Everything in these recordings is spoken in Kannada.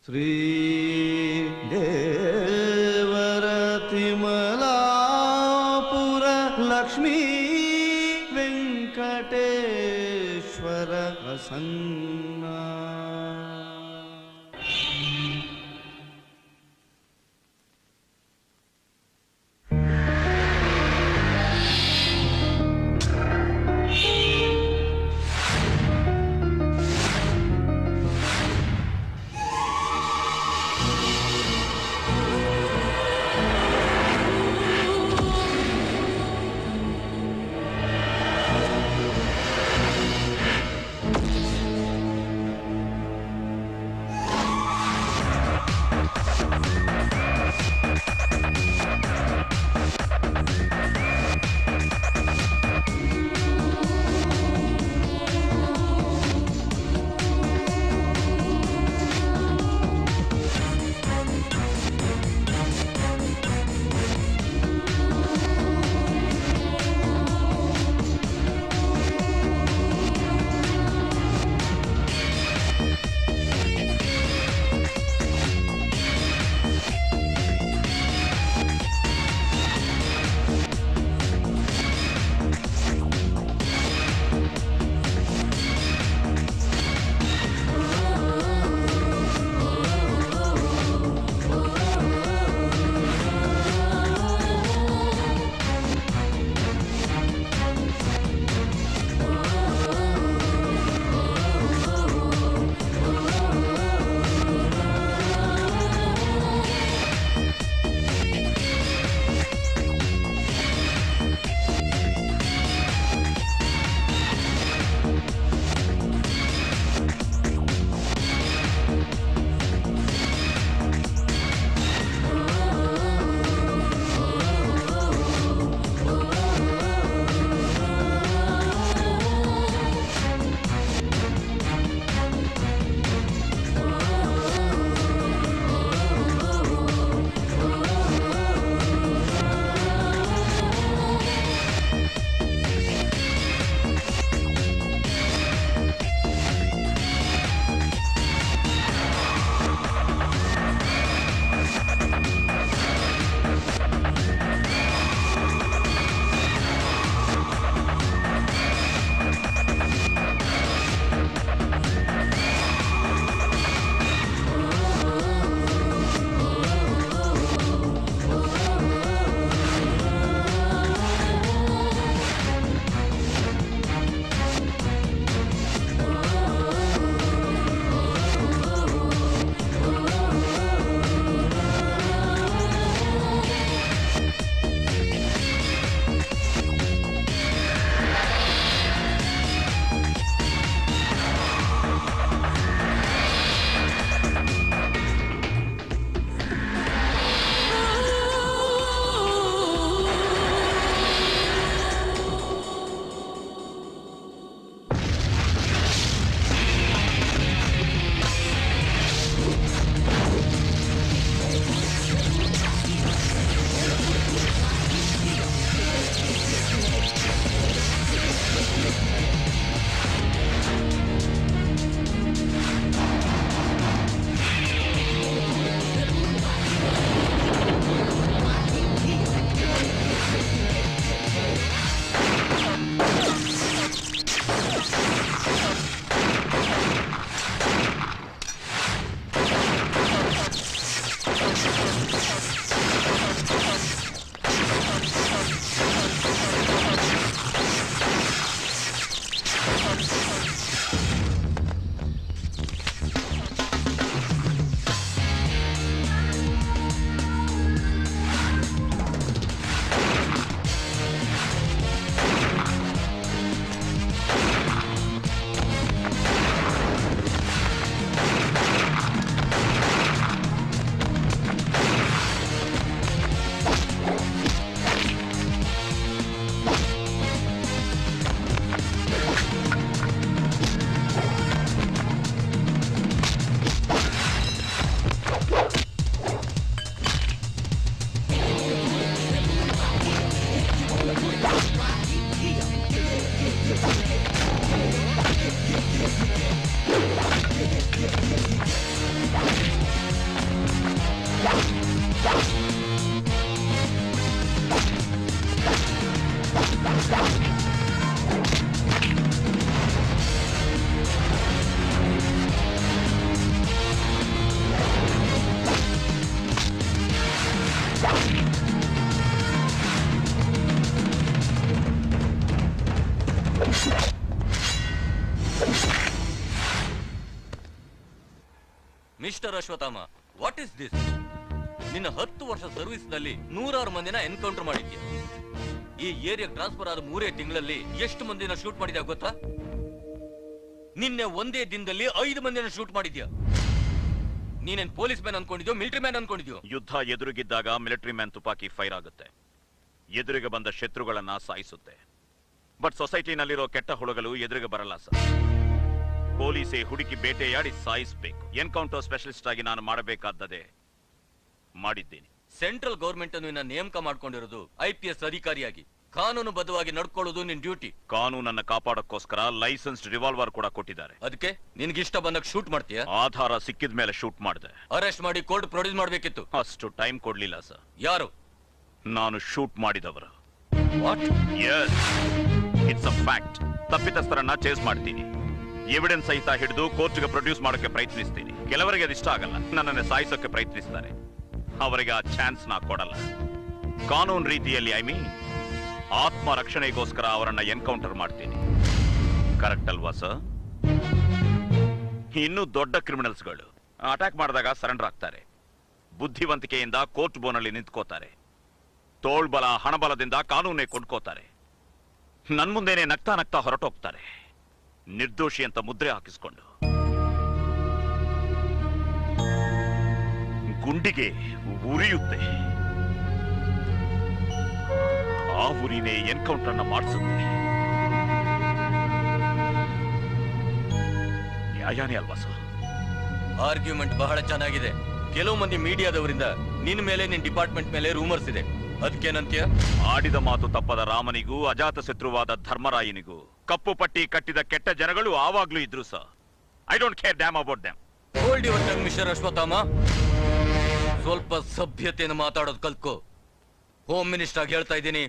श्रीदेवरतिमलापुर Lakshmi Venkateshwara Prasanna. Mister Ashwatthama, what is this? ನಿನ್ನ 10 ವರ್ಷ ಸರ್ವಿಸ್ ನಲ್ಲಿ 100 ಮಂದಿನ ಎನ್ಕೌಂಟರ್ ಮಾಡಿದ್ಯಾ. ಈ ಏರಿಯಾ ಟ್ರಾನ್ಸ್ಫರ್ ಆದ 3 ತಿಂಗಳಲ್ಲಿ ಎಷ್ಟು ಮಂದಿನ ಶೂಟ್ ಮಾಡಿದ್ಯಾ ಗೊತ್ತಾ? ನಿನ್ನೆ ಒಂದೇ ದಿನದಲ್ಲಿ 5 ಮಂದಿನ ಶೂಟ್ ಮಾಡಿದ್ಯಾ. ನೀನೇನ್ ಪೊಲೀಸ್ ಮ್ಯಾನ್ ಅನ್ಕೊಂಡಿದ್ಯೋ, ಮಿಲಿಟರಿ ಮ್ಯಾನ್ ಅನ್ಕೊಂಡಿದ್ಯೋ? ಯುದ್ಧ ಎದುರಿಗಿದ್ದಾಗ ಮಿಲಿಟರಿ ಮ್ಯಾನ್ ತುಪಾಕಿ ಫೈರ್ ಆಗುತ್ತೆ, ಎದುರಿಗೆ ಬಂದ ಶತ್ರುಗಳನ್ನ ಸಾಯಿಸುತ್ತೆ. ಬಟ್ ಸೊಸೈಟಿನಲ್ಲಿರೋ ಕೆಟ್ಟ ಹುಳುಗಳು ಎದುರಿಗೆ ಬರಲ್ಲ ಸರ್. ಪೊಲೀಸೇ ಹುಡುಕಿ ಬೇಟೆಯಾಡಿ ಸಾಯಿಸಬೇಕು. ಎನ್ಕೌಂಟರ್ ಸ್ಪೆಷಲಿಸ್ಟ್ ಆಗಿ ನಾನು ಮಾಡಬೇಕಾದದೇ ಮಾಡಿದ್ದೀನಿ. ಸೆಂಟ್ರಲ್ ಗವರ್ಮೆಂಟ್ ಅನ್ನು ನೇಮಕ ಮಾಡ್ಕೊಂಡಿರೋದು IPS ಅಧಿಕಾರಿಯಾಗಿ. ಕಾನೂನುಬದ್ಧವಾಗಿ ನಡ್ಕೊಳ್ಳೋದು ನಿನ್ ಡ್ಯೂಟಿ. ಕಾನೂನನ್ನ ಕಾಪಾಡಕ್ಕೋಸ್ಕರ ಲೈಸೆನ್ಸ್ಡ್ ರಿವಾಲ್ವರ್ ಕೂಡ ಕೊಟ್ಟಿದ್ದಾರೆ. ಅದಕ್ಕೆ ನಿನ್ಗಿಷ್ಟ ಬಂದಾಗ ಶೂಟ್ ಮಾಡ್ತೀಯಾ? ಆಧಾರ ಸಿಕ್ಕಿದ ಮೇಲೆ ಶೂಟ್ ಮಾಡಿದೆ. ಅರೆಸ್ಟ್ ಮಾಡಿ ಕೋರ್ಟ್ ಪ್ರೊಡ್ಯೂಸ್ ಮಾಡ್ಬೇಕಿತ್ತು. ಅಷ್ಟು ಟೈಮ್ ಕೊಡ್ಲಿಲ್ಲ ಸರ್. ಯಾರು? ನಾನು ಶೂಟ್ ಮಾಡಿದವರು. What? Yes, it's a fact. ತಪ್ಪಿತಸ್ಥರನ್ನ ಚೇಸ್ ಮಾಡ್ತೀನಿ, ಎವಿಡೆನ್ಸ್ ಸಹಿತ ಹಿಡಿದು ಕೋರ್ಟ್ಗೆ ಪ್ರೊಡ್ಯೂಸ್ ಮಾಡೋಕೆ ಪ್ರಯತ್ನಿಸ್ತೀನಿ. ಕೆಲವರಿಗೆ ಅದಿಷ್ಟ ಆಗಲ್ಲ, ನನ್ನನ್ನು ಸಾಯಿಸೋಕೆ ಪ್ರಯತ್ನಿಸ್ತಾರೆ. ಅವರಿಗೆ ಆ ಚಾನ್ಸ್ ನಾ ಕೊಡಲ್ಲ. ಕಾನೂನು ರೀತಿಯಲ್ಲಿ ಆತ್ಮ ರಕ್ಷಣೆಗೋಸ್ಕರ ಅವರನ್ನ ಎನ್ಕೌಂಟರ್ ಮಾಡ್ತೀನಿ. ಕರೆಕ್ಟ್ ಅಲ್ವಾ ಸರ್? ಇನ್ನು ದೊಡ್ಡ ಕ್ರಿಮಿನಲ್ಸ್ಗಳು ಅಟ್ಯಾಕ್ ಮಾಡಿದಾಗ ಸರೆಂಡರ್ ಆಗ್ತಾರೆ. ಬುದ್ಧಿವಂತಿಕೆಯಿಂದ ಕೋರ್ಟ್ ಬೋನಲ್ಲಿ ನಿಂತ್ಕೋತಾರೆ. ತೋಳ್ಬಲ ಹಣಬಲದಿಂದ ಕಾನೂನೇ ಕೊಂಡ್ಕೋತಾರೆ. ನನ್ ಮುಂದೆನೆ ನಗ್ತಾ ನಗ್ತಾ ಹೊರಟೋಗ್ತಾರೆ, ನಿರ್ದೋಷಿ ಅಂತ ಮುದ್ರೆ ಹಾಕಿಸ್ಕೊಂಡು. ಗುಂಡಿಗೆ ಉರಿಯುತ್ತೆ, ಆ ಉರಿನೇ ಎನ್ಕೌಂಟರ್ನ ಮಾಡಿಸುತ್ತೆ. ನ್ಯಾಯನೇ ಅಲ್ವಾ ಸರ್? ಆರ್ಗ್ಯುಮೆಂಟ್ ಬಹಳ ಚೆನ್ನಾಗಿದೆ. ಕೆಲವು ಮಂದಿ ಮೀಡಿಯಾದವರಿಂದ ನಿನ್ ಮೇಲೆ, ನಿನ್ ಡಿಪಾರ್ಟ್ಮೆಂಟ್ ಮೇಲೆ ರೂಮರ್ಸ್ ಇದೆ. ಅದಕ್ಕೇನಂತೀಯ? ಆಡಿದ ಮಾತು ತಪ್ಪದ ರಾಮನಿಗೂ ಅಜಾತ ಶತ್ರುವಾದ ಧರ್ಮರಾಯನಿಗೂ ಕಪ್ಪು ಪಟ್ಟಿ ಕಟ್ಟಿದ ಕೆಟ್ಟ ಜನಗಳು ಆವಾಗ್ಲೂ ಇದ್ರು sir. I don't care dam about them. Hold your tongue mister Ashwatthama. ಸ್ವಲ್ಪ ಸಭ್ಯತೆಯನ್ನು ಮಾತಾಡೋದು ಕಲ್ತ್ಕೋ. ಹೋಮ್ ಮಿನಿಸ್ಟರ್ ಆಗಿ ಹೇಳ್ತಾ ಇದ್ದೀನಿ,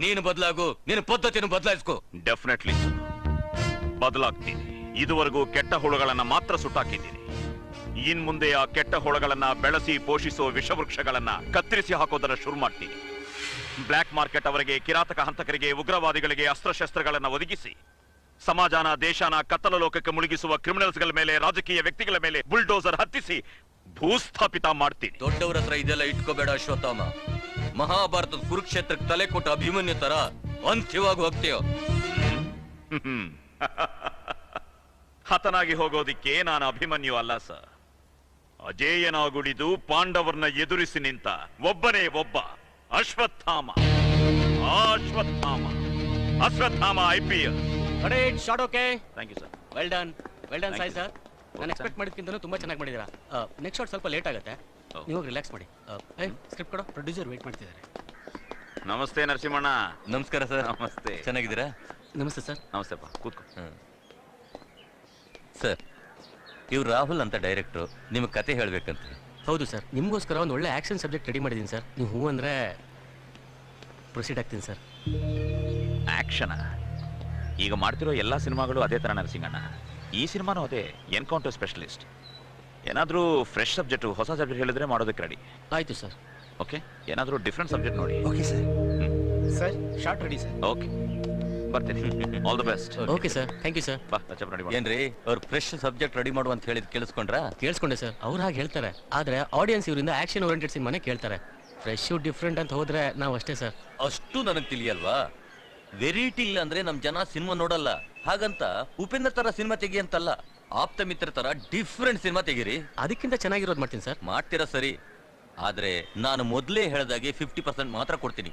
ನೀನು ಬದಲಾಗು, ನಿನ್ನ ಪದ್ಧತಿಯನ್ನು ಬದಲಾಯಿಸ್ಕೋ. Definitely sir, ಬದಲಾಗ್ತೀನಿ. ಇದುವರೆಗೂ ಕೆಟ್ಟ ಹುಳುಗಳನ್ನ ಮಾತ್ರ ಸುಟ್ಟಾಕಿದ್ದೀನಿ. ಇನ್ ಮುಂದೆ ಆ ಕೆಟ್ಟ ಹುಳುಗಳನ್ನ ಬೆಳೆಸಿ ಪೋಷಿಸುವ ವಿಷವೃಕ್ಷಗಳನ್ನ ಕತ್ತರಿಸಿ ಹಾಕೋದನ್ನ ಶುರು ಮಾಡ್ತೀನಿ. ಬ್ಲ್ಯಾಕ್ ಮಾರ್ಕೆಟ್ ಅವರಿಗೆ, ಕಿರಾತಕ ಹಂತಕರಿಗೆ, ಉಗ್ರವಾದಿಗಳಿಗೆ ಅಸ್ತ್ರಶಸ್ತ್ರಗಳನ್ನ ಒದಗಿಸಿ ಸಮಾಜನ, ದೇಶನ ಕತ್ತಲ ಲೋಕಕ್ಕೆ ಮುಳುಗಿಸುವ ಕ್ರಿಮಿನಲ್ಸ್ಗಳ ಮೇಲೆ, ರಾಜಕೀಯ ವ್ಯಕ್ತಿಗಳ ಮೇಲೆ ಬುಲ್ಡೋಸರ್ ಹತ್ತಿಸಿ ಭೂಸ್ಥಾಪಿತ ಮಾಡ್ತೀನಿ. ದೊಡ್ಡವರ ಹತ್ರ ಇದೆಲ್ಲ ಇಟ್ಕೋಬೇಡ ಅಶ್ವತ್ಥಾಮ. ಮಹಾಭಾರತದ ಕುರುಕ್ಷೇತ್ರಕ್ಕೆ ತಲೆ ಕೊಟ್ಟ ಅಭಿಮನ್ಯು ತರ ಅಂತ್ಯವಾಗಿ ಹೋಗ್ತೀಯೋ. ಹತನಾಗಿ ಹೋಗೋದಿಕ್ಕೆ ನಾನು ಅಭಿಮನ್ಯು ಅಲ್ಲ ಸರ್. ಅಜೇಯನಾಗುಳಿದು ಪಾಂಡವರನ್ನ ಎದುರಿಸಿ ನಿಂತ ಒಬ್ಬನೇ ಒಬ್ಬ Ashwatthama. Ashwatthama IPS. Shot okay. Thank you sir. Well done Sai sir. ನಾನು Okay, ಎಕ್ಸ್ಪೆಕ್ಟ್ ಮಾಡಿದ್ಕಿಂತ ತುಂಬಾ ಚೆನ್ನಾಗಿ ಮಾಡಿದ್ದೀರಾ. ನೆಕ್ಸ್ಟ್ ಶಾಟ್ ಸ್ವಲ್ಪ ಲೇಟ್ ಆಗುತ್ತೆ, ನೀವು ರಿಲ್ಯಾಕ್ಸ್ ಮಾಡಿ. ಸ್ಕ್ರಿಪ್ಟ್ ಕೊಡೋ, ಪ್ರೊಡ್ಯೂಸರ್ ವೇಟ್ ಮಾಡ್ತಿದ್ದಾರೆ. ನಮಸ್ತೆ ನರಸಿಂಹಣ್ಣ. ನಮಸ್ಕಾರ ಸರ್. ನಮಸ್ತೆ. ಚೆನ್ನಾಗಿದ್ದೀರಾ? ನಮಸ್ತೆ ಸರ್. ನಮಸ್ತೆಪ್ಪ, ಕೂತ್ಕೋ. ಸರ್, ಇವ್ರು ರಾಹುಲ್ ಅಂತ ಡೈರೆಕ್ಟ್ರು, ನಿಮಗೆ ಕತೆ ಹೇಳ್ಬೇಕಂತ. ಹೌದು ಸರ್, ನಿಮಗೋಸ್ಕರ ಒಂದು ಒಳ್ಳೆ ಆಕ್ಷನ್ ಸಬ್ಜೆಕ್ಟ್ ರೆಡಿ ಮಾಡಿದ್ದೀನಿ ಸರ್. ನೀವು ಹೂ ಅಂದರೆ ಪ್ರೊಸೀಡ್ ಆಗ್ತೀನಿ ಸರ್. ಆಕ್ಷನ್ ಈಗ ಮಾಡ್ತಿರೋ ಎಲ್ಲಾ ಸಿನಿಮಾಗಳು ಅದೇ ತರ ನರಸಿಂಹಣ್ಣ. ಈ ಸಿನಿಮಾನು ಅದೇ, ಎನ್ಕೌಂಟರ್ ಸ್ಪೆಷಲಿಸ್ಟ್. ಏನಾದರೂ ಫ್ರೆಶ್ ಸಬ್ಜೆಕ್ಟ್, ಹೊಸ ಸಬ್ಜೆಕ್ಟ್ ಹೇಳಿದ್ರೆ ಮಾಡೋದಕ್ಕೆ ರೆಡಿ. ಆಯಿತು ಸರ್. ಓಕೆ, ಏನಾದರೂ ಡಿಫ್ರೆಂಟ್ ಸಬ್ಜೆಕ್ಟ್ ನೋಡಿ. Okay sir. Sir, shot ready sir. Okay, ಬರ್ತೀನಿ. All the best. Okay sir, thank you sir. ಬಾ, ರೆಡಿ ಮಾಡಿ. ಏನ್ರಿ, ಅವ್ರು ಫ್ರೆಶ್ ಸಬ್ಜೆಕ್ಟ್ ರೆಡಿ ಮಾಡು ಅಂತ ಹೇಳಿದ್ ಕೇಳಿಸ್ಕೊಂಡ್ರಾ? ಕೇಳಿಸ್ಕೊಂಡೆ ಸರ್. ಅವ್ರು ಹಾಗೆ ಹೇಳ್ತಾರೆ, ಆದರೆ ಆಡಿಯನ್ಸ್ ಇವರಿಂದ ಆಕ್ಷನ್ ಓರಿಯೆಂಟೆಡ್ ಸಿನಿಮಾನೇ ಕೇಳ್ತಾರೆ. ಫ್ರೆಶ್ ಡಿಫ್ರೆಂಟ್ ಅಂತ ಹೋದ್ರೆ ನಾವು ಅಷ್ಟೇ ಸರ್. ಅಷ್ಟು ನನಗೆ ತಿಳಿಯಲ್ವಾ? ವೆರೈಟಿ ಇಲ್ಲ ಅಂದ್ರೆ ನಮ್ ಜನ ಸಿನಿಮಾ ನೋಡಲ್ಲ. ಹಾಗಂತ ಉಪೇಂದ್ರ ತರ ಸಿನಿಮಾ ತೆಗಿ ಅಂತಲ್ಲ, ಆಪ್ತ ಮಿತ್ರ ತರ ಡಿಫ್ರೆಂಟ್ ಸಿನಿಮಾ ತೆಗೀರಿ. ಅದಕ್ಕಿಂತ ಚೆನ್ನಾಗಿರೋದು ಮಾಡ್ತೀನಿ ಸರ್. ಮಾಡ್ತೀರಾ ಸರಿ, ಆದ್ರೆ ನಾನು ಮೊದಲೇ ಹೇಳ್ದಾಗೆ 50% ಮಾತ್ರ ಕೊಡ್ತೀನಿ.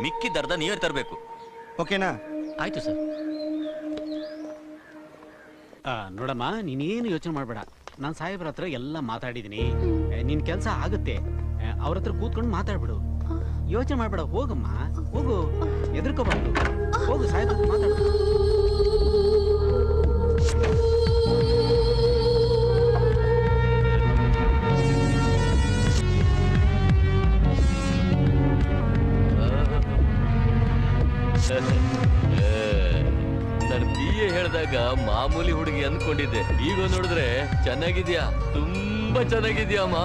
ಮಿಕ್ಕಿದರ್ಧ ನೀವೇ ತರಬೇಕು. ಓಕೆನಾ? ಆಯ್ತು ಸರ್. ನೋಡಮ್ಮ, ನೀನೇನು ಯೋಚನೆ ಮಾಡಬೇಡ. ನಾನು ಸಾಹೇಬ್ರ ಹತ್ರ ಎಲ್ಲ ಮಾತಾಡಿದ್ದೀನಿ. ನಿನ್ನ ಕೆಲಸ ಆಗುತ್ತೆ. ಅವ್ರ ಹತ್ರ ಕೂತ್ಕೊಂಡು ಮಾತಾಡ್ಬಿಡು. ಯೋಚನೆ ಮಾಡಬೇಡ, ಹೋಗಮ್ಮ, ಹೋಗು, ಹೆದರ್ಕೋಬಾರ್ದು. ಹೋಗು, ಸಾಹೇಬ್ರ ಹತ್ರ ಮಾತಾಡು. ನಾನು BA ಹೇಳಿದಾಗ ಮಾಮೂಲಿ ಹುಡುಗಿ ಅಂದ್ಕೊಂಡಿದ್ದೆ. ಈಗ ನೋಡಿದ್ರೆ ಚೆನ್ನಾಗಿದ್ಯಾ, ತುಂಬಾ ಚೆನ್ನಾಗಿದ್ಯಾ ಅಮ್ಮ.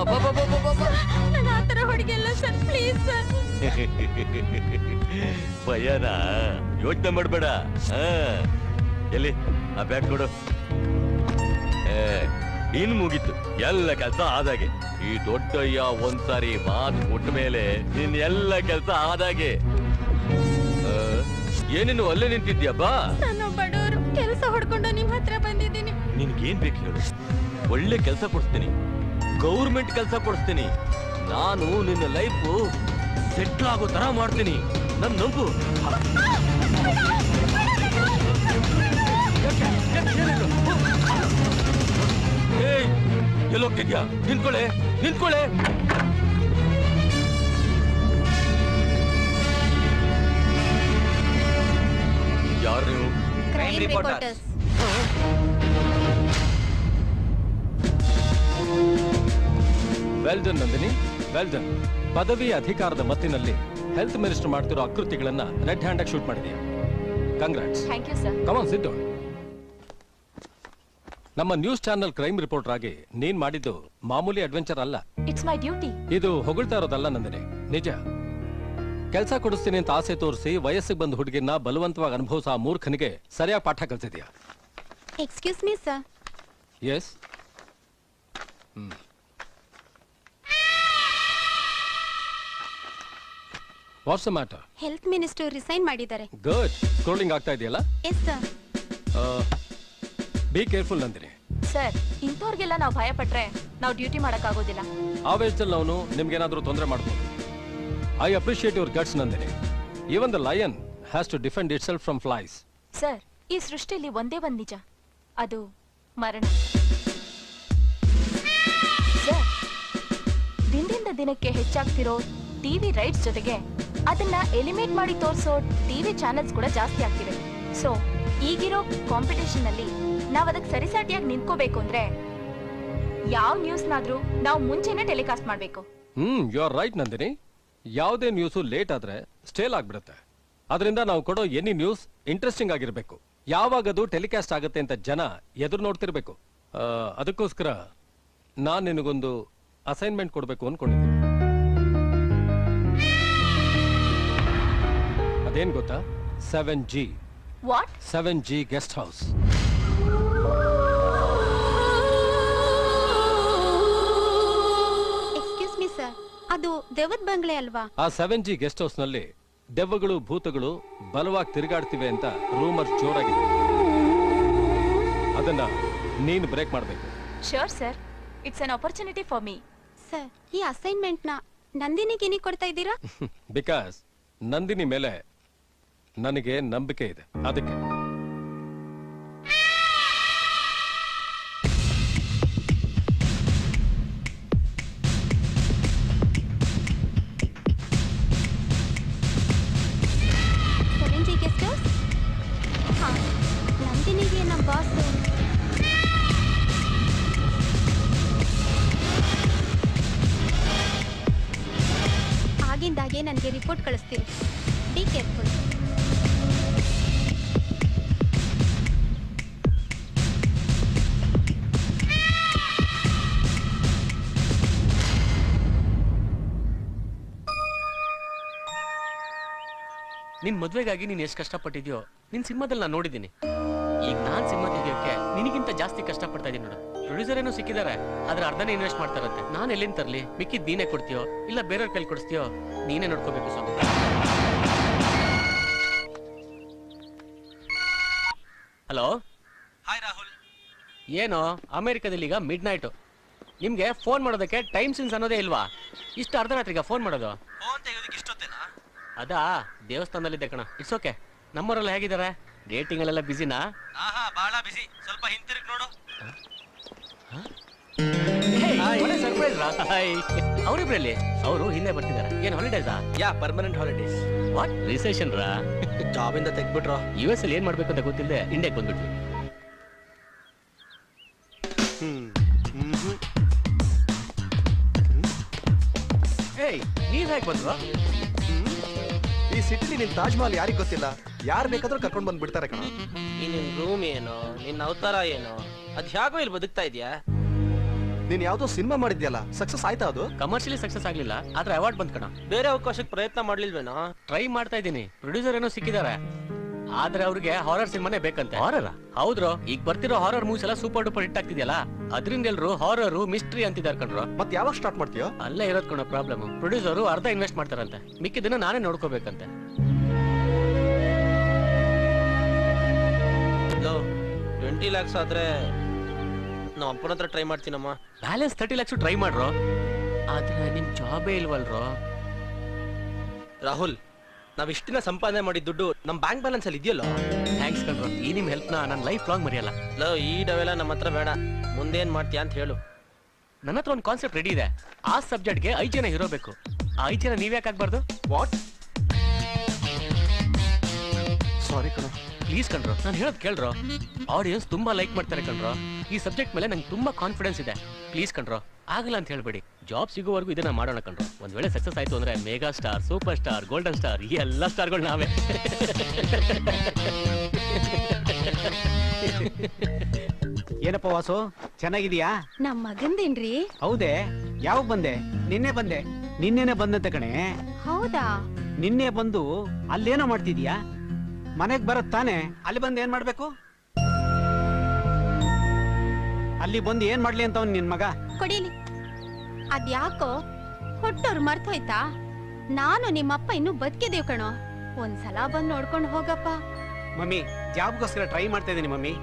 ಭಯನಾ? ಯೋಚನೆ ಮಾಡ್ಬೇಡ. ಎಲ್ಲಿ ಆ ಬ್ಯಾಗ್ ಕೊಡು. ಇನ್ ಮುಗೀತು ಎಲ್ಲ ಕೆಲಸ ಆದಾಗೆ. ಈ ದೊಡ್ಡಯ್ಯ ಒಂದ್ಸಾರಿ ಮಾತು ಕೊಟ್ಟ ಮೇಲೆ ನಿನ್ ಎಲ್ಲ ಕೆಲಸ ಆದಾಗೆ. ಏನೇನು ಅಲ್ಲೇ ನಿಂತಿದ್ಯಬ್ಬಾ? ನಾನು ಬಡವರು ಕೆಲಸ ಹೊಡ್ಕೊಂಡು ನಿಮ್ ಹತ್ರ ಬಂದಿದ್ದೀನಿ. ನಿನ್ಗೇನ್ ಬೇಕು ಹೇಳು, ಒಳ್ಳೆ ಕೆಲಸ ಕೊಡಿಸ್ತೀನಿ, ಗೌರ್ಮೆಂಟ್ ಕೆಲಸ ಕೊಡಿಸ್ತೀನಿ. ನಾನು ನಿನ್ನ ಲೈಫ್ ಸೆಟ್ಲ್ ಆಗೋ ತರ ಮಾಡ್ತೀನಿ, ನನ್ ನಂಬು. ಏಯ್, ಎಲ್ಲೋಗ್ತಿದ್ಯಾ? ನಿಂತ್ಕೊಳ್ಳೆ, ನಿಂತ್ಕೊಳ್ಳೆ. ಯಾರು ನೀವು? Crime reporters. Well done Nandini, well done. ಪದವಿ ಅಧಿಕಾರದ ಮತ್ತಿನಲ್ಲಿ ಹೆಲ್ತ್ ಮಿನಿಸ್ಟರ್ ಮಾಡ್ತಿರೋ ಅಕೃತ್ಯಗಳನ್ನ ರೆಡ್ ಹ್ಯಾಂಡ್ ಆಗಿ ಶೂಟ್ ಮಾಡಿದೀಯ. Congrats. Thank you sir. Come on sit down. ನಮ್ಮ ನ್ಯೂಸ್ ಚಾನೆಲ್ ಕ್ರೈಮ್ ರಿಪೋರ್ಟರ್ ಆಗಿ ನೀನ್ ಮಾಡಿದ್ದು ಮಾಮೂಲಿ ಅಡ್ವೆಂಚರ್ ಅಲ್ಲ. It's my duty. ಇದು ಹೊಗಳ್ತಾ ಇರೋದಲ್ಲ ನಂದಿನಿ, ನಿಜ. ಕೆಲಸ ಕೊಡಿಸ್ತೀನಿ ಅಂತ ಆಸೆ ತೋರಿಸಿ ವಯಸ್ಸಿಗೆ ಬಂದ ಹುಡುಗಿನ ಬಲವಂತವಾಗಿ ಅನುಭವಿಸೋ ಆ ಮೂರ್ಖನಿಗೆ ಸರಿಯಾಗಿ ಪಾಠ ಕಲ್ತಿದ್ಯಾ. Excuse me sir. Yes. What's the matter? Health minister resign ಮಾಡಿದ್ದಾರೆ. ಗುಡ್. ಸ್ಕ್ರೋಲಿಂಗ್ ಆಗ್ತಾ ಇದೆಯಲ್ಲ? Yes sir. Be careful Nandini. Sir, ಇಂಥವ್ರಿಗೆಲ್ಲ ನಾವು ಭಯ ಪಟ್ರೆ ನಾವು ಡ್ಯೂಟಿ ಮಾಡಕ್ಕಾಗೋದಿಲ್ಲ. ಆವೇಶದಲ್ಲಿ ಅವನು ನಿಮ್ಗೇನಾದ್ರೂ ತೊಂದರೆ ಮಾಡ್ಬೋದು. I appreciate your guts Nandini. Even the lion has to defend itself from flies. Sir, ಈ ಸೃಷ್ಟಿಯಲ್ಲಿ ಒಂದೇ ಒಂದ್ ನಿಜ, ಅದು ಮರಣ. ಸರ್, ದಿನದಿಂದ ದಿನಕ್ಕೆ ಹೆಚ್ಚಾಗ್ತಿರೋ ಟಿವಿ ರೈಟ್ಸ್ ಜೊತೆಗೆ ಅದನ್ನ ಎಲಿಮಿನೇಟ್ ಮಾಡಿ ತೋರಿಸೋ ಟಿವಿ ಚಾನೆಲ್ಸ್ ಕೂಡ ಜಾಸ್ತಿ ಆಗ್ತಿವೆ. ಸೊ ಈಗಿರೋ ಕಾಂಪಿಟೇಷನ್ ಅಲ್ಲಿ ನಾವ್ ಅದಕ್ಕೆ ಸರಿಸಾಟಿಯಾಗಿ ನಿಂತ್ಕೋಬೇಕು ಅಂದ್ರೆ ಯಾವ ನ್ಯೂಸ್ನಾದ್ರೂ ನಾವು ಮುಂಚೆನೆ ಟೆಲಿಕಾಸ್ಟ್ ಮಾಡ್ಬೇಕು. You are right Nandini. ಯಾವುದೇ ನ್ಯೂಸು ಲೇಟ್ ಆದ್ರೆ ಸ್ಟೇಲ್ ಆಗ್ಬಿಡುತ್ತೆ. ಅದರಿಂದ ನಾವು ಕೊಡೋ ಎನಿ ನ್ಯೂಸ್ ಇಂಟ್ರೆಸ್ಟಿಂಗ್ ಆಗಿರ್ಬೇಕು. ಯಾವಾಗ ಅದು ಟೆಲಿಕಾಸ್ಟ್ ಆಗುತ್ತೆ ಅಂತ ಜನ ಎದುರು ನೋಡ್ತಿರ್ಬೇಕು. ಅದಕ್ಕೋಸ್ಕರ ನಾನ್ ನಿನಗೊಂದು ಅಸೈನ್ಮೆಂಟ್ ಕೊಡ್ಬೇಕು ಅನ್ಕೊಂಡಿದ್ದೀನಿ. ಅದೇನ್ ಗೊತ್ತಾ? 7G. What? 7G guest house. Excuse me sir, ಅದು ದೆವ್ವದ ಬಂಗ್ಲೆ ಅಲ್ವಾ? ಆ 7G ಗೆಸ್ಟ್ ಹೌಸ್ ನಲ್ಲಿ ದೆವ್ವಗಳು ಭೂತಗಳು ಬಲವಾಗಿ ತಿರುಗಾಡ್ತಿವೆ ಅಂತ ರೂಮರ್ ಜೋರಾಗಿದೆ. ಅದನ್ನ ನೀನು ಬ್ರೇಕ್ ಮಾಡಬೇಕು. Sure sir, it's an opportunity for me. Sir, ಈ ಅಸೈನ್ಮೆಂಟ್ ನ ನಂದಿನಿಗೆ ಕೊಡ್ತಾ ಇದ್ದೀರಾ? ಬಿಕಾಸ್ ನಂದಿನಿ ಮೇಲೆ ನನಗೆ ನಂಬಿಕೆ ಇದೆ, ಅದಕ್ಕೆ. ನಂದಿನಿಗೆ ನಮ್ಮ ಬಾಸ್ ಆಗಿಂದಾಗೆ ನನಗೆ ರಿಪೋರ್ಟ್ ಕಳಿಸ್ತೀರಿ. Be careful. ನಿನ್ ಮದ್ವೆಗಾಗಿ ನೀನ್ ಎಷ್ಟು ಕಷ್ಟಪಟ್ಟಿದ್ಯೋ ನಿನ್ ಸಿನಿಮಾದಲ್ಲಿ ನಾನು ನೋಡಿದ್ದೀನಿ. ಈಗ ನಾನ್ ಸಿನಿಮಾ ತೆಗಿಯೋಕೆ ನಿನಗಿಂತ ಜಾಸ್ತಿ ಕಷ್ಟಪಡ್ತಾ ಇದೀನಿ ನೋಡು. ಪ್ರೊಡ್ಯೂಸರ್ ಏನೋ ಸಿಕ್ಕಿದ್ದಾರೆ, ಆದ್ರೆ ಅರ್ಧನೇ ಇನ್ವೆಸ್ಟ್ ಮಾಡ್ತಾರಂತೆ. ನಾನು ಎಲ್ಲಿಂದ ತರ್ಲಿ? ಮಿಕ್ಕಿದ್ ನೀನೇ ಕೊಡ್ತೀಯೋ ಇಲ್ಲ ಬೇರೆಯವ್ರ ಕೈಲಿ ಕೊಡಿಸ್ತೀಯೋ? ನೀನೇ ನೋಡ್ಕೋಬೇಕು ಸ್ವಲ್ಪ. ಹಲೋ. ಹಾಯ್ ರಾಹುಲ್. ಏನೋ ಅಮೆರಿಕದಲ್ಲಿ ಈಗ ಮಿಡ್ ನೈಟು. ನಿಮ್ಗೆ ಫೋನ್ ಮಾಡೋದಕ್ಕೆ ಟೈಮ್ ಸೆನ್ಸ್ ಅನ್ನೋದೇ ಇಲ್ವಾ? ಇಷ್ಟು ಅರ್ಧರಾತ್ರಿಗ ಫೋನ್ ಮಾಡೋದು? ಫೋನ್ ತೆಗೆಯೋದಕ್ಕೆ ಇಷ್ಟೊತ್ತೇನಾ? ಅದಾ ದೇವಸ್ಥಾನದಲ್ಲಿದ್ದೆ ಕಣ. It's okay. ನಮ್ಮವರೆಲ್ಲ ಹೇಗಿದ್ದಾರೆ? ಡೇಟಿಂಗ್ ಅಲ್ಲೆಲ್ಲ ಬಿಸಿನಾ? ಆಹಾ, ಬಹಳ ಬಿಸಿ. ಸ್ವಲ್ಪ ಹಿಂತಿರುಗಿ ನೋಡು. ಸರ್ಪ್ರೈಸ್ ರಾ. ಅವರಿಬ್ರಲ್ಲಿ ಅವರು ಹಿಂದೆ ಬರ್ತಿದ್ದಾರೆ. ಏನ್ ಹಾಲಿಡೇಸಾ? Yeah, permanent holidays. What recession ರಾ? ಜಾಬ್ ಇಂದ ತೆಗ್ಬಿಟ್ರು. US ಅಲ್ಲಿ ಏನ್ ಮಾಡ್ಬೇಕು ಅಂತ ಗೊತ್ತಿಲ್ಲದೆ ಇಂಡಿಯಾಗೆ ಬಂದ್ಬಿಟ್ವಿ. ಏಯ್, ನೀವ್ ಹೇಗೆ ಬಂದ್ವಾ? ಈ ಸಿಟಿಲಿ ನಿನ್ ತಾಜ್ ಮಹಲ್ ಯಾರಿಗ್ ಗೊತ್ತಿಲ್ಲ? ಯಾರು ಬೇಕಾದ್ರೂ ಕರ್ಕೊಂಡ್ ಬಂದ್ ಬಿಡ್ತಾರೆ ಕಣ. ಈ ನಿನ್ ರೂಮ್ ಏನೋ, ನಿನ್ನ ಅವತಾರ ಏನೋ, ಅದ್ ಹೇಗೋ ಇಲ್ಲಿ ಬದುಕ್ತಾ ಇದೆಯಾ? ನೀನ್ ಯಾವ್ದೋ ಸಿನಿಮಾ ಮಾಡಿದ್ಯಲ್ಲ, ಸಕ್ಸಸ್ ಆಯ್ತಾ ಅದು? ಕಮರ್ಷಿಯಲಿ ಸಕ್ಸಸ್ ಆಗ್ಲಿಲ್ಲ, ಆದ್ರೆ ಅವಾರ್ಡ್ ಬಂದ್ ಕಣ. ಬೇರೆ ಅವಕಾಶಕ್ಕೆ ಪ್ರಯತ್ನ ಮಾಡ್ಲಿಲ್ವೇನೋ? ಟ್ರೈ ಮಾಡ್ತಾ ಇದ್ದೀನಿ. ಪ್ರೊಡ್ಯೂಸರ್ ಏನೋ ಸಿಕ್ಕಿದ್ದಾರೆ, ಆದ್ರೆ ಅವ್ರಿಗೆ ಹಾರರ್ ಸಿನಿಮಾನೇ ಬೇಕಂತೆ. ಹಾರರ್? ಹೌದ್ರೋ, ಈಗ ಬರ್ತಿರೋ ಹಾರರ್ ಮೂವೀಸ್ ಎಲ್ಲ ಸೂಪರ್ ಡೂಪರ್ ಹಿಟ್ ಆಗ್ತಿದೆಯಲ್ಲ, ಅದ್ರಿಂದ ಎಲ್ರು ಹಾರರ್ ಮಿಸ್ಟ್ರಿ ಅಂತಿದ್ದಾರೆ ಕಣ್ರೋ. ಮತ್ತೆ ಯಾವಾಗ ಸ್ಟಾರ್ಟ್ ಮಾಡ್ತೀಯೋ? ಅಲ್ಲೇ ಇರೋದ್ ಕಣೋ ಪ್ರಾಬ್ಲಮ್. ಪ್ರೊಡ್ಯೂಸರು ಅರ್ಧ ಇನ್ವೆಸ್ಟ್ ಮಾಡ್ತಾರಂತೆ, ಮಿಕ್ಕಿದನ್ನ ನಾನೇ ನೋಡ್ಕೋಬೇಕಂತೆ. 20 lakhs ಆದ್ರೆ ನಮ್ಮ ಅಪ್ಪನ ಹತ್ರ ಟ್ರೈ ಮಾಡ್ತೀನಮ್ಮ. ಬ್ಯಾಲೆನ್ಸ್ 30 lakhs ಟ್ರೈ ಮಾಡ್ರೋ. ಆದ್ರೆ ನಿಮ್ ಜಾಬೇ ಇಲ್ವಲ್ರೋ. ರಾಹುಲ್, ನಾವ್ ಇಷ್ಟಿನ ಸಂಪಾದನೆ ಮಾಡಿದ ದುಡ್ಡು ನಮ್ ಬ್ಯಾಂಕ್ ಬ್ಯಾಲೆನ್ಸ್ ಅಲ್ಲಿ ಇದೆಯಲ್ಲ. ಥ್ಯಾಂಕ್ಸ್ ಕಣ್ರೋ, ಈ ನಿಮ್ ಹೆಲ್ಪ್ ನ ನಾನು ಲೈಫ್ ಲಾಂಗ್ ಮರೆಯಲ್ಲ. ಈ ಡವೆಲ್ಲ ನಮ್ಮ ಹತ್ರ ಬೇಡ, ಮುಂದೇನ್ ಮಾಡ್ತೀಯ ಅಂತ ಹೇಳು. ನನ್ನ ಹತ್ರ ಒಂದು ಕಾನ್ಸೆಪ್ಟ್ ರೆಡಿ ಇದೆ. ಆ ಸಬ್ಜೆಕ್ಟ್ಗೆ 5 ಜನ ಹೀರೋ ಬೇಕು. ಆ 5 ಜನ ನೀವ್ಯಾಕೆ ಆಗ್ಬಾರ್ದು? ವಾಟ್? ಸಾರಿ ಕಣ. ಪ್ಲೀಸ್ ಕಣ್ರೋ, ನಾನು ಹೇಳೋದು ಕೇಳ್ರೋ. ಆಡಿಯನ್ಸ್ ತುಂಬಾ ಲೈಕ್ ಮಾಡ್ತಾರೆ ಕಣ್ರೋ. ಈ ಸಬ್ಜೆಕ್ಟ್ ಮೇಲೆ ನಂಗೆ ತುಂಬಾ ಕಾನ್ಫಿಡೆನ್ಸ್ ಇದೆ. ಪ್ಲೀಸ್ ಕಣ್ರೋ, ಆಗಲ್ಲ ಅಂತ ಹೇಳ್ಬೇಡಿ. ಜಾಬ್ ಸಿಗೋವರೆಗೂ ಇದನ್ನ ಮಾಡೋಣ ಕಣ್ರೋ. ಒಂದ್ ವೇಳೆ ಸಕ್ಸಸ್ ಆಯ್ತು ಅಂದ್ರೆ mega star, super star, golden star, ಈ ಎಲ್ಲಾ ಸ್ಟಾರ್ಗಳು ನಾವೇ. ಏನಪ್ಪ ವಾಸು, ಚೆನ್ನಾಗಿದೀಯಾ? ನಮ್ ಮಗಂದೇನ್ರಿ? ಹೌದೇ, ಯಾವಾಗ ಬಂದೆ? ನಿನ್ನೆನೆ ಬಂದಂತೆ ಕಣೆ. ಹೌದಾ? ನಿನ್ನೆ ಬಂದು ಅಲ್ಲೇನೋ ಮಾಡ್ತಿದ್ಯಾ? ಮನೆಗ್ ಬರತ್ ತಾನೆ, ಅಲ್ಲಿ ಬಂದು ಏನ್ ಮಾಡ್ಬೇಕು? ಅಲ್ಲಿ ಬಂದು ಏನ್ ಮಾಡ್ಲಿ ಅಂತ ನಿನ್ ಮಗ ಕೊಡಿಲಿ. ಅದ್ಯಾಕೋ ಹೊಟ್ಟೋರ್ ಮರ್ತೋಯ್ತಾ? ನಾನು ನಿಮ್ಮಪ್ಪ ಇನ್ನೂ ಬದುಕಿದೇವ್ ಕಣೋ. ಒಂದ್ಸಲ ಬಂದ್ ನೋಡ್ಕೊಂಡು ಹೋಗಪ್ಪ. ಮಮ್ಮಿ, ಜಾಬ್ಗೋಸ್ಕರ ಟ್ರೈ ಮಾಡ್ತಾ ಇದೀನಿ ಮಮ್ಮಿ.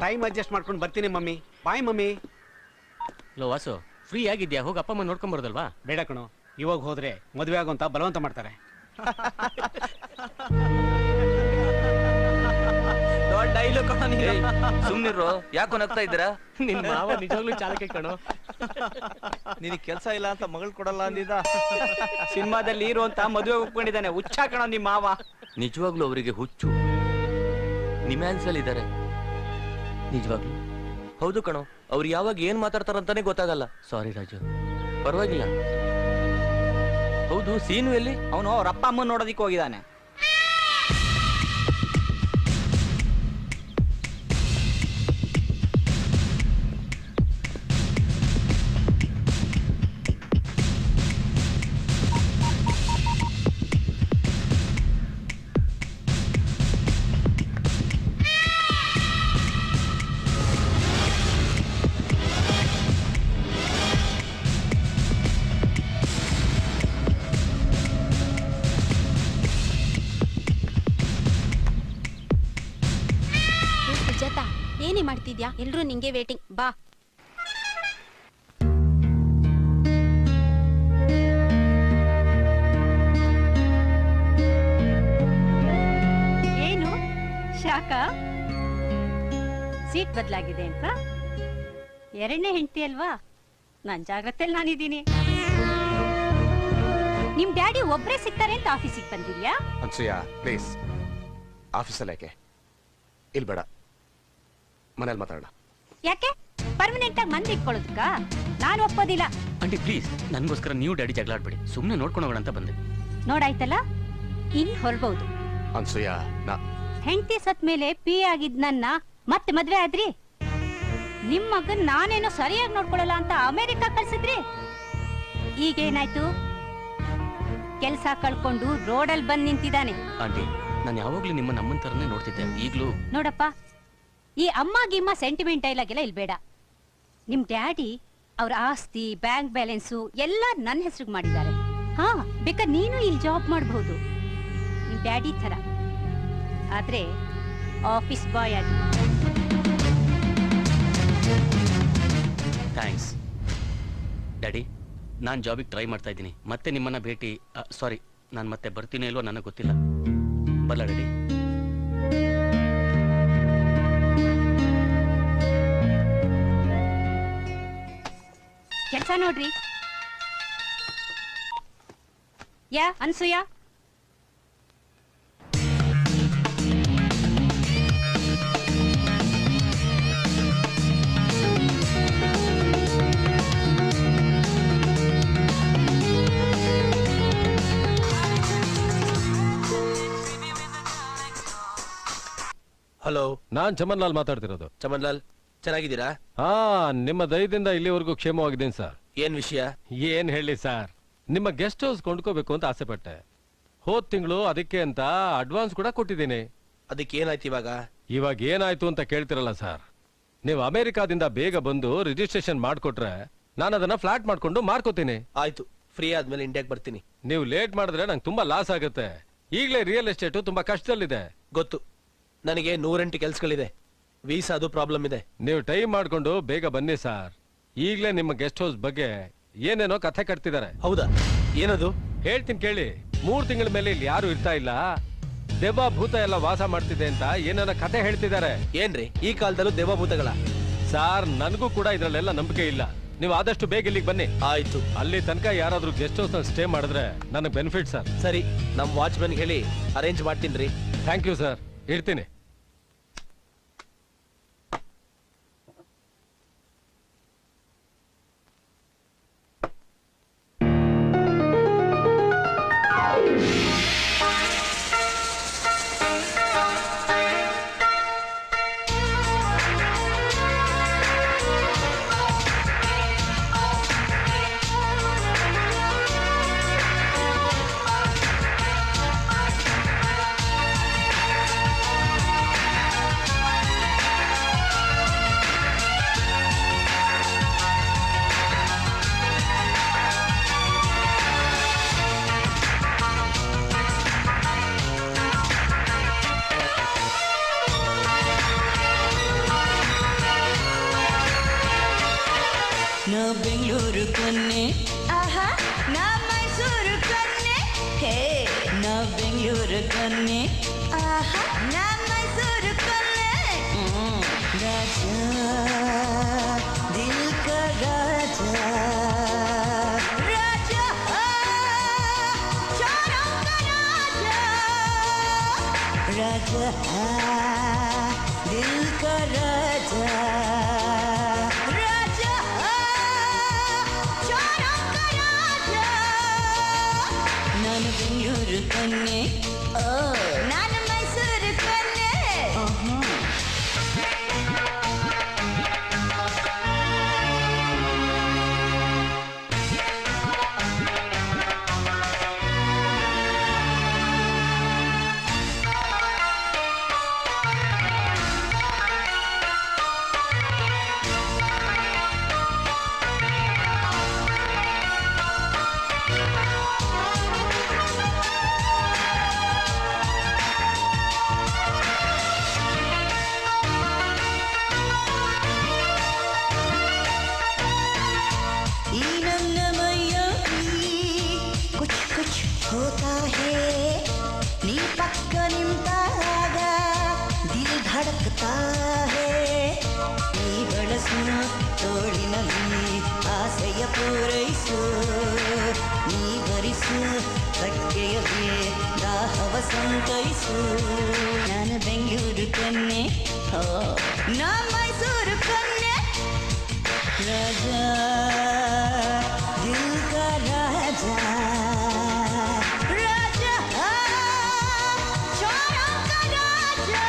ಟೈಮ್ ಅಡ್ಜಸ್ಟ್ ಮಾಡ್ಕೊಂಡು ಬರ್ತೀನಿ ಮಮ್ಮಿ. Bye mummy. ಲೋ ವಾಸು, ಫ್ರೀ ಆಗಿದ್ಯಾ? ಹೋಗಿ ಅಪ್ಪ ಅಮ್ಮ ನೋಡ್ಕೊಂಡ್ ಬರೋದಲ್ವಾ? ಬೇಡ ಕಣೋ, ಇವಾಗ ಹೋದ್ರೆ ಮದುವೆ ಆಗೋಂತ ಬಲವಂತ ಮಾಡ್ತಾರೆ. ಸುಮ್ನಿರೋ, ಯಾಕೋ ನಗ್ತಾ ಇದ್ದೀರಾ? ನಿನ್ ಮಾವ ನಿಜವಾಗ್ಲೂ ಚಾಲಕೆ ಕಣೋ. ನಿನಗೆ ಕೆಲಸ ಇಲ್ಲ ಅಂತ ಮಗಳು ಕೊಡಲ್ಲ ಅಂದಿದ್ದ. ಸಿನಿಮಾದಲ್ಲಿ ಹೀರೋ ಅಂತ ಮದುವೆ ಒಪ್ಕೊಂಡಿದ್ದಾನೆ. ಹುಚ್ಚ ಕಣೋ ನಿಮ್ಮ ಮಾವ. ನಿಜವಾಗ್ಲೂ ಅವರಿಗೆ ಹುಚ್ಚು. ನಿಮ್ಯಾನ್ಸ್ ಅಲ್ಲಿ ಇದ್ದಾರೆ. ನಿಜವಾಗ್ಲೂ ಹೌದು ಕಣೋ, ಅವ್ರು ಯಾವಾಗ ಏನ್ ಮಾತಾಡ್ತಾರಂತಾನೆ ಗೊತ್ತಾಗಲ್ಲ. ಸಾರಿ ರಾಜು. ಪರವಾಗಿಲ್ಲ. ಹೌದು, ಸೀನು ಎಲ್ಲಿ? ಅವನು ಅವ್ರ ಅಪ್ಪ ಅಮ್ಮನ ನೋಡೋದಿಕ್ ಹೋಗಿದ್ದಾನೆ. ಏನೇ ಮಾಡ್ತಿದ್ಯಾ? ಎಲ್ರೂ ನಿಂಗೆ ವೇಟಿಂಗ್. ಬಾ. ಏನು ಶಾಕ? ಸೀಟ್ ಬದಲಾಗಿದೆ ಅಂತ? ಎರಡನೇ ಹೆಂಡತಿ ಅಲ್ವಾ? ನನ್ ಜಾಗ್ರತೆಯಲ್ಲಿ ನಾನಿದ್ದೀನಿ. ನಿಮ್ ಡ್ಯಾಡಿ ಒಬ್ರೇ ಸಿಗ್ತಾರೆ ಅಂತ ಆಫೀಸಿಗೆ ಬಂದಿದ್ಯಾ? ಅನ್ಸೂಯ, ಪ್ಲೀಸ್. ಆಫೀಸಲ್ಲಿ ಯಾಕೆ? ಇಲ್ಲಿ ಬೇಡ, ಮನೇಲಿ ಮಾತಾಡೋಣ. ಯಾಕೆ? ಪರ್ಮನೆಂಟ್ ಆಗಿ ಮಂದಿ ಇಟ್ಕೊಳ್ಳೋದಕ್ಕ? ನಾನು ಒಪ್ಪೋದಿಲ್ಲ. ಆಂಟಿ ಪ್ಲೀಸ್, ನನ್ಗೋಸ್ಕರ ನೀವು ಡ್ಯಾಡಿ ಜಗಳ ಆಡ್ಬೇಡಿ. ಸುಮ್ಮನೆ ನೋಡ್ಕೊಂಡು ಹೋಗೋಣ ಅಂತ ಬಂದೆ. ನೋಡಾಯ್ತಲ್ಲ, ಇನ್ ಹೊರಬಹುದು. ಅನ್ಸೂಯ, ಹೆಂಡತಿ ಸತ್ ಮೇಲೆ ಪಿ ಆಗಿದ್ ನನ್ನ ಮತ್ತೆ ಮದ್ವೆ ಆದ್ರಿ. ನಿಮ್ ಮಗನ್ ನಾನೇನೋ ಸರಿಯಾಗಿ ನೋಡ್ಕೊಳ್ಳಲ್ಲ ಅಂತ ಅಮೆರಿಕ ಕಳ್ಸಿದ್ರಿ. ಈಗೇನಾಯ್ತು? ಕೆಲ್ಸ ಕಳ್ಕೊಂಡು ರೋಡಲ್ಲಿ ಬಂದ್ ನಿಂತಿದ್ದಾನೆ. ಆಂಟಿ, ನಾನು ಯಾವಾಗ್ಲೂ ನಿಮ್ಮ ನಮ್ಮನ್ ತರನೇ ನೋಡ್ತಿದ್ದೆ. ಈಗ್ಲೂ ನೋಡಪ್ಪ, ಈ ಅಮ್ಮ ಗಿಮ್ಮ ಸೆಂಟಿಮೆಂಟ್ ಡೈಲಾಗ್ ಎಲ್ಲ ಇಲ್ಲಿ ಬೇಡ. ನಿಮ್ ಡ್ಯಾಡಿ ಅವ್ರ ಆಸ್ತಿ, ಬ್ಯಾಂಕ್ ಬ್ಯಾಲೆನ್ಸು ಎಲ್ಲ ನನ್ನ ಹೆಸರಿಗೆ ಮಾಡಿದ್ದಾರೆ. ಹಾ, ಬೇಕಾದ್ರೆ ನೀನು ಇಲ್ಲಿ ಜಾಬ್ ಮಾಡಬಹುದು ನಿಮ್ ಡ್ಯಾಡಿ ತರ. ಆದ್ರೆ ಆಫೀಸ್ ಬಾಯ್ ಆಗಿ. Thanks daddy. ನಾನು ಜಾಬಿಗೆ ಟ್ರೈ ಮಾಡ್ತಾ ಇದ್ದೀನಿ. ಮತ್ತೆ ನಿಮ್ಮನ್ನ ಭೇಟಿ, ಸಾರಿ, ನಾನು ಮತ್ತೆ ಬರ್ತೀನೋ ಇಲ್ವೋ ನನಗೆ ಗೊತ್ತಿಲ್ಲ. ಬರಲ್ಲ ಡ್ಯಾಡಿ. ಕೆಲಸ ನೋಡ್ರಿ. ಯಾ ಅನ್ಸೂಯ, ಹಲೋ, ನಾನ್ ಚಮನ್ ಲಾಲ್ ಮಾತಾಡ್ತಿರೋದು. ಚಮನ್ ಲಾಲ್, ಚೆನ್ನಾಗಿದ್ದೀರಾ? ಹಾ, ನಿಮ್ಮ ದಯದಿಂದ ಇಲ್ಲಿವರೆಗೂ ಕ್ಷೇಮವಾಗಿದ್ದೀನಿ ಸರ್. ಏನ್ ವಿಷಯ? ಏನ್ ಹೇಳಿ ಸರ್, ನಿಮ್ಮ ಗೆಸ್ಟ್ ಹೌಸ್ ಕೊಂಡ್ಕೋಬೇಕು ಅಂತ ಆಸೆ ಪಟ್ಟೆ. ಹೋದ್ ತಿಂಗಳು ಅದಕ್ಕೆ ಅಂತ ಅಡ್ವಾನ್ಸ್ ಕೂಡ ಕೊಟ್ಟಿದ್ದೀನಿ. ಅದಕ್ಕೆ ಏನಾಯ್ತು ಇವಾಗ? ಇವಾಗ ಏನಾಯ್ತು ಅಂತ ಕೇಳ್ತಿರಲ್ಲ ಸರ್, ನೀವು ಅಮೆರಿಕಾದಿಂದ ಬೇಗ ಬಂದು ರಿಜಿಸ್ಟ್ರೇಷನ್ ಮಾಡ್ಕೊಟ್ರೆ ನಾನು ಅದನ್ನ ಫ್ಲಾಟ್ ಮಾಡ್ಕೊಂಡು ಮಾರ್ಕೋತೀನಿ. ಆಯ್ತು, ಫ್ರೀ ಆದ್ಮೇಲೆ ಇಂಡಿಯಾಗೆ ಬರ್ತೀನಿ. ನೀವು ಲೇಟ್ ಮಾಡಿದ್ರೆ ನಂಗೆ ತುಂಬಾ ಲಾಸ್ ಆಗುತ್ತೆ. ಈಗಲೇ ರಿಯಲ್ ಎಸ್ಟೇಟ್ ತುಂಬಾ ಕಷ್ಟದಲ್ಲಿದೆ. ಗೊತ್ತು, ನನಗೆ 108 ಕೆಲ್ಸಗಳಿದೆ. ವೀಸಾದು ಪ್ರಾಬ್ಲಮ್ ಇದೆ. ನೀವು ಟೈಮ್ ಮಾಡ್ಕೊಂಡು ಬೇಗ ಬನ್ನಿ ಸರ್. ಈಗಲೇ ನಿಮ್ಮ ಗೆಸ್ಟ್ ಹೌಸ್ ಬಗ್ಗೆ ಏನೇನೋ ಕಥೆ ಕಟ್ತಿದ್ದಾರೆ. ಹೌದಾ? ಏನದು? ಹೇಳ್ತೀನಿ ಕೇಳಿ. 3 ತಿಂಗಳ ಮೇಲೆ ಇಲ್ಲಿ ಯಾರು ಇರ್ತಾ ಇಲ್ಲ, ದೆವ್ವ ಭೂತ ಎಲ್ಲ ವಾಸ ಮಾಡ್ತಿದೆ ಅಂತ ಏನೇನೋ ಕಥೆ ಹೇಳ್ತಿದ್ದಾರೆ. ಏನ್ರಿ ಈ ಕಾಲದಲ್ಲೂ ದೇವಭೂತಗಳ? ಸಾರ್, ನನಗೂ ಕೂಡ ಇದ್ರಲ್ಲೆಲ್ಲ ನಂಬಿಕೆ ಇಲ್ಲ. ನೀವು ಆದಷ್ಟು ಬೇಗ ಇಲ್ಲಿಗೆ ಬನ್ನಿ. ಆಯ್ತು. ಅಲ್ಲಿ ತನಕ ಯಾರಾದ್ರೂ ಗೆಸ್ಟ್ ಹೌಸ್ ನಲ್ಲಿ ಸ್ಟೇ ಮಾಡಿದ್ರೆ ನನಗೆ ಬೆನಿಫಿಟ್ ಸರ್. ಸರಿ, ನಮ್ ವಾಚ್ಮನ್ ಹೇಳಿ ಅರೇಂಜ್ ಮಾಡ್ತೀನಿ. ಥ್ಯಾಂಕ್ ಯು ಸರ್, ಇಡ್ತೀನಿ. ನಾ ಬೆಂಗಳೂರು ಕನ್ನೆ, ಆಹಾ ನಾ ಮೈಸೂರು ಕನ್ನೆ, ಹೇ ನಾ ಬೆಂಗಳೂರು ಕನ್ನೆ, ಆಹಾ ನಾ ಮೈಸೂರು ಕನ್ನೆ, ರಾಜ ದಿಲ್ ಕಾ ರಾಜ, ರಾಜ ಚಾರೋं का राजा, राजा दिल का राजा, ನಾನು ಬೆಂಗಳೂರು ಕನ್ನೆ, ನಾನು ಮೈಸೂರು ಕನ್ನೆ. ಈ ನನ್ನ ಮೈಯಲ್ಲಿ ಕುಚ್ ಕುಚ್ ಹೋತಾ ಹೇ, ನೀ ಪಕ್ಕ ನಿಂತಾಗ ದಿಲ್ ಧಡಕ್ತಾ ಹೇ, ನೀ ಬಳಸು ತೋಳಿನಲ್ಲಿ ಆಸೆಯ ಪೂರೈಸು, ನೀ ಭರಿಸು ಕಟ್ಟಿಗೆಯಲ್ಲಿ ದಾಹವ ಸಂತೈಸು. ನಾನು ಬೆಂಗಳೂರು ಕನ್ನೆ, ನಾ ಮೈಸೂರು ಕನ್ನೆ, राजा दिल का राजा, राजा चारों का राजा.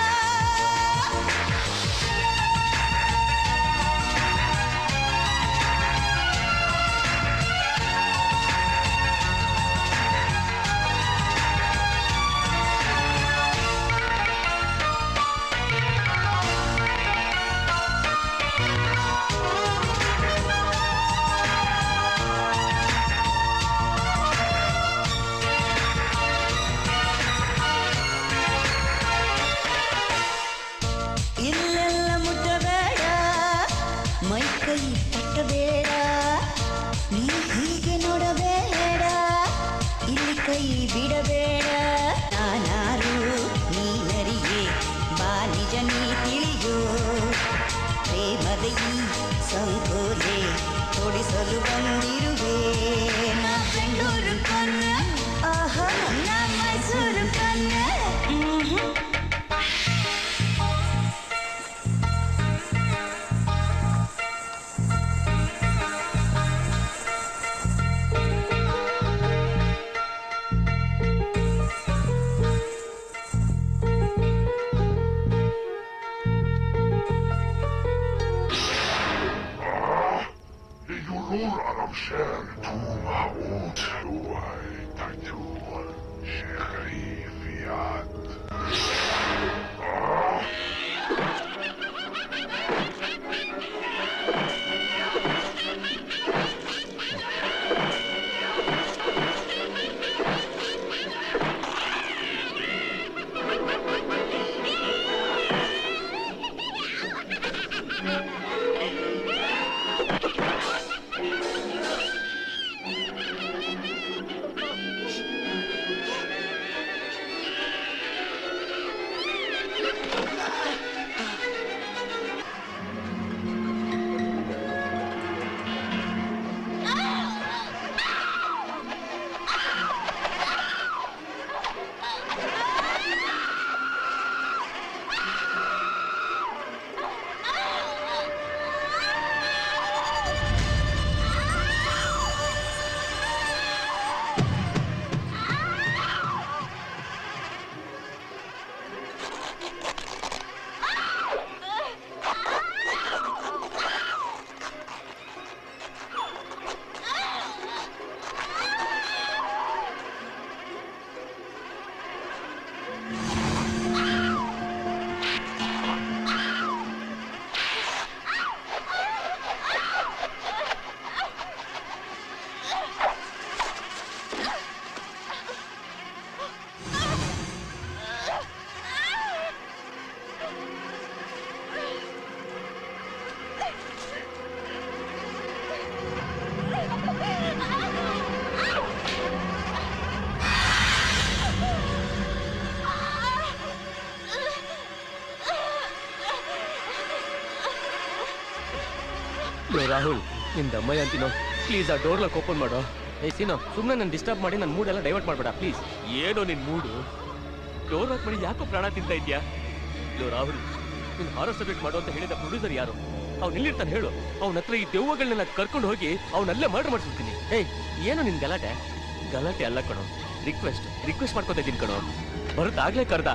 ರಾಹುಲ್ ನಿಂದ ಅಮ್ಮಯ್ಯ ಅಂತೀನೋ ಪ್ಲೀಸ್ ಆ ಡೋರ್ ಲಾಕ್ ಓಪನ್ ಮಾಡೋ. ಸೀನೋ ಸುಮ್ಮನೆ ನನ್ನ ಡಿಸ್ಟರ್ಬ್ ಮಾಡಿ ನನ್ನ ಮೂಡ್ ಎಲ್ಲ ಡೈವರ್ಟ್ ಮಾಡಬೇಡ ಪ್ಲೀಸ್. ಏನೋ ನಿನ್ ಮೂಡು ಡೋರ್ ಲಾಕ್ ಮಾಡಿ ಯಾಕೋ ಪ್ರಾಣ ತಿಂತ ಇದ್ಯಾ? ರಾಹುಲ್ ನೀನ್ ಹಾರರ್ ಸಬ್ಜೆಕ್ಟ್ ಮಾಡೋ ಅಂತ ಹೇಳಿದ ಪ್ರೊಡ್ಯೂಸರ್ ಯಾರು? ಅವ್ನು ಎಲ್ಲಿರ್ತಾನೆ ಹೇಳು, ಅವನ ಹತ್ರ ಈ ದೆವ್ವಗಳನ್ನೆಲ್ಲ ಕರ್ಕೊಂಡು ಹೋಗಿ ಅವನಲ್ಲೇ ಮರ್ಡರ್ ಮಾಡಿಸ್ಬಿಡ್ತೀನಿ. ಏನೋ ನಿನ್ ಗಲಾಟೆ ಅಲ್ಲ ಕಣೋ, ರಿಕ್ವೆಸ್ಟ್ ಮಾಡ್ಕೊತಾ ಇದ್ದೀನಿ ಕಣೋ. ಬರುತ್ತಾಗ್ಲೇ ಕರ್ದ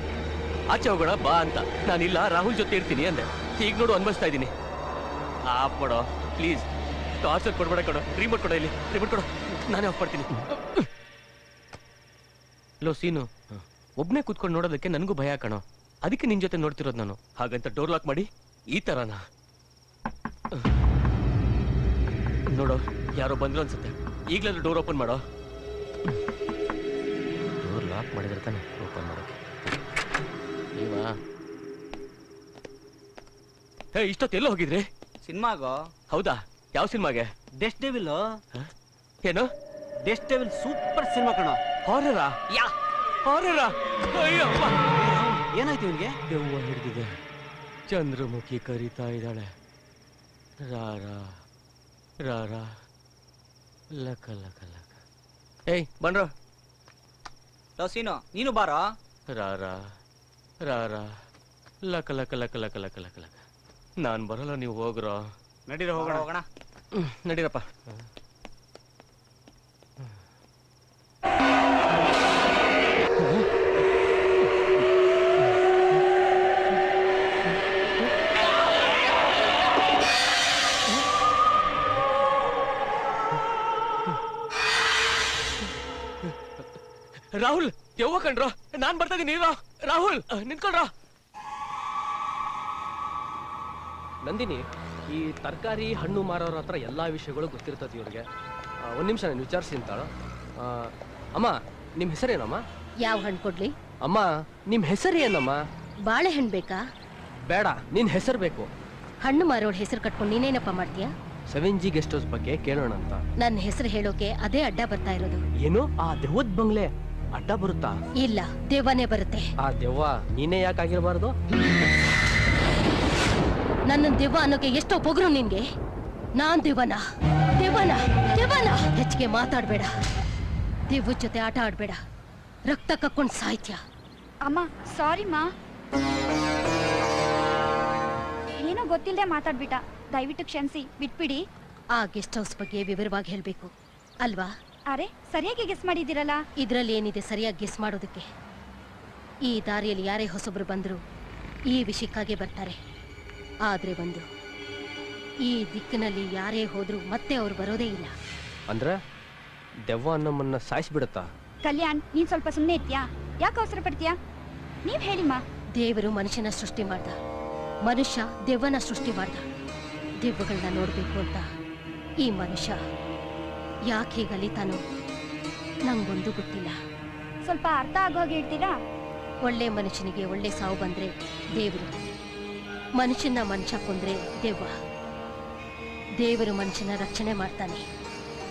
ಆಚೆ ಹೋಗೋಣ ಬಾ ಅಂತ. ನಾನಿಲ್ಲ ರಾಹುಲ್ ಜೊತೆ ಇರ್ತೀನಿ ಅಂದೆ. ಈಗ ನೋಡು ಅನ್ಭವಿಸ್ತಾ ಇದ್ದೀನಿ. ಆಫ್ ಮಾಡೋ ಪ್ಲೀಸ್, ಟಾರ್ಚರ್ ಕೊಡ್ಬೇಡ ಕಣೋ. ರಿಮೋಟ್ ಕೊಡೋ, ಇಲ್ಲಿ ರಿಮೋಟ್ ಕೊಡೋ, ನಾನೇ ಆಫ್ ಮಾಡ್ತೀನಿ. ಲೋ ಸೀನು, ಒಬ್ನೇ ಕೂತ್ಕೊಂಡು ನೋಡೋದಕ್ಕೆ ನನಗೂ ಭಯ ಕಣೋ. ಅದಕ್ಕೆ ನಿನ್ ಜೊತೆ ನೋಡ್ತಿರೋದು ನಾನು. ಹಾಗಂತ ಡೋರ್ ಲಾಕ್ ಮಾಡಿ ಈ ತರನಾ? ನೋಡೋ ಯಾರೋ ಬಂದ್ರು ಅನ್ಸುತ್ತೆ. ಈಗ್ಲಾದ್ರೂ ಡೋರ್ ಓಪನ್ ಮಾಡೋ. ಡೋರ್ ಲಾಕ್ ಮಾಡಿದ್ರೆ ತಾನೆ ಓಪನ್ ಮಾಡೋಕೆ. ನೀವಾ ಇಷ್ಟೊತ್ತೆಲ್ಲ ಹೋಗಿದ್ರಿ? ಸಿನಿಮಾಗೋ. ಹೌದಾ? ಯಾವ ಸಿನಿಮಾಗೆ? Dust devil. ಏನು ಡೆಸ್ಟ್ ಡೆವಿಲ್ ಸೂಪರ್ ಸಿನಿಮಾ ಕಣೋ. ಹಾರರಾ? ಹಾರರಾ? ಅಯ್ಯಪ್ಪ, ಏನಾಯ್ತು ಇವನ್ಗೆ? ದೆವ್ವ ಹಿಡಿದಿದೆ. ಚಂದ್ರಮುಖಿ ಕರೀತಾ ಇದ್ದಾಳೆ. ರಾರಾ ರಾರಾ ಲಕ ಲಕ ಲಕ. ಬನ್ರೋ. ಸೀನೋ ನೀನು ಬಾರೋ. ರಾರಾ ರಾರಾ ಲಕ ಲಕ ಲಕ ಲಕ ಲಕ ಲಕ ಲಕ. ನಾನ್ ಬರಲ್ಲ, ನೀವು ಹೋಗ್ರೋ. ನಡೀರ ಹೋಗೋಣ. ನಡೀರಪ್ಪ. ರಾಹುಲ್ ದೆವ್ವ ಕಂಡ್ರೋ, ನಾನ್ ಬರ್ತಾ ಇದೀನಿ. ರಾಹುಲ್ ನಿಂತ್ಕೊಂಡ್ರ. ನಂದಿನಿ, ಈ ತರಕಾರಿ ಹಣ್ಣು ಮಾರೋರ ಹತ್ರ ಎಲ್ಲಾ ವಿಷಯಗಳು ಗೊತ್ತಿರ್ತದೆ ಇವ್ರಿಗೆ. ಒಂದ್ ನಿಮಿಷ ನಾನು ವಿಚಾರಿಸಿ ಅಂತಾಳ. ಅಮ್ಮ ನಿಮ್ ಹೆಸರೇನಮ್ಮ? ಯಾವ ಹಣ್ಣು ಕೊಡ್ಲಿ? ಅಮ್ಮ ನಿಮ್ ಹೆಸರು ಏನಮ್ಮ? ಬಾಳೆಹಣ್ಣು ಬೇಕಾ? ಬೇಡ, ನಿನ್ ಹೆಸರು ಬೇಕು. ಹಣ್ಣು ಮಾರೋಳ ಹೆಸರು ಕಟ್ಕೊಂಡು ನೀನೇನಪ್ಪ ಮಾಡ್ತೀಯಾ? 7G ಗೆಸ್ಟ್ ಹೌಸ್ ಬಗ್ಗೆ ಕೇಳೋಣ ಅಂತ. ನನ್ನ ಹೆಸರು ಹೇಳೋಕೆ ಅದೇ ಅಡ್ಡ ಬರ್ತಾ ಇರೋದು. ಏನು ಆ ದೆವ್ವದ ಬಂಗ್ಲೆ ಅಡ್ಡ ಬರುತ್ತಾ? ಇಲ್ಲ, ದೆವ್ವನೇ ಬರುತ್ತೆ. ಆ ದೆವ್ವ ನೀನೇ ಯಾಕಾಗಿರಬಾರ್ದು? ನನ್ನ ದೆವ್ವ ಅನ್ನೋಕೆ ಎಷ್ಟೋ ಪೊಗರು ನಿನ್ಗೆ. ನಾನ್ ದೆವ್ವನ ದೆವ್ವನ ದೆವ್ವನ. ಹೆಚ್ಚಿಗೆ ಮಾತಾಡ್ಬೇಡ, ದೆವ್ವದ ಜೊತೆ ಆಟ ಆಡ್ಬೇಡ, ರಕ್ತ ಕಕ್ಕೊಂಡ್ ಸಾಯ್ತ್ಯ. ಅಮ್ಮ ಸಾರಿ ಮಾ, ಏನೋ ಗೊತ್ತಿಲ್ಲದೆ ಮಾತಾಡ್ಬಿಟ್ಟ, ದಯವಿಟ್ಟು ಕ್ಷಮಿಸಿ ಬಿಟ್ಬಿಡಿ. ಆ ಗೆಸ್ಟ್ ಹೌಸ್ ಬಗ್ಗೆ ವಿವರವಾಗಿ ಹೇಳ್ಬೇಕು ಅಲ್ವಾ? ಅರೆ ಸರಿಯಾಗಿ ಗೆಸ್ ಮಾಡಿದ್ದೀರಲ್ಲ. ಇದ್ರಲ್ಲಿ ಏನಿದೆ ಸರಿಯಾಗಿ ಗೆಸ್ ಮಾಡೋದಕ್ಕೆ? ಈ ದಾರಿಯಲ್ಲಿ ಯಾರೇ ಹೊಸಬ್ರು ಬಂದ್ರು ಈ ವಿಷಯಕ್ಕಾಗೆ ಬರ್ತಾರೆ. ಆದ್ರೆ ಒಂದು, ಈ ದಿಕ್ಕಿನಲ್ಲಿ ಯಾರೇ ಹೋದ್ರು ಮತ್ತೆ ಅವ್ರು ಬರೋದೇ ಇಲ್ಲ. ಅಂದ್ರೆ ದೆವ್ವ ನಮ್ಮನ್ನ ಸಾಯಿಸ್ಬಿಡತ್ತಾ? ಕಲ್ಯಾಣ್, ನೀನ್ ಸ್ವಲ್ಪ ಸುಮ್ಮನೆ ಇರ್ತೀಯಾ? ಯಾಕೆ ಅವಸರ ಪಡ್ತೀಯಾ? ನೀವ್ ಹೇಳಿಮ್ಮ. ದೇವರು ಮನುಷ್ಯನ ಸೃಷ್ಟಿ ಮಾಡ್ದ, ಮನುಷ್ಯ ದೆವ್ವನ ಸೃಷ್ಟಿ ಮಾಡ್ದ. ದೆವ್ವಗಳನ್ನ ನೋಡ್ಬೇಕು ಅಂತ ಈ ಮನುಷ್ಯ ಯಾಕೆ ಹೀಗೆ ಅಲಿತಾನೋ ನಂಗೊಂದು ಗೊತ್ತಿಲ್ಲ. ಸ್ವಲ್ಪ ಅರ್ಥ ಆಗೋಗಿ ಹೇಳ್ತೀರಾ? ಒಳ್ಳೆ ಮನುಷ್ಯನಿಗೆ ಒಳ್ಳೆ ಸಾವು ಬಂದ್ರೆ ದೇವರು, ಮನುಷ್ಯನ ಮನುಷ್ಯ ಕೊಂದ್ರೆ ದೆವ್ವ. ದೇವರು ಮನುಷ್ಯನ ರಕ್ಷಣೆ ಮಾಡ್ತಾನೆ,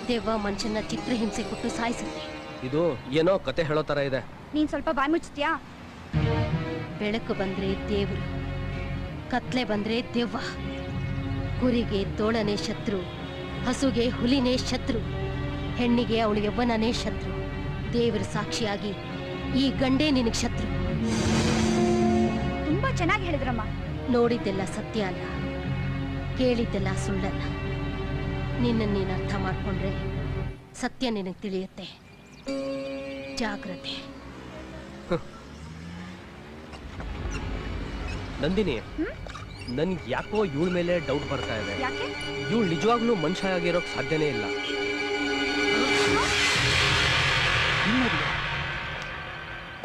ದೆವ್ವ ಮನುಷ್ಯನ ಚಿತ್ರಹಿಂಸೆ ಕೊಟ್ಟು ಸಾಯಿಸುತ್ತೆ. ಇದು ಏನೋ ಕತೆ ಹೇಳೋ ತರ ಇದೆ. ನೀನ್ ಸ್ವಲ್ಪ ಬಾಯ್ ಮುಚ್ತೀಯಾ? ಬೆಳಕು ಬಂದ್ರೆ ದೇವರು, ಕತ್ಲೆ ಬಂದ್ರೆ ದೆವ್ವ. ಕುರಿಗೆ ತೋಳನೇ ಶತ್ರು, ಹಸುಗೆ ಹುಲಿನೇ ಶತ್ರು, ಹೆಣ್ಣಿಗೆ ಅವಳು ಯವ್ವನನೇ ಶತ್ರು. ದೇವರ ಸಾಕ್ಷಿಯಾಗಿ ಈ ಗಂಡೇ ನಿನಗೆ ಶತ್ರು. ತುಂಬಾ ಚೆನ್ನಾಗಿ ಹೇಳಿದ್ರಮ್ಮ. ನೋಡಿದ್ದೆಲ್ಲ ಸತ್ಯ ಅಲ್ಲ, ಕೇಳಿದ್ದೆಲ್ಲ ಸುಳ್ಳಲ್ಲ. ನಿನ್ನನ್ನು ನೀನು ಅರ್ಥ ಮಾಡ್ಕೊಂಡ್ರೆ ಸತ್ಯ ನಿನಗೆ ತಿಳಿಯುತ್ತೆ. ಜಾಗ್ರತೆ. ನಂದಿನಿ, ನನ್ಗೆ ಯಾಕೋ ಇವಳ ಮೇಲೆ ಡೌಟ್ ಬರ್ತಾ ಇದೆ. ಯಾಕೆ? ಇವಳು ನಿಜವಾಗ್ಲೂ ಮನುಷ್ಯ ಆಗಿರೋಕ್ ಸಾಧ್ಯನೇ ಇಲ್ಲ.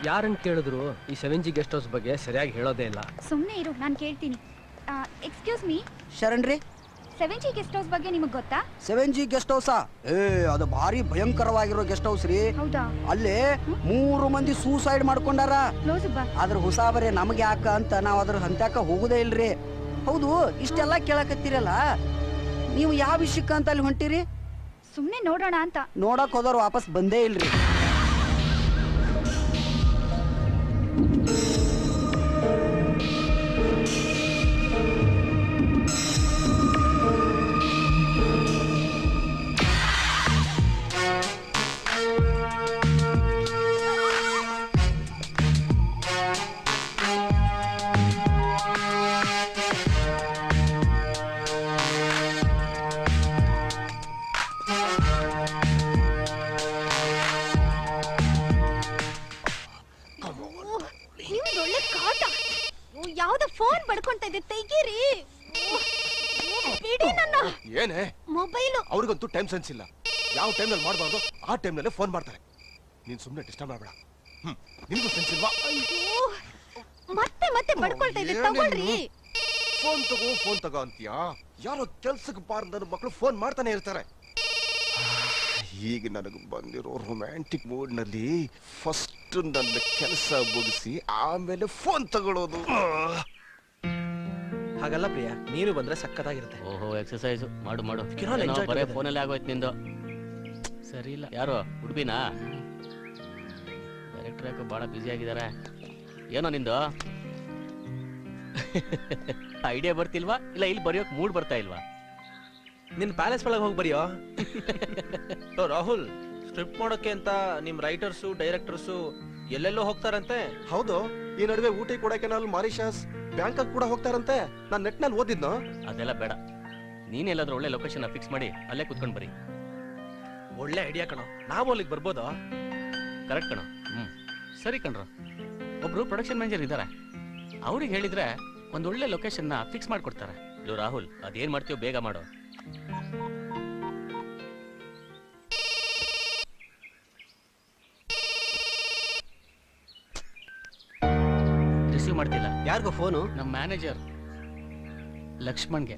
ಯಾರನ್ನು ಕೇಳಿದ್ರು ಈ 7G ಗೆಸ್ಟ್ ಹೌಸ್ ಬಗ್ಗೆ ಸರಿಯಾಗಿ ಹೇಳೋದೇ ಇಲ್ಲ. ಸುಮ್ಮನೆ ಇರು, ನಾನು ಕೇಳ್ತೀನಿ. ಎಕ್ಸ್ಕ್ಯೂಸ್ ಮೀ ಶರಣ್ರಿ, 7G ಗೆಸ್ಟ್ ಹೌಸ್ ಬಗ್ಗೆ ನಿಮಗೆ ಗೊತ್ತಾ? 7G guest ಹೌಸಾ? ಅದು ಭಾರಿ ಭಯಂಕರವಾಗಿರೋ ಗೆಸ್ಟ್ ಹೌಸ್ ರೀ. ಹೌದಾ? ಅಲ್ಲಿ 3 ಮಂದಿ ಸೂಸೈಡ್ ಮಾಡ್ಕೊಂಡಾರ. ಅದ್ರ ಹುಸಾಬರೇ ನಮ್ಗೆ ಯಾಕ ಅಂತ ನಾವ್ ಅದ್ರ ಹಂತ್ಯಾಕ ಹೋಗುದೇ ಇಲ್ರಿ. ಹೌದು, ಇಷ್ಟೆಲ್ಲ ಕೇಳಕತ್ತೀರಲ್ಲ, ನೀವು ಯಾವ ವಿಷಯಕ್ಕ ಅಂತ ಅಲ್ಲಿ ಹೊಂಟಿರಿ? ಸುಮ್ಮನೆ ನೋಡೋಣ ಅಂತ. ನೋಡಕ್ ಹೋದವ್ರು ವಾಪಸ್ ಬಂದೇ ಇಲ್ರಿ. ಒಳ್ಳೆ ಕಾಟ. ಯಾವ್ದೋ ಫೋನ್ ಬಡ್ಕೊಂತ ಇದೆ, ತೆಗೀರಿ. ಬಿಡಿ ನನ್ನ ಏನೇ ಮೊಬೈಲು. ಅವ್ರಿಗಂತೂ ಟೈಮ್ ಸೆನ್ಸ್ ಇಲ್ಲ. ಯಾವ ಟೈಮ್ನಲ್ಲಿ ಮಾಡಬಾರ್ದು ಆ ಟೈಮ್ನಲ್ಲೇ ಫೋನ್ ಮಾಡ್ತಾರೆ. ನೀನ್ ಸುಮ್ಮನೆ ಡಿಸ್ಟರ್ಬ್ ಮಾಡಬೇಡ. ನಿನ್ಗೂ ಸೆನ್ಸ್ ಇಲ್ವಾ? ಅಯ್ಯೋ, ಮತ್ತೆ ಮತ್ತೆ ಬಡ್ಕೊಳ್ತಾ ಇದೆ, ತಗೊಳ್ರಿ. ಫೋನ್ ತಗೋ ಅಂತೀಯಾ? ಯಾರೋ ಕೆಲ್ಸಕ್ಕೆ ಬಾರ್ದ ಮಕ್ಕಳು ಫೋನ್ ಮಾಡ್ತಾನೆ ಇರ್ತಾರೆ. ಈಗ ನನಗೆ ಬಂದಿರೋ ರೊಮ್ಯಾಂಟಿಕ್ ಮೂಡ್ ನಲ್ಲಿ ಫಸ್ಟ್ ನನ್ನ ಕೆಲಸ ಮುಗಿಸಿ ಆಮೇಲೆ ಫೋನ್ ತಗೊಳ್ಳೋದು. ಹಾಗಲ್ಲ ಪ್ರಿಯ, ನೀನು ಬಂದ್ರೆ ಸಕ್ಕತ್ತಾಗಿರುತ್ತೆ. ಓಹೋ, ಎಕ್ಸರ್ಸೈಸ್ ಮಾಡು ಮಾಡು. ಕಿರಣ್ enjoy ಬರೇ ಮಾಡ್ತಿದ್ದಾರೆ. ಫೋನಲ್ಲಿ ಆಗೋಯ್ತು ನಿಂದು. ಸರಿ ಇಲ್ಲ. ಯಾರು ಹುಡುಬಿನಾ? ಡೈರೆಕ್ಟರ್ ಯಾಕೋ ಭಾಳ ಬ್ಯುಸಿ ಆಗಿದ್ದಾರೆ. ಏನೋ ನಿಂದು ಐಡಿಯಾ ಬರ್ತಿಲ್ವಾ ಇಲ್ಲ ಇಲ್ಲಿ ಬರೆಯೋಕ್ ಮೂಡ್ ಬರ್ತಾ ಇಲ್ವಾ? ನಿನ್ ಪ್ಯಾಲೇಸ್ ಒಳಗೆ ಹೋಗಿ ಬರೆಯೋ. ರಾಹುಲ್, ಸ್ಕ್ರಿಪ್ಟ್ ಮಾಡೋಕೆ ಅಂತ ನಿಮ್ ರೈಟರ್ಸು ಡೈರೆಕ್ಟರ್ಸು ಎಲ್ಲೆಲ್ಲೋ ಹೋಗ್ತಾರಂತೆ. ಹೌದು, ಈ ನಡುವೆ ಊಟಿ ಕೊಡಕೆನಾಲ್, ಮಾರಿಷಸ್, ಬ್ಯಾಂಕಾಕ್ ಕೂಡ ಹೋಗ್ತಾರಂತೆ. ನಾನ್ ನೆಟ್ ನಲ್ಲಿ ಓದಿದ್ನೋ. ಅದೆಲ್ಲ ಬೇಡ, ನೀನೆಲ್ಲಾದ್ರೂ ಒಳ್ಳೆ ಲೊಕೇಶನ್ ಫಿಕ್ಸ್ ಮಾಡಿ ಅಲ್ಲೇ ಕುತ್ಕೊಂಡ್ ಬರಿ. ಒಳ್ಳೆ ಐಡಿಯಾ ಕಣೋ, ನಾವು ಅಲ್ಲಿಗೆ ಬರ್ಬೋದಾ? ಕರೆಕ್ಟ್ ಕಣೋ. ಸರಿ ಕಣ್ರು, ಒಬ್ರು ಪ್ರೊಡಕ್ಷನ್ ಮ್ಯಾನೇಜರ್ ಇದ್ದಾರೆ, ಅವ್ರಿಗೆ ಹೇಳಿದ್ರೆ ಒಂದ್ ಒಳ್ಳೆ ಲೊಕೇಶನ್ ನ ಫಿಕ್ಸ್ ಮಾಡ್ಕೊಡ್ತಾರೆ. ಇದು ರಾಹುಲ್, ಅದೇನ್ ಮಾಡ್ತೀವೋ ಬೇಗ ಮಾಡೋ. ರಿಸೀವ್ ಮಾಡ್ತಿಲ್ಲ. ಯಾರಿಗೋ ಫೋನು? ನಮ್ಮ ಮ್ಯಾನೇಜರ್ ಲಕ್ಷ್ಮಣ್ಗೆ.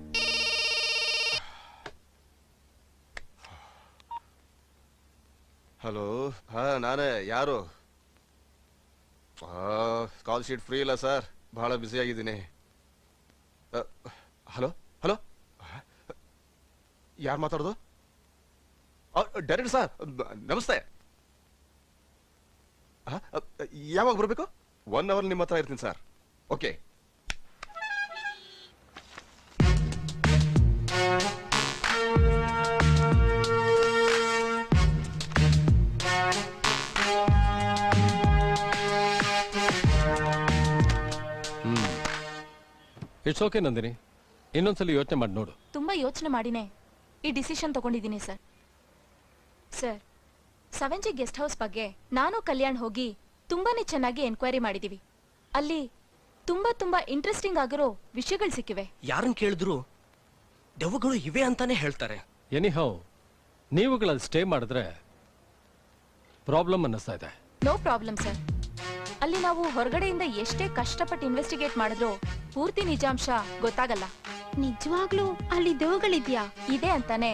ಹಲೋ, ಹಾ ನಾನೇ. ಯಾರು? ಕಾಲ್ ಶೀಟ್ ಫ್ರೀ ಇಲ್ಲ ಸರ್, ಬಹಳ ಬ್ಯುಸಿ ಆಗಿದ್ದೀನಿ. ಹಲೋ ಹಲೋ, ಯಾರು ಮಾತಾಡೋದು? ಡೈರೆಕ್ಟ್ ಸರ್, ನಮಸ್ತೆ. ಯಾವಾಗ ಬರಬೇಕು? 1 ಅವರ್ ನಿಮ್ಮ ಹತ್ರ ಇರ್ತೀನಿ sir. Okay. It's okay Nandini, ಇನ್ನೊಂದ್ಸಲಿ ಯೋಚನೆ ಮಾಡಿ ನೋಡು. ತುಂಬಾ ಯೋಚನೆ ಮಾಡಿನೇ ಈ ಡಿಸಿಷನ್ ತಗೊಂಡಿದ್ದೀನಿ sir. Sir, 7G guest house ಬಗ್ಗೆ ನಾನು ಕಲ್ಯಾಣ್ ಹೋಗಿ ತುಂಬಾನೇ ಚೆನ್ನಾಗಿ ಎನ್ಕ್ವೈರಿ ಮಾಡಿದೀವಿ. ಅಲ್ಲಿ ತುಂಬಾ ತುಂಬಾ ಇಂಟ್ರೆಸ್ಟಿಂಗ್ ಆಗಿರೋ ವಿಷಯಗಳು ಸಿಕ್ಕಿವೆ. ಯಾರನ್ನ ಕೇಳಿದ್ರು ದೆವ್ವಗಳು ಇವೆ ಅಂತಾನೆ ಹೇಳ್ತಾರೆ. ಎನಿಹೌ, ನೀವುಗಳಲ್ಲಿ ಸ್ಟೇ ಮಾಡಿದ್ರೆ ಪ್ರಾಬ್ಲಮ್ ಅನ್ನಿಸ್ತಾ ಇದೆ. No problem sir. ಅಲ್ಲಿ ನಾವು ಹೊರಗಡೆಯಿಂದ ಎಷ್ಟೇ ಕಷ್ಟಪಟ್ಟು ಇನ್ವೆಸ್ಟಿಗೇಟ್ ಮಾಡಿದ್ರು ಪೂರ್ತಿ ನಿಜಾಂಶ ಗೊತ್ತಾಗಲ್ಲ. ನಿಜವಾಗ್ಲೂ ಅಲ್ಲಿ ದೆವ್ವಗಳಿದ್ಯಾ? ಇದೆ ಅಂತಾನೆ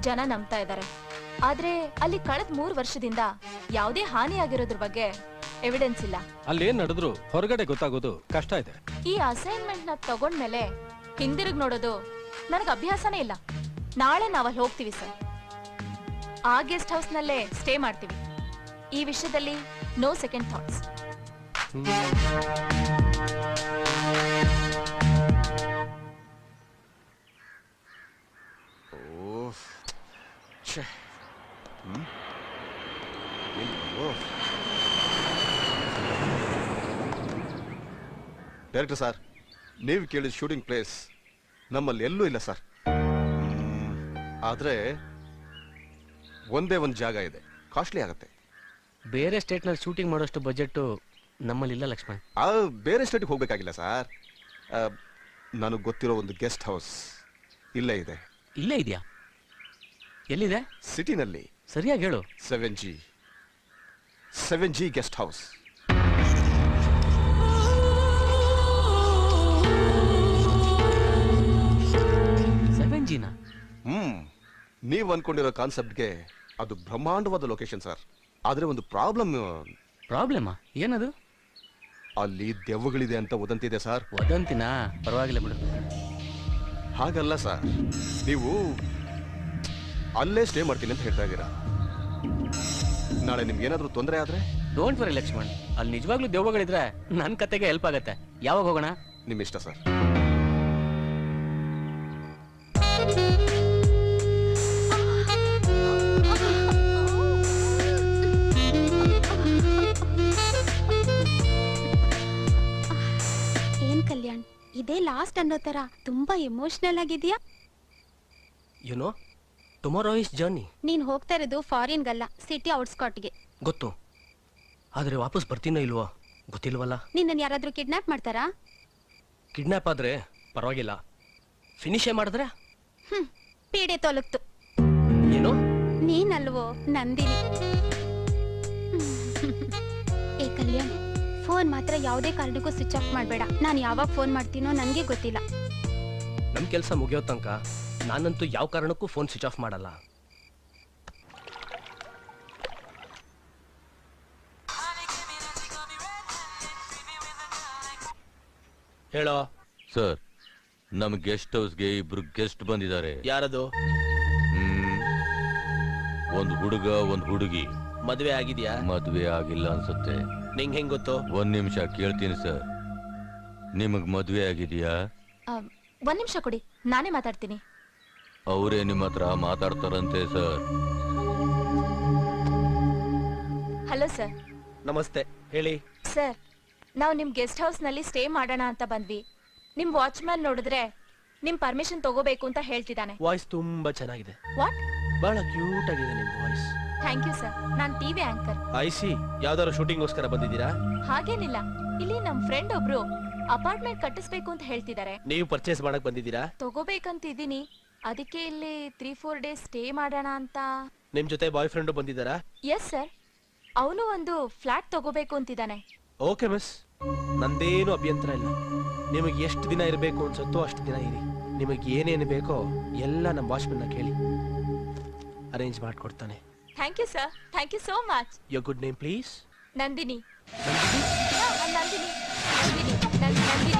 ಜನ ನಂಬ್ತಾ ಇದ್ದಾರೆ. ಆದ್ರೆ ಅಲ್ಲಿ ಕಳೆದ 3 ವರ್ಷದಿಂದ ಯಾವುದೇ ಹಾನಿ ಆಗಿರೋದ್ರ ಬಗ್ಗೆ ಎವಿಡೆನ್ಸ್ ಇಲ್ಲ. ಅಲ್ಲೇನ್ ನಡೆದ್ರು ಹೊರಗಡೆ ಗೊತ್ತಾಗೋದು ಕಷ್ಟ ಇದೆ. ಈ ಅಸೈನ್ಮೆಂಟ್ ನ ತಗೊಂಡ್ಮೇಲೆ ಹಿಂದಿರುಗ್ ನೋಡೋದು ನನಗೆ ಅಭ್ಯಾಸನೇ ಇಲ್ಲ. ನಾಳೆ ನಾವಲ್ಲಿ ಹೋಗ್ತೀವಿ ಸರ್. ಆ ಗೆಸ್ಟ್ ಹೌಸ್ ನಲ್ಲೇ ಸ್ಟೇ ಮಾಡ್ತೀವಿ. ಈ ವಿಷಯದಲ್ಲಿ no second thoughts. Director sir, ನೀವು ಕೇಳಿದ ಶೂಟಿಂಗ್ ಪ್ಲೇಸ್ ನಮ್ಮಲ್ಲಿ ಎಲ್ಲೂ ಇಲ್ಲ ಸರ್. ಆದ್ರೆ ಒಂದೇ ಒಂದು ಜಾಗ ಇದೆ, ಕಾಸ್ಟ್ಲಿ ಆಗತ್ತೆ. ಬೇರೆ ಸ್ಟೇಟ್ ನಲ್ಲಿ ಶೂಟಿಂಗ್ ಮಾಡೋಷ್ಟು ಬಜೆಟ್ ನಮ್ಮಲ್ಲಿ ಇಲ್ಲ ಲಕ್ಷ್ಮಣ್. ಬೇರೆ ಸ್ಟೇಟ್ಗೆ ಹೋಗ್ಬೇಕಾಗಿಲ್ಲ ಸರ್. ನನಗೆ ಗೊತ್ತಿರೋ ಒಂದು ಗೆಸ್ಟ್ ಹೌಸ್ ಇಲ್ಲೇ ಇದೆ. ಇಲ್ಲೇ ಇದೆಯಾ? ಎಲ್ಲಿದೆ? ಸಿಟಿನಲ್ಲಿ. ಸರಿಯಾಗಿ ಹೇಳು. 7G guest house. ನೀವು ಅನ್ಕೊಂಡಿರೋ ಕಾನ್ಸೆಪ್ಟ್ಗೆ ಅದು ಬ್ರಹ್ಮಾಂಡವಾದ ಲೊಕೇಶನ್ ಸರ್. ಆದ್ರೆ ಒಂದು ಪ್ರಾಬ್ಲಮ್ ಏನದು? ಅಲ್ಲಿ ದೆವ್ವಗಳಿದೆ ಅಂತ ವದಂತಿದೆ ಸರ್. ವದಂತಿನಾ? ಪರವಾಗಿಲ್ಲ ಬಿಡು. ಹಾಗಲ್ಲ ಸರ್, ನೀವು ಅಲ್ಲೇ ಸ್ಟೇ ಮಾಡ್ತೀನಿ ಅಂತ ಹೇಳ್ತಾ ಇದ್ದೀರಾ. ನಾಳೆ ನಿಮ್ಗೆ ಏನಾದ್ರೂ ತೊಂದರೆ ಆದ್ರೆ? ಡೋಂಟ್ ವರಿ ಲಕ್ಷ್ಮಣ್, ಅಲ್ಲಿ ನಿಜವಾಗ್ಲೂ ದೆವ್ವಗಳಿದ್ರೆ ನನ್ನ ಕತೆಗೆ ಹೆಲ್ಪ್ ಆಗತ್ತೆ. ಯಾವಾಗ ಹೋಗೋಣ? ನಿಮ್ಮ ಇಷ್ಟ ಸರ್. ಏನ್ ಕಲ್ಯಾಣ್, ಇದೇ ಲಾಸ್ಟ್ ಅನ್ನೋ ತರ ತುಂಬಾ ಎಮೋಷನಲ್ ಆಗಿದ್ಯಾ? You know, tomorrow is journey. ನೀನ್ ಹೋಗ್ತಾ ಇರೋದು ಫಾರಿನ್ಗಲ್ಲ, ಸಿಟಿ ಔಟ್ಸ್ಕರ್ಟ್ಗೆ. ಗೊತ್ತು, ಆದ್ರೆ ವಾಪಸ್ ಬರ್ತೀನೋ ಇಲ್ವೋ ಗೊತ್ತಿಲ್ವಲ್ಲ. ನಿನ್ನನ್ ಯಾರಾದ್ರೂ ಕಿಡ್ನಾಪ್ ಮಾಡ್ತಾರಾ? ಕಿಡ್ನಾಪ್ ಆದ್ರೆ ಪರವಾಗಿಲ್ಲ, ಫಿನಿಶೇ ಮಾಡಿದ್ರೆ ಪೀಡೆ ತೊಲಗ್ತು. ಏನು? ನೀನಲ್ವೋ ನಂದಿನಿ. ಏ ಕಲ್ಯಾಣ್, ಫೋನ್ ಮಾತ್ರ ಯಾವುದೇ ಕಾರಣಕ್ಕೂ ಸ್ವಿಚ್ ಆಫ್ ಮಾಡಬೇಡ. ನಾನು ಯಾವಾಗ ಫೋನ್ ಮಾಡ್ತೀನೋ ನನಗೆ ಗೊತ್ತಿಲ್ಲ. ನಮ್ ಕೆಲಸ ಮುಗಿಯೋ ತನಕ ನಾನಂತೂ ಯಾವ ಕಾರಣಕ್ಕೂ ಫೋನ್ ಸ್ವಿಚ್ ಆಫ್ ಮಾಡಲ್ಲ. ಹೇಳೋ. ಸರ್, ನಮ್ ಗೆಸ್ಟ್ ಹೌಸ್ಗೆ ಇಬ್ರು ಗೆಸ್ಟ್ ಬಂದಿದ್ದಾರೆ. ಯಾರದು? ಒಂದು ಹುಡುಗ, ಒಂದು ಹುಡುಗಿ. ಮದ್ವೆ ಆಗಿದ್ಯಾ? ಮದ್ವೆ ಆಗಿಲ್ಲ ಅನ್ಸುತ್ತೆ. ನಿಂಗೆ ಹೆಂಗ್ ಗೊತ್ತು? ಒಂದ್ ನಿಮಿಷ ಕೇಳ್ತೀನಿ ಸರ್. ನಿಮಗ್ ಮದ್ವೆ ಆಗಿದ್ಯಾ? ಒಂದ್ ನಿಮಿಷ ಕೊಡಿ, ನಾನೇ ಮಾತಾಡ್ತೀನಿ. ಅವರೇ ನಿಮ್ಮ ಹತ್ರ ಮಾತಾಡ್ತಾರಂತೆ ಸರ್. Hello sir. ನಮಸ್ತೆ, ಹೇಳಿ. ಸರ್, ನಾವು ನಿಮ್ ಗೆಸ್ಟ್ ಹೌಸ್ ನಲ್ಲಿ ಸ್ಟೇ ಮಾಡೋಣ ಅಂತ ಬಂದ್ವಿ. ನಿಮ್ ವಾಚ್ಮ್ಯಾನ್ ನೋಡಿದ್ರೆ ನಿಮ್ ಪರ್ಮಿಷನ್ ತಗೋಬೇಕು ಅಂತ ಹೇಳ್ತಿದ್ದಾನೆ. ವಾಯ್ಸ್ ತುಂಬಾ ಚೆನ್ನಾಗಿದೆ. ವಾಟ್? ಬಹಳ ಕ್ಯೂಟ್ ಆಗಿದೆ ನಿಮ್ ವಾಯ್ಸ್. Thank you sir. ನಾನ್ ಟಿವಿ ಆಂಕರ್. ಐಸಿ, ಯಾವ್ದಾದ್ರು ಶೂಟಿಂಗ್ಗೋಸ್ಕರ ಬಂದಿದ್ದೀರಾ? ಹಾಗೇನಿಲ್ಲ, ಇಲ್ಲಿ ನಮ್ ಫ್ರೆಂಡ್ ಒಬ್ರು ಅಪಾರ್ಟ್ಮೆಂಟ್ ಕಟ್ಟಿಸ್ಬೇಕು ಅಂತ ಹೇಳ್ತಿದ್ದಾರೆ. ನೀವು ಪರ್ಚೇಸ್ ಮಾಡಕ್ ಬಂದಿದ್ದೀರಾ? ತಗೋಬೇಕಂತ ಇದೀನಿ, ಅದಕ್ಕೆ ಇಲ್ಲಿ 3-4 ಡೇಸ್ ಸ್ಟೇ ಮಾಡೋಣ ಅಂತ. ನಿಮ್ ಜೊತೆ ಬಾಯ್ ಫ್ರೆಂಡ್ ಬಂದಿದ್ದಾರಾ? ಎಸ್ ಸರ್, ಅವನು ಒಂದು ಫ್ಲಾಟ್ ತಗೋಬೇಕು ಅಂತಿದ್ದಾನೆ. ಓಕೆ ಮಿಸ್, ನಂದೇನು ಅಭ್ಯಂತರ ಇಲ್ಲ. ನಿಮಗೆ ಎಷ್ಟು ದಿನ ಇರಬೇಕು ಅನ್ಸುತ್ತೋ ಅಷ್ಟು ದಿನ ಇರಿ. ನಿಮಗೆ ಏನೇನು ಬೇಕೋ ಎಲ್ಲ ನಮ್ಮ ವಾಚ್ಮನ್ನ ಕೇಳಿ ಅರೇಂಜ್ ಮಾಡ್ಕೊಡ್ತಾನೆ. Thank you sir, thank you so much. Your good name please? Nandini. Nandini? Nandini, Nandini. Nandini?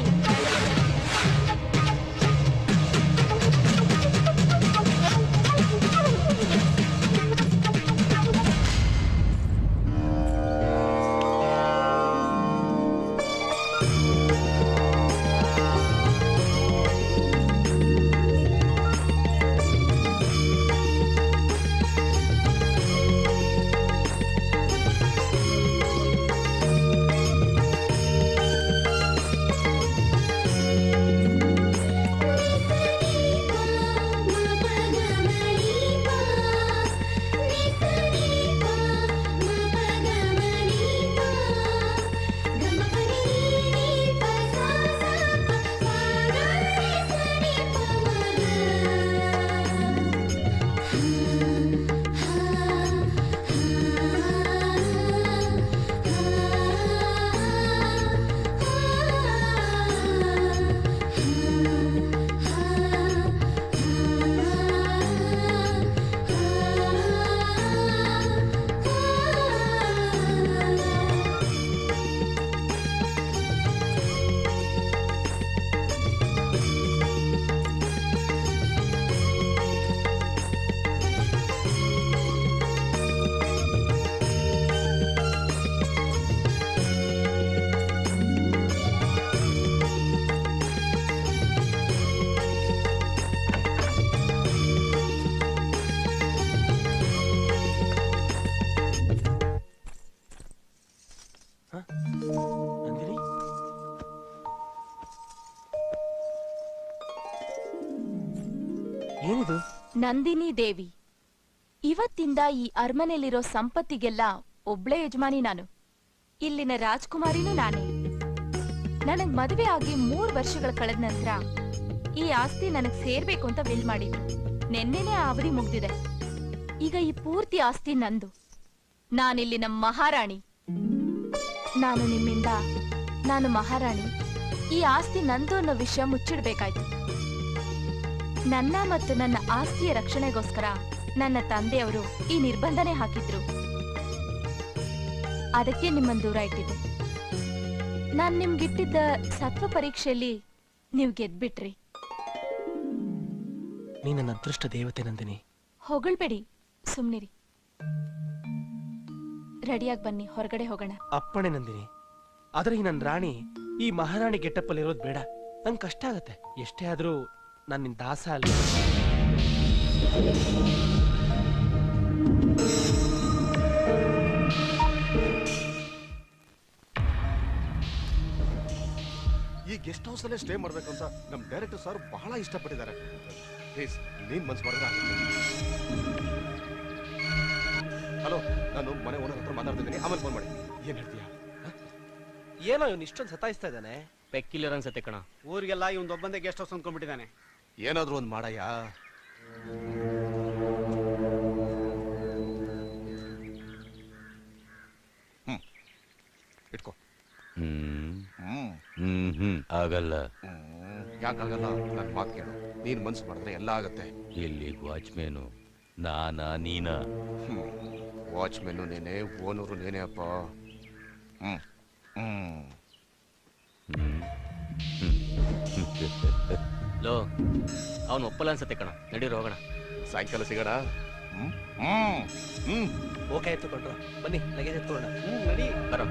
ಏನಿದು? ನಂದಿನಿ ದೇವಿ. ಇವತ್ತಿಂದ ಈ ಅರಮನೆಯಲ್ಲಿರೋ ಸಂಪತ್ತಿಗೆಲ್ಲ ಒಬ್ಳೆ ಯಜಮಾನಿ ನಾನು. ಇಲ್ಲಿನ ರಾಜ್ಕುಮಾರಿನೂ ನಾನೇ. ನನಗ್ ಮದುವೆ ಆಗಿ 3 ವರ್ಷಗಳ ಕಳೆದ ನಂತರ ಈ ಆಸ್ತಿ ನನಗ್ ಸೇರ್ಬೇಕು ಅಂತ ವಿಲ್ ಮಾಡಿದ್ರು. ನೆನ್ನೆನೆ ಆ ಅವಧಿ ಮುಗ್ದಿದೆ. ಈಗ ಈ ಪೂರ್ತಿ ಆಸ್ತಿ ನಂದು. ನಾನಿಲ್ಲಿ ನಮ್ಮ ಮಹಾರಾಣಿ. ನಾನು ನಿಮ್ಮಿಂದ ನಾನು ಮಹಾರಾಣಿ, ಈ ಆಸ್ತಿ ನಂದು ಅನ್ನೋ ವಿಷಯ ಮುಚ್ಚಿಡ್ಬೇಕಾಯ್ತು. ನನ್ನ ಮತ್ತು ನನ್ನ ಆಸ್ತಿಯ ರಕ್ಷಣೆಗೋಸ್ಕರ ನನ್ನ ತಂದೆಯವರು ಈ ನಿರ್ಬಂಧನೆ ಹಾಕಿದ್ರು. ಅದಕ್ಕೆ ನಿಮ್ಮನ್ನು ದೂರ ಇಟ್ಟಿದ್ದೆ. ನಾನ್ ನಿಮ್ಗಿಟ್ಟಿದ್ದ ಸತ್ವ ಪರೀಕ್ಷೆಯಲ್ಲಿ ನೀವು ಗೆದ್ಬಿಟ್ರಿ. ನೀ ನನ್ನ ಅದೃಷ್ಟ ದೇವತೆ ನಂದಿನಿ. ಹೊಗಳ್ಬೇಡಿ, ಸುಮ್ನಿರಿ. ರೆಡಿಯಾಗಿ ಬನ್ನಿ, ಹೊರಗಡೆ ಹೋಗೋಣ. ಅಪ್ಪಣೆ ನಂದಿನಿ. ಆದ್ರೆ ಈ ನನ್ನ ರಾಣಿ ಈ ಮಹಾರಾಣಿ ಗೆಟಪ್ಪಲ್ಲಿ ಇರೋದು ಬೇಡ. ನಂಗೆ ಕಷ್ಟ ಆಗತ್ತೆ. ಎಷ್ಟೇ ಆದ್ರೂ ನಾನು ನಿನ್ ದಾಸ ಅಲ್ಲ. ಈ ಗೆಸ್ಟ್ ಹೌಸ್ ಅಲ್ಲೇ ಸ್ಟೇ ಮಾಡ್ಬೇಕು ಅಂತ ನಮ್ ಡೈರೆಕ್ಟರ್ ಸರ್ ಬಹಳ ಇಷ್ಟಪಟ್ಟಿದ್ದಾರೆ. ಪ್ಲೀಸ್ ನೀನ್ ಮನ್ಸು ಮಾಡಿದ್ರೆ ಹಲೋ, ನಾನು ಮನೆ ಓನರ್ ಹತ್ರ ಮಾತಾಡ್ತಿದ್ದೀನಿ, ಆಮೇಲೆ ಫೋನ್ ಮಾಡಿ. ಏನ್ ಹೇಳ್ತೀಯಾ? ಏನೋ ಇವ್ನು ಇಷ್ಟೊಂದು ಸತಾಯಿಸ್ತಾ ಇದ್ದಾನೆ. ಪೆಕ್ಕಿಲ್ಲರ್ ಅನ್ಸತ್ತೆ ಕಣ. ಊರಿಗೆಲ್ಲ ಇವ್ನ ಒಬ್ಬಂದೇ ಗೆಸ್ಟ್ ಹೌಸ್ ಅಂದ್ಕೊಂಡ್ಬಿಟ್ಟಿದ್ದಾನೆ. ಏನಾದ್ರೂ ಒಂದು ಮಾಡಯ್ಯ. ಇಟ್ಕೋ. ಆಗಲ್ಲ. ಯಾಕಾಗಲ್ಲ? ನನ್ನ ಮಾತು ಕೇಳು. ನೀನ್ ಮನ್ಸು ಮಾಡಿದ್ರೆ ಎಲ್ಲ ಆಗತ್ತೆ. ಇಲ್ಲಿ ವಾಚ್ಮೇನು ನಾನಾ ನೀನಾ? ವಾಚ್ಮೆನ್ನು ನೇನೆ, ಓನರು ನೇನೆ ಅಪ್ಪ. ಲೋ ಅವನು ಒಪ್ಪಲ್ಲ ಅನ್ಸತ್ತೆ ಕಣ. ನಡೀರಿ ಹೋಗೋಣ. ಸಾಯಂಕಾಲ ಸಿಗೋಣ. ಓಕೆ ಆಯ್ತು ಕೊಟ್ರು. ಬನ್ನಿ ಲಗೇಜ್ ಎತ್ಕೊಳ್ಳೋಣ. ನಡಿ. ಬರೋ.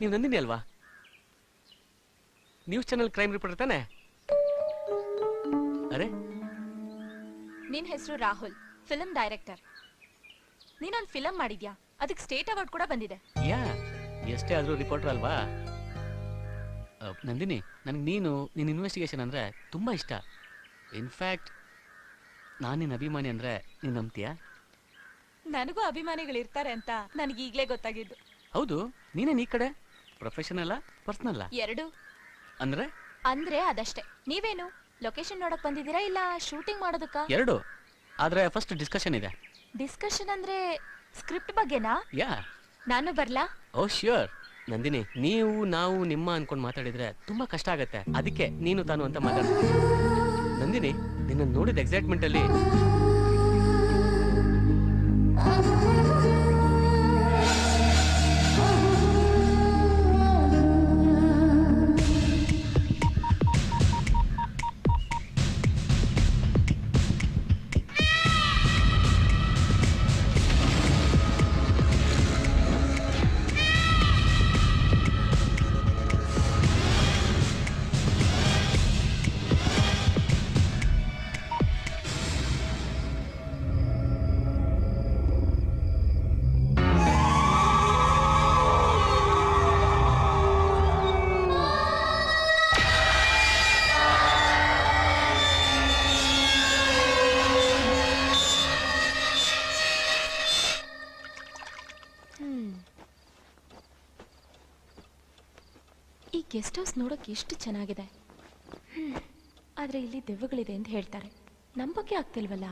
ನೀವು ನಂದಿನಿ ಅಲ್ವಾ? ನ್ಯೂಸ್ ಚಾನೆಲ್ ಕ್ರೈಮ್ ರಿಪೋರ್ಟರ್ ತಾನೆ? ಅರೆ ನಿನ್ ಹೆಸರು ರಾಹುಲ್, ಫಿಲ್ಮ್ ಡೈರೆಕ್ಟರ್. ನೀನೊಂದು ಫಿಲಂ ಮಾಡಿದ್ಯಾ, ಅದಕ್ಕೆ ಸ್ಟೇಟ್ ಅವಾರ್ಡ್ ಕೂಡ ಬಂದಿದೆ. ಯಾ, ಎಷ್ಟೇ ಆದ್ರೂ ರಿಪೋರ್ಟರ್ ಅಲ್ವಾ? ನಂದಿನಿ, ನನಗೆ ನಿನ್ನ ಇನ್ವೆಸ್ಟಿಗೇಷನ್ ಅಂದ್ರೆ ತುಂಬಾ ಇಷ್ಟ. ಇನ್ಫ್ಯಾಕ್ಟ್ ನಾನು ನಿನ್ನ ಅಭಿಮಾನಿ ಅಂದ್ರೆ ನೀನು ನಂಬ್ತೀಯಾ? ನನಗೂ ಅಭಿಮಾನಿಗಳಿರ್ತಾರೆ ಅಂತ ನನಗೆ ಈಗಲೇ ಗೊತ್ತಾಗಿದ್ದು. ಹೌದು, ನೀನೇನು ಈ ಕಡೆ ಪ್ರೊಫೆಷನಲ್ಲ ಪರ್ಸನಲ್ಲ? ಎರಡು. ಅಂದ್ರೆ ಅದಷ್ಟೇ. ನೀವೇನು ಲೊಕೇಶನ್ ನೋಡಕ್ ಬಂದಿದ್ದೀರಾ ಇಲ್ಲ ಶೂಟಿಂಗ್ ಮಾಡೋದಕ್ಕ? ಎರಡು. ಆದ್ರೆ ಫಸ್ಟ್ ಡಿಸ್ಕಷನ್ ಇದೆ. ಡಿಸ್ಕಷನ್ ಅಂದ್ರೆ ಸ್ಕ್ರಿಪ್ಟ್ ಬಗ್ಗೆನಾ? ಯಾ. ನಾನು ಬರ್ಲಾ? ಓ ಶ್ಯೂರ್. ನಂದಿನಿ, ನೀವು ನಾವು ನಿಮ್ಮ ಅನ್ಕೊಂಡು ಮಾತಾಡಿದ್ರೆ ತುಂಬಾ ಕಷ್ಟ ಆಗತ್ತೆ. ಅದಕ್ಕೆ ನೀನು ತಾನು ಅಂತ ಮಾತಾಡ. ನಂದಿನಿ, ನಿನ್ನ ನೋಡಿದ ಎಕ್ಸೈಟ್ಮೆಂಟ್ ಅಲ್ಲಿ ಈ ಗೆಸ್ಟ್ ಹೌಸ್ ನೋಡೋಕೆ ಎಷ್ಟು ಚೆನ್ನಾಗಿದೆ. ಆದ್ರೆ ಇಲ್ಲಿ ದೆವ್ವಗಳಿದೆ ಅಂತ ಹೇಳ್ತಾರೆ. ನಂಬಕ್ಕೆ ಆಗ್ತಿಲ್ವಲ್ಲ.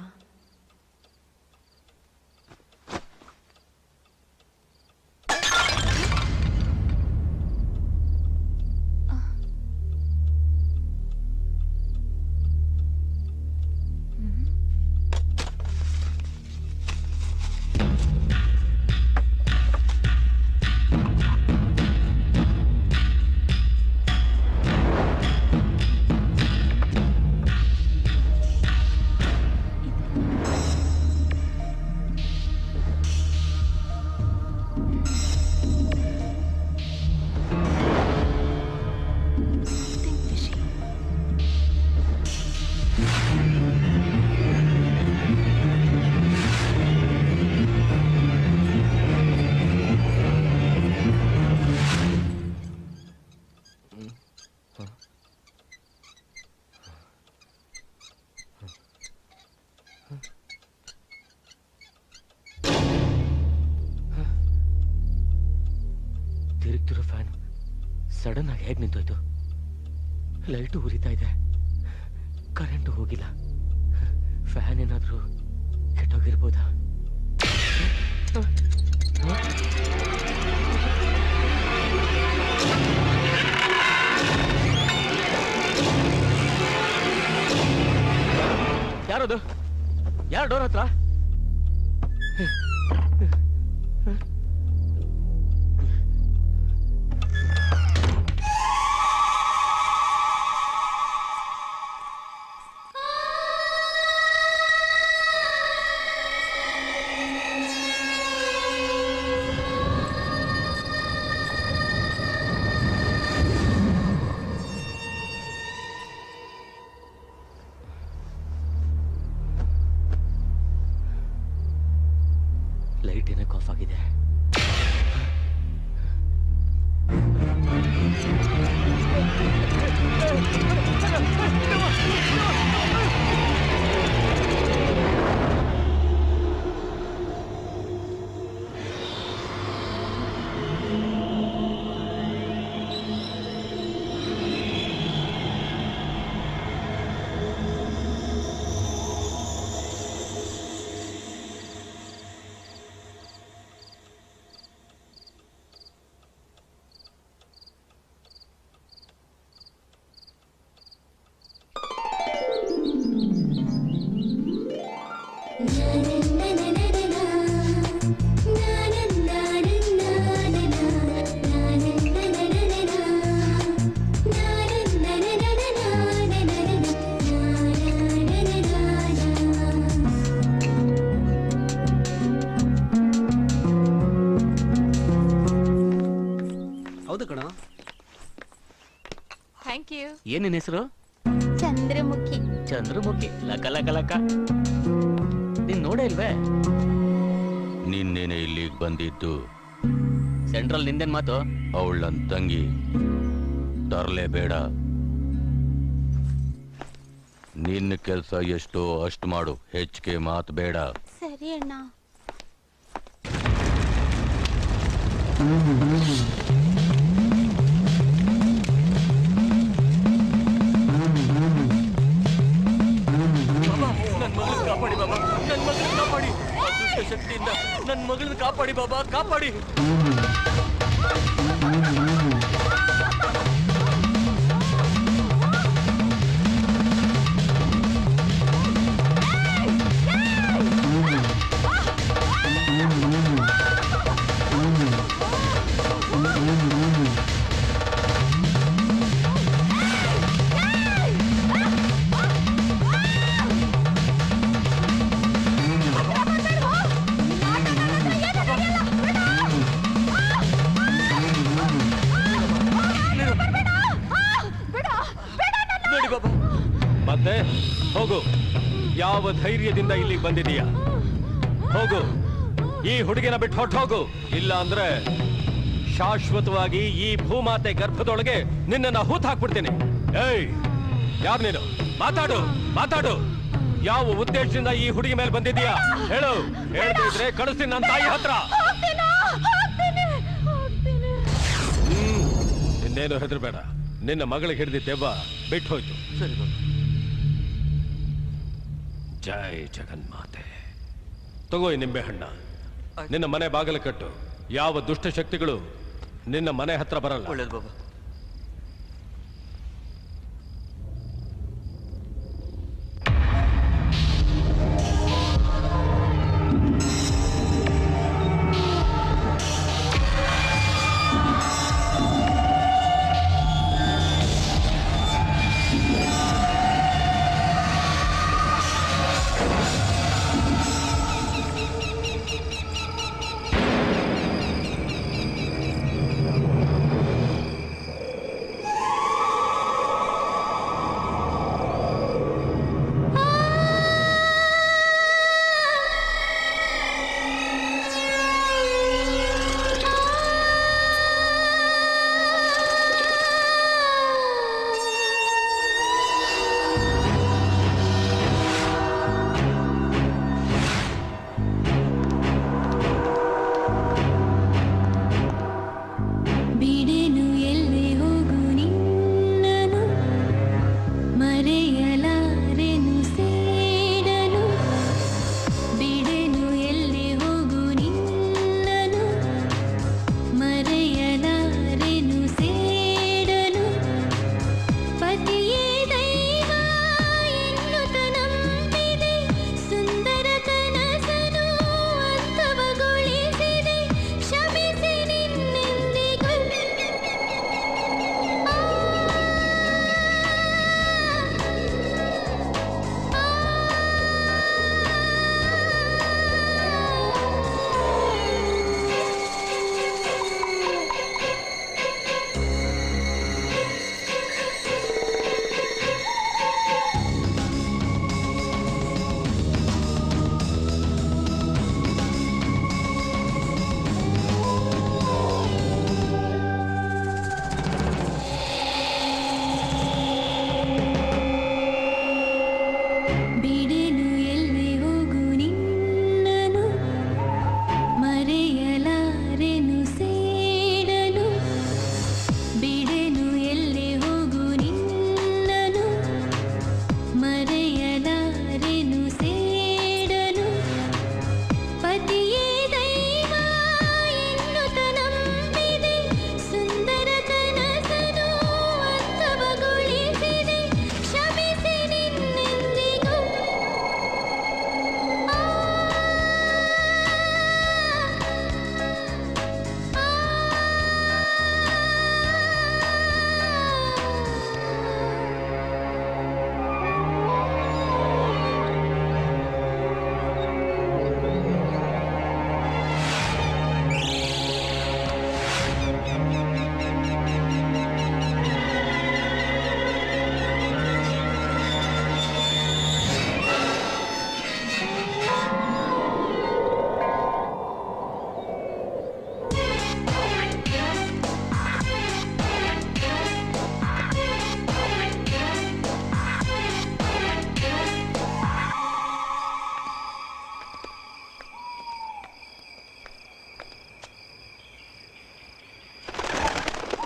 ತಿರುಗ್ತಿರೋ ಫ್ಯಾನ್ ಸಡನ್ ಆಗಿ ಹೇಗೆ ನಿಂತೋಯ್ತು? ಲೈಟು ಉರಿತಾ ಇದೆ, ಕರೆಂಟು ಹೋಗಿಲ್ಲ. ಫ್ಯಾನ್ ಏನಾದರೂ ಕೆಟ್ಟೋಗಿರ್ಬೋದಾ? ಯಾರದು? ಯಾರ ಡೋರ್ ಹತ್ರ? ಲೈಟ್ ಏನಕ್ಕೆ ಆಫ್ ಆಗಿದೆ? ಹೌದು ಕಣ. Thank you. ಏನ್ ನಿನ್ ಹೆಸರು? ಚಂದ್ರಮುಖಿ. ಚಂದ್ರಮುಖಿ. ಲಕ ಲಕ ಲಕ. ನೀನ್ ನೋಡೇ ಇಲ್ವೇ? ನಿನ್ನೇನೆ ಇಲ್ಲಿಗೆ ಬಂದಿದ್ದು. ಸೆಂಟ್ರಲ್ ನಿಂದೇನ್ ಮಾತು? ಅವಳ ನನ್ ತಂಗಿ. ತರಲೇಬೇಡ. ನಿನ್ನ ಕೆಲ್ಸ ಎಷ್ಟೋ ಅಷ್ಟು ಮಾಡು, ಹೆಚ್ಚಿಗೆ ಮಾತು ಬೇಡ. ಸರಿ ಅಣ್ಣ. ಕಾಪಾಡಿ ಬಾಬಾ, ನನ್ ಮಗಳನ್ನ ಕಾಪಾಡಿ. ಅದೃಷ್ಟ ಶಕ್ತಿಯಿಂದ ನನ್ ಮಗಳನ್ನ ಕಾಪಾಡಿ ಬಾಬಾ, ಕಾಪಾಡಿ. ಮತ್ತೆ ಹೋಗು. ಯಾವ ಧೈರ್ಯದಿಂದ ಇಲ್ಲಿಗೆ ಬಂದಿದೀಯ? ಹೋಗು, ಈ ಹುಡುಗಿನ ಬಿಟ್ಟು ಹೊರಟೋಗು. ಇಲ್ಲ ಅಂದ್ರೆ ಶಾಶ್ವತವಾಗಿ ಈ ಭೂಮಾತೆ ಗರ್ಭದೊಳಗೆ ನಿನ್ನನ್ನ ಹೂತ್ ಹಾಕ್ಬಿಡ್ತೀನಿ. ಏಯ್, ಯಾರು ನೀನು? ಮಾತಾಡು, ಮಾತಾಡು. ಯಾವ ಉದ್ದೇಶದಿಂದ ಈ ಹುಡುಗಿ ಮೇಲೆ ಬಂದಿದೀಯಾ ಹೇಳು. ಹೇಳ್ದಿದ್ರೆ ಕಳಿಸ್ತೀನಿ ನನ್ನ ತಾಯಿ ಹತ್ರ. ಇನ್ನೇನು ಹೆದರ್ಬೇಡ. ನಿನ್ನ ಮಗಳಿಗೆ ಹಿಡಿದಿ ದೆವ್ವ ಬಿಟ್ಟು ಹೋಯ್ತು. ಸರಿ. ಜೈ ಜಗನ್ಮಾತೆ. ತಗೋ ಈ ನಿಂಬೆ ಹಣ್ಣ. ನಿನ್ನ ಮನೆ ಬಾಗಿಲು ಕಟ್ಟು. ಯಾವ ದುಷ್ಟ ಶಕ್ತಿಗಳು ನಿನ್ನ ಮನೆ ಹತ್ರ ಬರಲ್ಲ. ಒಳ್ಳೇದು ಬಾಬಾ.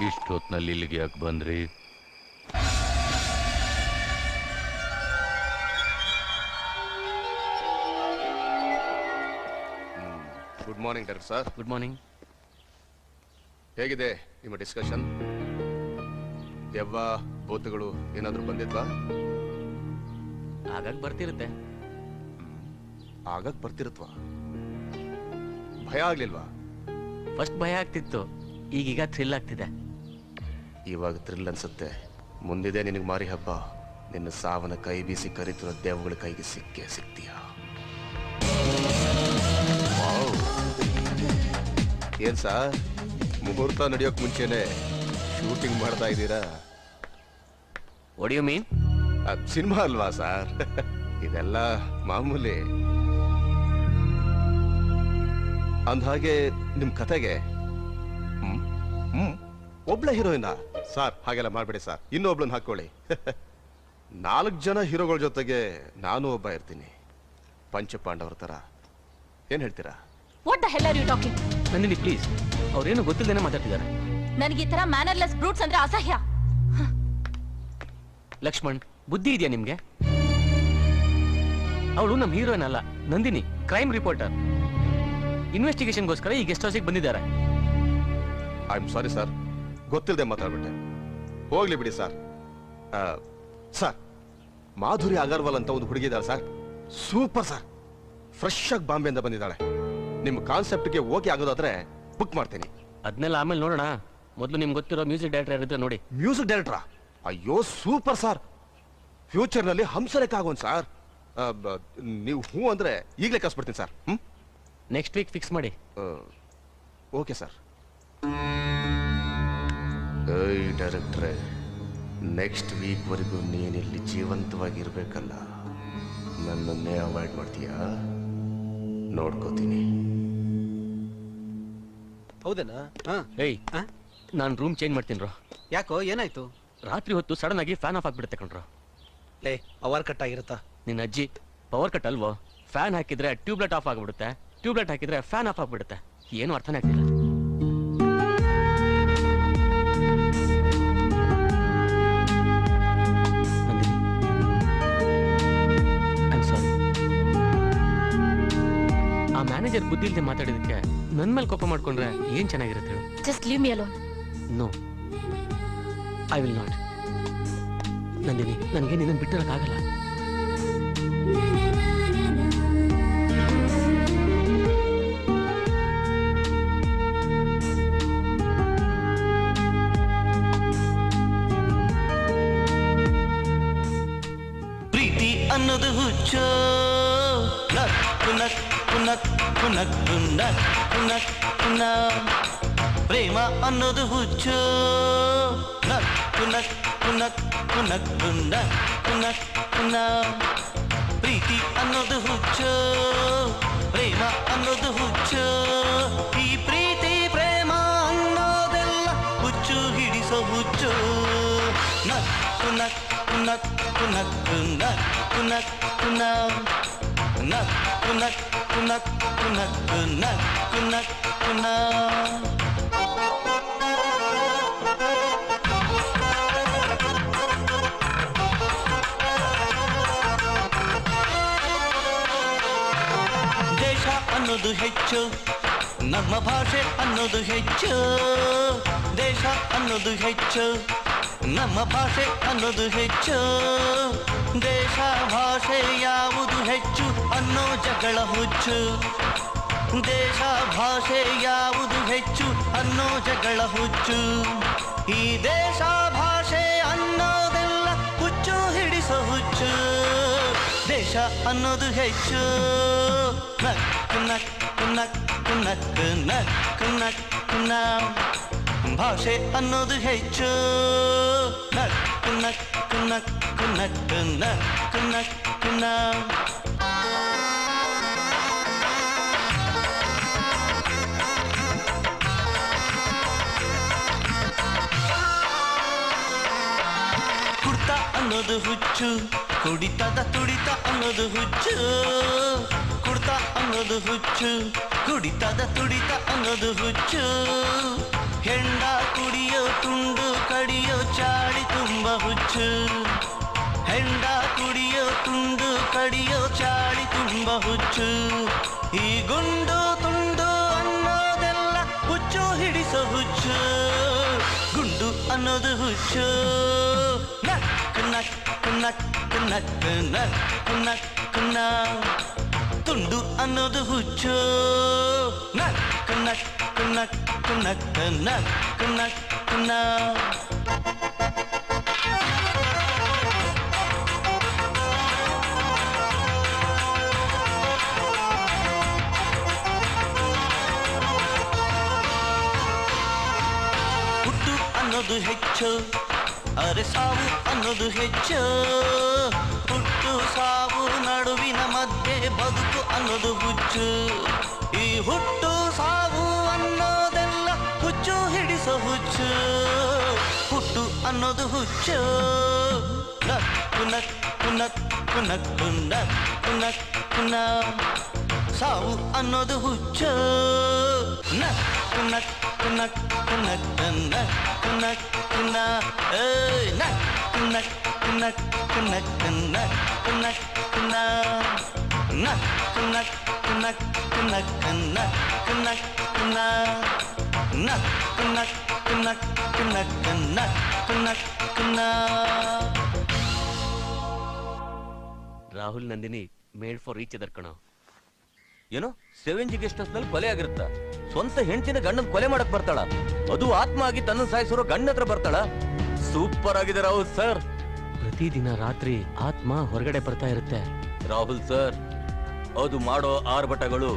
ಇಷ್ಟೊತ್ನಲ್ಲಿ ಇಲ್ಲಿಗೆ ಯಾಕೆ ಬಂದ್ರಿ? Good morning doctor sir. Good morning. ಹೇಗಿದೆ ನಿಮ್ಮ ಡಿಸ್ಕಷನ್? ದೆವ್ವ ಭೂತಗಳು ಏನಾದರೂ ಬಂದಿದ್ವಾ? ಆಗಾಗ ಬರ್ತಿರುತ್ತೆ. ಆಗಾಗ ಬರ್ತಿರುತ್ವಾ? ಭಯ ಆಗ್ಲಿಲ್ವಾ? ಫಸ್ಟ್ ಭಯ ಆಗ್ತಿತ್ತು, ಈಗೀಗ ಥ್ರಿಲ್ ಆಗ್ತಿದೆ. ಇವಾಗ ಥ್ರಿಲ್ ಅನ್ಸುತ್ತೆ. ಮುಂದಿದೆ ನಿನಗೆ ಮಾರಿ ಹಬ್ಬ. ನಿನ್ನ ಸಾವನ್ನ ಕೈ ಬೀಸಿ ಕರಿತಿರೋ ದೆವ್ವಗಳ ಕೈಗೆ ಸಿಕ್ಕೇ ಸಿಗ್ತೀಯಾ? ಏನ್ ಸರ್, ಮುಹೂರ್ತ ನಡೆಯೋಕ್ ಮುಂಚೆನೆ ಶೂಟಿಂಗ್ ಮಾಡ್ತಾ ಇದ್ದೀರಾ? What you mean? ಸಿನಿಮಾ ಅಲ್ವಾ ಸರ್? ಇದೆಲ್ಲ ಮಾಮೂಲಿ. ಅಂದ್ಹಾಗೆ ನಿಮ್ ಕತೆಗೆ ಒಬ್ಳೆ ಹೀರೋಯಿನ ಸರ್? ಹಾಗೆಲ್ಲ ಮಾಡ್ಬೇಡಿ ಸರ್, ಇನ್ನೊಬ್ಳನ್ನ ಹಾಕೊಳ್ಳಿ. 4 ಜನ ಹೀರೋಗಳ ಜೊತೆಗೆ ನಾನು ಒಬ್ಬ ಇರ್ತೀನಿ, ಪಂಚಪಾಂಡವರ ತರ. ಏನ್ ಹೇಳ್ತೀರಾ? What the hell are you talking? Nandini please, ಅವ್ರೇನು ಗೊತ್ತಿಲ್ಲದೇನೆ ಮಾತಾಡ್ತಿದ್ದಾರೆ. ನನಗೆ ಈ ತರ ಮ್ಯಾನರ್ಲೆಸ್ ಬ್ರೂಟ್ಸ್ ಅಂದ್ರೆ ಅಸಹ್ಯ. ಲಕ್ಷ್ಮಣ್, ಬುದ್ಧಿ ಇದೆಯಾ ನಿಮ್ಗೆ? ಅವಳು ನಮ್ಮ ಹೀರೋಯಿನ್ ಅಲ್ಲ, ನಂದಿನಿ, ಕ್ರೈಮ್ ರಿಪೋರ್ಟರ್. ಇನ್ವೆಸ್ಟಿಗೇಷನ್ಗೋಸ್ಕರ ಈ ಗೆಸ್ಟ್ ಹೌಸಿಗೆ ಬಂದಿದ್ದಾರೆ. ಐ ಆಮ್ ಸಾರಿ ಸರ್, ಗೊತ್ತಿಲ್ಲದೆ ಮಾತಾಡ್ಬಿಟ್ಟೆ. ಹೋಗ್ಲಿ ಬಿಡಿ ಸರ್. ಸರ್, ಮಾಧುರಿ ಅಗರ್ವಾಲ್ ಅಂತ ಒಂದು ಹುಡುಗಿ ಇದ್ದಾಳೆ ಸರ್, ಸೂಪರ್ ಸರ್. ಫ್ರೆಶ್ ಆಗಿ ಬಾಂಬೆಯಿಂದ ಬಂದಿದ್ದಾಳೆ. ನಿಮ್ಮ ಕಾನ್ಸೆಪ್ಟ್ಗೆ ಓಕೆ ಆಗೋದಾದ್ರೆ ಬುಕ್ ಮಾಡ್ತೀನಿ. ಅದನ್ನೆಲ್ಲ ಆಮೇಲೆ ನೋಡೋಣ. ಮೊದಲು ನಿಮ್ಗೆ ಗೊತ್ತಿರೋ ಮ್ಯೂಸಿಕ್ ಡೈರೆಕ್ಟರ್ ಯಾರಿದ್ರೆ ನೋಡಿ. ಮ್ಯೂಸಿಕ್ ಡೈರೆಕ್ಟ್ರಾ? ಅಯ್ಯೋ ಸೂಪರ್ ಸರ್. ಫ್ಯೂಚರ್ನಲ್ಲಿ ಹಂಸಲೇಖ ಆಗೋನ್ ಸರ್. ನೀವು ಹ್ಞೂ ಅಂದ್ರೆ ಈಗಲೇ ಕಳ್ಸ್ಬಿಡ್ತೀನಿ ಸರ್. ನೆಕ್ಸ್ಟ್ ವೀಕ್ ಫಿಕ್ಸ್ ಮಾಡಿ. Okay sir. ಏಯ್ ಡೈರೆಕ್ಟ್ರೆ, ನೆಕ್ಸ್ಟ್ ವೀಕ್ ವರೆಗೂ ನೀನಿಲ್ಲಿ ಜೀವಂತವಾಗಿರ್ಬೇಕಲ್ಲ. ನನ್ನನ್ನೇ ಅವಾಯ್ಡ್ ಮಾಡ್ತೀಯಾ? ನೋಡ್ಕೋತೀನಿ. ಹೌದೇನಾ? ಏಯ್, ನಾನು ರೂಮ್ ಚೇಂಜ್ ಮಾಡ್ತೀನಿ. ಯಾಕೋ, ಏನಾಯ್ತು? ರಾತ್ರಿ ಹೊತ್ತು ಸಡನ್ ಆಗಿ ಫ್ಯಾನ್ ಆಫ್ ಆಗ್ಬಿಡುತ್ತೆ ಕಣ್ರೋ. ಲೇ, ಪವರ್ ಕಟ್ ಆಗಿರುತ್ತಾ? ನಿನ್ನ ಅಜ್ಜಿ ಪವರ್ ಕಟ್ ಅಲ್ವೋ? ಫ್ಯಾನ್ ಹಾಕಿದ್ರೆ ಟ್ಯೂಬ್ಲೈಟ್ ಆಫ್ ಆಗ್ಬಿಡುತ್ತೆ, ಟ್ಯೂಬ್ಲೈಟ್ ಹಾಕಿದ್ರೆ ಫ್ಯಾನ್ ಆಫ್ ಆಗ್ಬಿಡುತ್ತೆ. ಏನು ಅರ್ಥನೇ ಆಗ್ತಿಲ್ಲ. ಆ ಮ್ಯಾನೇಜರ್ ಬುದ್ಧಿ ಇಲ್ಲದೆ ಮಾತಾಡಿದಕ್ಕೆ ನನ್ನ ಮೇಲೆ ಕೋಪ ಮಾಡ್ಕೊಂಡ್ರೆ ಏನ್ ಚೆನ್ನಾಗಿರುತ್ತೆ? Just leave me alone. No, I will not. Nandini, ನನಗೆ ನಿನ್ನನ್ನು ಬಿಟ್ಟಿರೋಕ್ಕಾಗಲ್ಲ. ಪ್ರೀತಿ ಅನ್ನೋದು ಹುಚ್ಚೋ, ನಕ್ಕು ನಕ್ಕು ನಕ್ಕು ನಕ್ಕು ನಕ್ಕು ನಕ್ಕು. ಪ್ರೇಮ ಅನ್ನೋದು ಹುಚ್ಚೋ, ನಕ್ಕು ನಕ್ಕು ನಕ್ಕು ನಕ್ಕು ನಕ್ಕು ನಕ್ಕು. ಪ್ರೀತಿ ಅನ್ನೋದು ಹುಚ್ಚೋ, ಪ್ರೇಮ ಅನ್ನೋದು ಹುಚ್ಚೋ. ಈ ಪ್ರೀತಿ ಪ್ರೇಮ ಅನ್ನೋದೆಲ್ಲ ಹುಚ್ಚು ಹಿಡಿಸೋ ಹುಚ್ಚು. ನಕ್ಕು ನಕ್ಕು ನಕ್ಕು ನಕ್ಕು ನಕ್ಕು ನಕ್ಕು. ನಕ್ಕು ನಕ್ಕು ನಕ್ಕು ನಕ್ಕು ನಕ್ಕು ನಕ್ಕು. ದೇಶ ಅನ್ನೋದು ಹೆಚ್ಚು, ನಮ್ಮ ಭಾಷೆ ಅನ್ನೋದು ಹೆಚ್ಚು. ದೇಶ ಅನ್ನೋದು ಹೆಚ್ಚು, ನಮ್ಮ ಭಾಷೆ ಅನ್ನೋದು ಹೆಚ್ಚು. ದೇಶ ಭಾಷೆ ಯಾವುದು ಹೆಚ್ಚು ಅನ್ನೋ ಜಗಳ ಹುಚ್ಚು. ದೇಶ ಭಾಷೆ ಯಾವುದು ಹೆಚ್ಚು ಅನ್ನೋ ಜಗಳ ಹುಚ್ಚು. ಈ ದೇಶ ಭಾಷೆ ಅನ್ನೋದೆಲ್ಲ ಹುಚ್ಚು ಹಿಡಿಸೋ ಹುಚ್ಚು. ದೇಶ ಅನ್ನೋದು ಹೆಚ್ಚು, ನಕ್ಕು ನಕ್ಕು ನಕ್ಕು ನಕ್ಕು ನಕ್ಕು ನಕ್ಕು. ಭಾಷೆ ಅನ್ನೋದು ಹೆಚ್ಚು, ನಕ್ಕು ನಕ್ಕು ನಕ್ಕು ನಕ್ಕು ನಕ್ಕು ನಕ್ಕು. ಕುಡ್ತ ಅನ್ನೋದು ಹುಚ್ಚು, ಕುಡಿತದ ತುಡಿತ ಅನ್ನೋದು ಹುಚ್ಚು. ಕುಡ್ತ ಅನ್ನೋದು ಹುಚ್ಚು, ಕುಡಿತದ ತುಡಿತ ಅನ್ನೋದು ಹುಚ್ಚು. ಹೆಂಡ ಕುಡಿಯೋ ತುಂಡ ಹುಚ್ಚು ಹೆಂಡ ಕುಡಿಯೋ ತುಂಡು ಕಡಿಯೋ ಚಾಳಿ ತುಂಬ ಹುಚ್ಚು ಈ ಗುಂಡು ತುಂಡು ಅನ್ನೋದೆಲ್ಲ ಹುಚ್ಚು ಹಿಡಿಸೋ ಹುಚ್ಚು ಗುಂಡು ಅನ್ನೋದು ಹುಚ್ಚು ನಕ್ ನಕ್ ನಕ್ ನಕ್ ನಕ್ ನಕ್ ನ ತುಂಡು ಅನ್ನೋದು ಹುಚ್ಚು ನಕ್ ನಕ್ ನಕ್ ನಕ್ ನಕ್ ನಕ್ ನ ಹುಟ್ಟು ಅನ್ನೋದು ಹೆಚ್ಚು ಅರೆ ಸಾವು ಅನ್ನೋದು ಹೆಚ್ಚು ಹುಟ್ಟು ಸಾವು ನಡುವಿನ ಮಧ್ಯೆ ಬದುಕು ಅನ್ನೋದು ಹುಚ್ಚು ಈ ಹುಟ್ಟು ಸಾವು ಅನ್ನೋದೆಲ್ಲ ಹುಚ್ಚು ಹಿಡಿಸೋ ಹುಚ್ಚು ಹುಟ್ಟು ಅನ್ನೋದು ಹುಚ್ಚು ನಕ್ಕು ನಕ್ಕು ನಕ್ಕು ನಕ್ಕು ನಕ್ಕು ನಕ್ಕು ನ ಸಾವು ಅನ್ನೋದು ಹುಚ್ಚು ನಕ್ಕು ನಕ್ಕು ನಕ್ಕು ನಕ್ಕು ನಕ್ಕು ನಕ್ಕು ನ ನಕ್ಕು ನಕ್ಕು ನಕ್ಕು ನಕ್ಕು ನಕ್ಕು ನಕ್ಕು ನ ನಕ್ಕು ನಕ್ಕು ನಕ್ಕು ನಕ್ಕು ನಕ್ಕು ನಕ್ಕು ನ ನಕ್ಕು ನಕ್ಕು ನಕ್ಕು ನಕ್ಕು ನಕ್ಕು ನಕ್ಕು ನ Rahul Nandini made for each other ಕಣೋ. ಏನು 7G ಗೆಸ್ಟ್ ಹೌಸ್ ನಲ್ಲಿ ಕೊಲೆ ಆಗಿರುತ್ತ ಸ್ವಂತ ಹೆಂಡತಿನ ಗಂಡನ್ ಕೊಲೆ ಮಾಡಕ್ ಬರ್ತಾಳ ಅದು ಆತ್ಮ ಆಗಿ ತನ್ನ ಸಾಯಿಸಿರೋ ಗಂಡ ಹತ್ರ ಬರ್ತಾಳ ಸೂಪರ್ ಆಗಿದೆ ರಾಹುಲ್ ಸರ್. ಪ್ರತಿದಿನ ರಾತ್ರಿ ಆತ್ಮ ಹೊರಗಡೆ ಬರ್ತಾ ಇರುತ್ತೆ. ರಾಹುಲ್ ಸರ್ ಅದು ಮಾಡೋ ಆರ್ಭಟಗಳು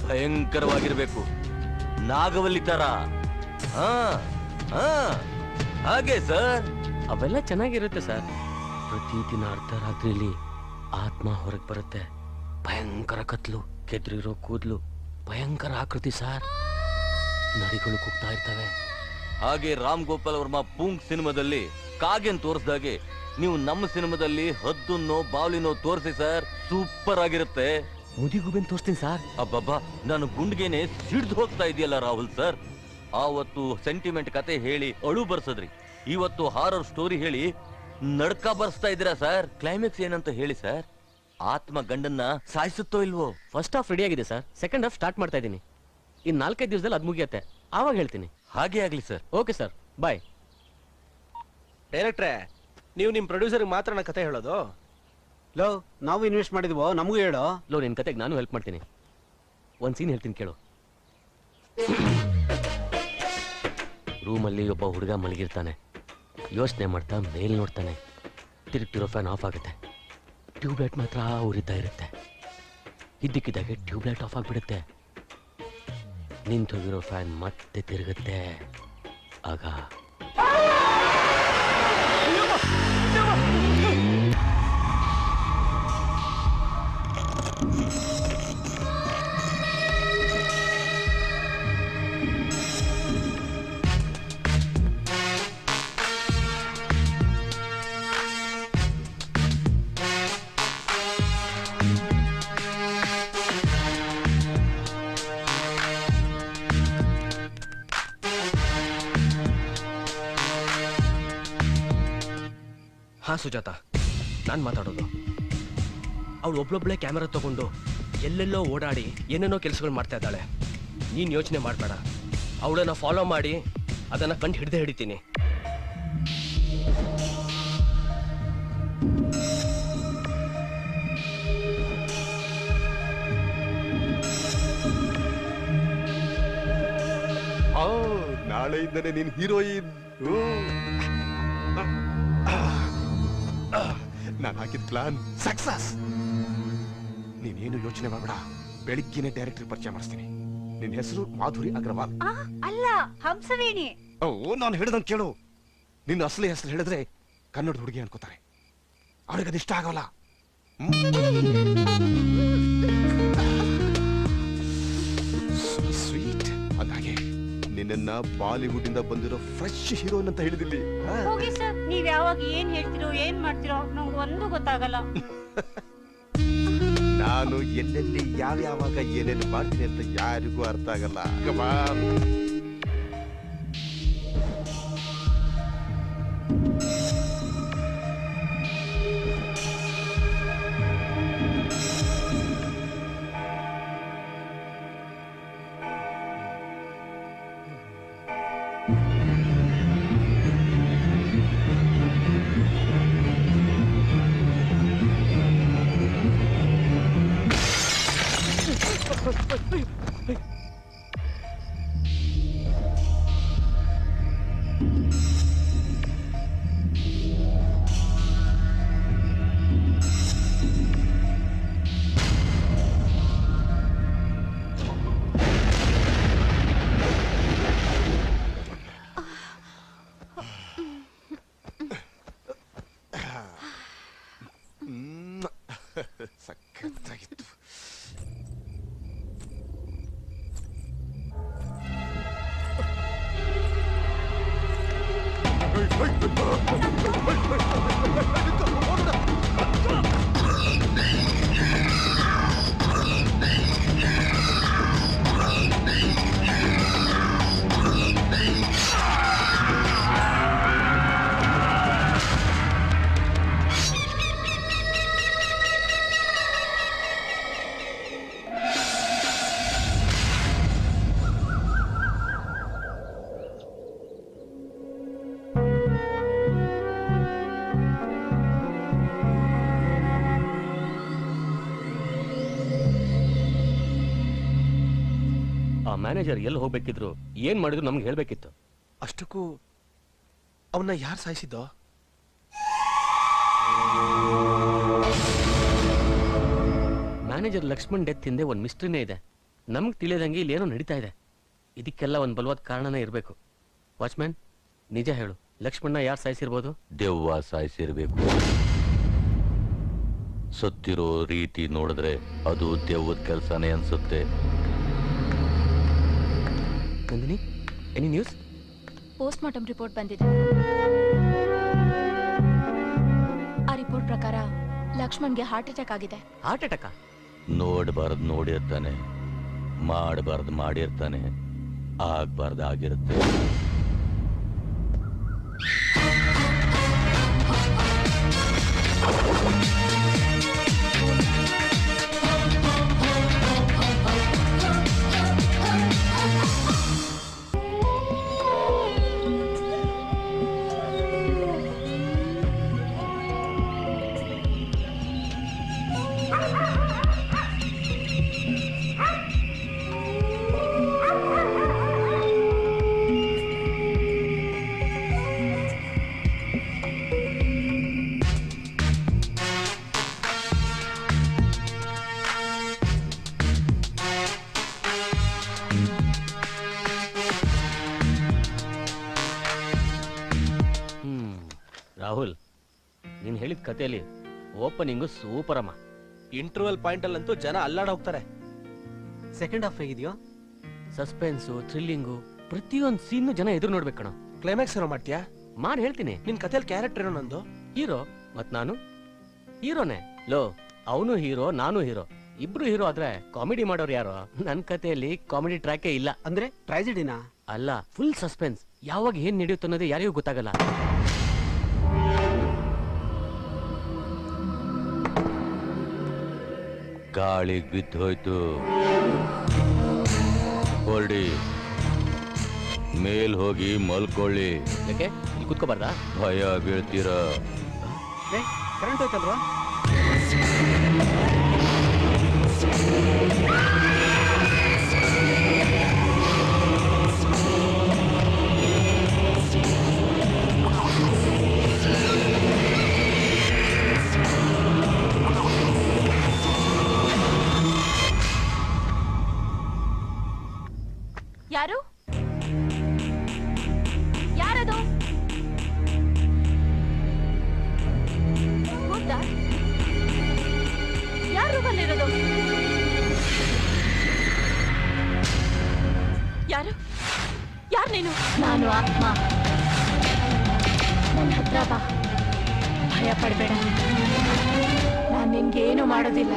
ಭಯಂಕರವಾಗಿರ್ಬೇಕು ನಾಗವಲ್ಲಿ ತರ ಹಾ ಹಾ ಹಾಗೆ ಸರ್ ಅವೆಲ್ಲ ಚೆನ್ನಾಗಿರುತ್ತೆ ಸರ್. ಪ್ರತಿದಿನ ಅರ್ಧರಾತ್ರಿಲಿ ಆತ್ಮ ಹೊರಗೆ ಬರುತ್ತೆ. ಭಯಂಕರ ಕತ್ಲು, ಕೆದ್ರಿರೋ ಕೂದ್ಲು, ಭಯಂಕರ ಆಕೃತಿ ಸಾರ್. ನರಿಗಳು ಕೂಗ್ತಾ ಇರ್ತವೆ. ಹಾಗೆ ರಾಮ್ ಗೋಪಾಲ್ ವರ್ಮಾ ಪೂಂಕ್ ಸಿನಿಮಾದಲ್ಲಿ ಕಾಗೆನ್ ತೋರಿಸ್ದಾಗೆ ನೀವು ನಮ್ಮ ಸಿನಿಮಾದಲ್ಲಿ ಹದ್ದುನ್ನೋ ಬಾವಲಿನೋ ತೋರಿಸಿ ಸರ್. ಸೂಪರ್ ಆಗಿರುತ್ತೆ. ಮುದಿಗುಬೆನ್ ತೋರಿಸ್ತೀನಿ ಸರ್. ಅಬ್ಬಬ್ಬಾ ನಾನು ಗುಂಡ್ಗೆನೆ ಸಿಡ್ದು ಹೋಗ್ತಾ ಇದೆಯಲ್ಲ ರಾಹುಲ್ ಸರ್. ಆವತ್ತು ಸೆಂಟಿಮೆಂಟ್ ಕತೆ ಹೇಳಿ ಅಳು ಬರ್ಸದ್ರಿ, ಇವತ್ತು ಹಾರರ್ ಸ್ಟೋರಿ ಹೇಳಿ ನಡ್ಕ ಬರ್ಸ್ತಾ ಇದ್ದೀರಾ ಸರ್. ಕ್ಲೈಮ್ಯಾಕ್ಸ್ ಏನಂತ ಹೇಳಿ ಸರ್. ಆತ್ಮ ಗಂಡನ್ನ ಸಾಯಿಸುತ್ತೋ ಇಲ್ವೋ? ಫಸ್ಟ್ ಹಾಫ್ ರೆಡಿ ಆಗಿದೆ ಸರ್, ಸೆಕೆಂಡ್ ಹಾಫ್ ಸ್ಟಾರ್ಟ್ ಮಾಡ್ತಾ ಇದ್ದೀನಿ. ಇನ್ 4-5 ದಿವಸದಲ್ಲಿ ಅದು ಮುಗಿಯತ್ತೆ, ಆವಾಗ ಹೇಳ್ತೀನಿ. ಹಾಗೆ ಆಗ್ಲಿ ಸರ್. ಓಕೆ ಸರ್, ಬಾಯ್. ಡೈರೆಕ್ಟ್ರೆ, ನೀವು ನಿಮ್ಮ ಪ್ರೊಡ್ಯೂಸರ್ಗೆ ಮಾತ್ರ ಕತೆ ಹೇಳೋದು? ಲೋ, ನಾವು ಇನ್ವೆಸ್ಟ್ ಮಾಡಿದ್ವೋ, ನಮಗೂ ಹೇಳೋ. ಲೋ, ನಿನ್ ಕತೆಗೆ ನಾನು ಹೆಲ್ಪ್ ಮಾಡ್ತೀನಿ. ಒಂದ್ ಸೀನ್ ಹೇಳ್ತೀನಿ ಕೇಳು. ರೂಮಲ್ಲಿ ಒಬ್ಬ ಹುಡುಗ ಮಲಗಿರ್ತಾನೆ. ಯೋಚನೆ ಮಾಡ್ತಾ ಮೇಲ್ ನೋಡ್ತಾನೆ. ತಿರುಗ್ತಿರೋ ಫ್ಯಾನ್ ಆಫ್ ಆಗುತ್ತೆ. ಟ್ಯೂಬ್ಲೈಟ್ ಮಾತ್ರ ಉರಿತಾ ಇರುತ್ತೆ. ಇದ್ದಕ್ಕಿದ್ದಾಗೆ ಟ್ಯೂಬ್ಲೈಟ್ ಆಫ್ ಆಗಿಬಿಡುತ್ತೆ. ನಿಂತೋಗಿರೋ ಫ್ಯಾನ್ ಮತ್ತೆ ತಿರುಗುತ್ತೆ. ಆಗ ಹಾ ಸುಜಾತ, ನಾನು ಮಾತಾಡೋದು. ಅವಳು ಒಬ್ಳೊಬ್ಳೆ ಕ್ಯಾಮೆರಾ ತಗೊಂಡು ಎಲ್ಲೆಲ್ಲೋ ಓಡಾಡಿ ಏನೇನೋ ಕೆಲಸಗಳು ಮಾಡ್ತಾ ಇದ್ದಾಳೆ. ನೀನು ಯೋಚನೆ ಮಾಡಬೇಡ, ಅವಳನ್ನ ಫಾಲೋ ಮಾಡಿ ಅದನ್ನ ಕಂಡು ಹಿಡ್ದೇ ಹಿಡಿತೀನಿ. ನಾಳೆಯಿಂದನೇ ನೀನ್ ಹೀರೋಯಿನ್. ನಾನು ಹಾಕಿದ ಪ್ಲಾನ್ ಸಕ್ಸಸ್. ನೀನೇನು ಯೋಚನೆ ಮಾಡಬೇಡ, ಬೆಳಿಗ್ಗೆನೆ ಡೈರೆಕ್ಟರ್ ಪರಿಚಯ ಮಾಡಿಸ್ತೀನಿ. ನಿನ್ ಹೆಸರು ಮಾಧುರಿ ಅಗ್ರವಾಲ್ ಅಲ್ಲ, ಹಂಸವೇಣಿ. ಓ, ನಾನು ಹೇಳಿದಂಗೆ ಕೇಳು. ನಿನ್ನ ಅಸಲಿ ಹೆಸರು ಹೇಳಿದ್ರೆ ಕನ್ನಡ ಹುಡುಗಿ ಅನ್ಕೋತಾರೆ, ಅವ್ರಿಗೆ ಅದಿಷ್ಟ ಆಗಲ್ಲ. ಸ್ವೀಟ್. ಅಂದಾಗೆ ನಿನ್ನ ಬಾಲಿವುಡ್ ಇಂದ ಬಂದಿರೋ ಫ್ರೆಶ್ ಹೀರೋಯಿನ್ ಅಂತ ಹೇಳಿದಿಲ್ಲಿ. ಹೋಗಿ ಸರ್, ನೀವ್ ಯಾವಾಗ ಏನ್ ಹೇಳ್ತಿರೋ ಏನ್ ಮಾಡ್ತಿರೋ ನಂಗೆ ಒಂದು ಗೊತ್ತಾಗಲ್ಲ. ನಾನು ಎಲ್ಲೆಲ್ಲಿ ಯಾವ್ಯಾವಾಗ ಏನೇನು ಮಾಡ್ತೀನಿ ಅಂತ ಯಾರಿಗೂ ಅರ್ಥ ಆಗಲ್ಲ. ಆ ಮ್ಯಾನೇಜರ್ ಎಲ್ಲಿ ಹೋಗ್ಬೇಕಿದ್ರು ಏನ್ ಮಾಡಿದ್ರು ನಮ್ಗೆ ಹೇಳ್ಬೇಕಿತ್ತು. ಅಷ್ಟಕ್ಕೂ ಅವನ್ನ ಯಾರು ಸಾಯಿಸಿದ್ದೋ? ಮ್ಯಾನೇಜರ್ ಲಕ್ಷ್ಮಣ್ ಡೆತ್ ಹಿಂದೆ ಒಂದು ಮಿಸ್ಟ್ರಿನೇ ಇದೆ. ನಮ್ಗೆ ತಿಳಿಯದಂಗೆ ಇಲ್ಲಿ ಏನೋ ನಡೀತಾ ಇದೆ. ಇದಕ್ಕೆಲ್ಲ ಒಂದು ಬಲವಾದ ಕಾರಣನೇ ಇರಬೇಕು. ವಾಚ್ಮ್ಯಾನ್, ನಿಜ ಹೇಳು, ಲಕ್ಷ್ಮಣ್ಣ ಯಾರು ಸಾಯಿಸಿರ್ಬೋದು? ದೆವ್ವ ಸಾಯಿಸಿರ್ಬೇಕು. ಸತ್ತಿರೋ ರೀತಿ ನೋಡಿದ್ರೆ ಅದು ದೆವ್ವದ ಕೆಲಸನೇ ಅನ್ಸುತ್ತೆ. Nandini, any news? Post mortem report ಬಂದಿದೆ. ಆ ರಿಪೋರ್ಟ್ ಪ್ರಕಾರ ಲಕ್ಷ್ಮಣ್ಗೆ ಹಾರ್ಟ್ ಅಟ್ಯಾಕ್ ಆಗಿದೆ. Heart attack? ನೋಡಬಾರ್ದು ನೋಡಿರ್ತಾನೆ, ಮಾಡಬಾರ್ದು ಮಾಡಿರ್ತಾನೆ, ಆಗ್ಬಾರ್ದು ಆಗಿರುತ್ತೆ. ರಾಹುಲ್, ನೀನ್ ಹೇಳಿದ ಕಥೆಯಲ್ಲಿ ಓಪನಿಂಗು ಸೂಪರ್ ಅಮ್ಮ. ಇಂಟರ್ವಲ್ ಪಾಯಿಂಟ್ ಅಲ್ಲಂತೂ ಜನ ಅಲ್ಲಾಡ ಹೋಗ್ತಾರೆ. ಸೆಕೆಂಡ್ ಹಾಫ್ ಹೇಗಿದೆಯೋ? ಸಸ್ಪೆನ್ಸು, ಥ್ರಿಲ್ಲಿಂಗು, ಪ್ರತಿಯೊಂದು ಸೀನ್ ಜನ ಎದುರು ನೋಡ್ಬೇಕು ಕಣ. ಕ್ಲೈಮ್ಯಾಕ್ಸ್ ಏನೋ ಮಾಡ್ತೀಯಾ? ಮಾಡಿ ಹೇಳ್ತೀನಿ. ನಿನ್ ಕಥೆಯಲ್ಲಿ ಕ್ಯಾರೆಕ್ಟರ್ ಏನೋ ನಂದು? ಹೀರೋ, ಮತ್ ನಾನು ಹೀರೋನೇ. ಲೋ, ಅವನು ಹೀರೋ, ನಾನು ಹೀರೋ, ಇಬ್ರು ಹೀರೋ ಆದ್ರೆ ಕಾಮಿಡಿ ಮಾಡೋರು ಯಾರು? ನನ್ ಕಥೆಯಲ್ಲಿ ಕಾಮಿಡಿ ಟ್ರ್ಯಾಕೇ ಇಲ್ಲ. ಅಂದ್ರೆ ಟ್ರಾಜಿಡಿನಾ? ಅಲ್ಲ, ಫುಲ್ ಸಸ್ಪೆನ್ಸ್. ಯಾವಾಗ ಏನ್ ನಡೆಯುತ್ತೆ ಅನ್ನೋದು ಯಾರಿಗೂ ಗೊತ್ತಾಗಲ್ಲ. ಗಾಳಿಗೆ ಬಿದ್ದು ಹೋಯ್ತು. ಹೊರಡಿ, ಮೇಲ್ ಹೋಗಿ ಮಲ್ಕೊಳ್ಳಿ. ಯಾಕೆ ಇಲ್ಲಿ ಕುತ್ಕೋಬಾರ್ದಾ? ಭಯ ಬೀಳ್ತೀರಾ? ಕರೆಂಟ್ ಹೋಯ್ತಲ್ವಾ? ಯಾರು? ಯಾರದು? ಗೊತ್ತಾ? ಯಾರು ಬಂದಿರೋದು? ಯಾರು? ಯಾರು ನೀನು? ನಾನು ಆತ್ಮ. ನನ್ನ ಹತ್ರ ಬಾ. ಭಯ ಪಡಬೇಡ. ನಾನು ನಿನ್ಗೇನು ಮಾಡೋದಿಲ್ಲ.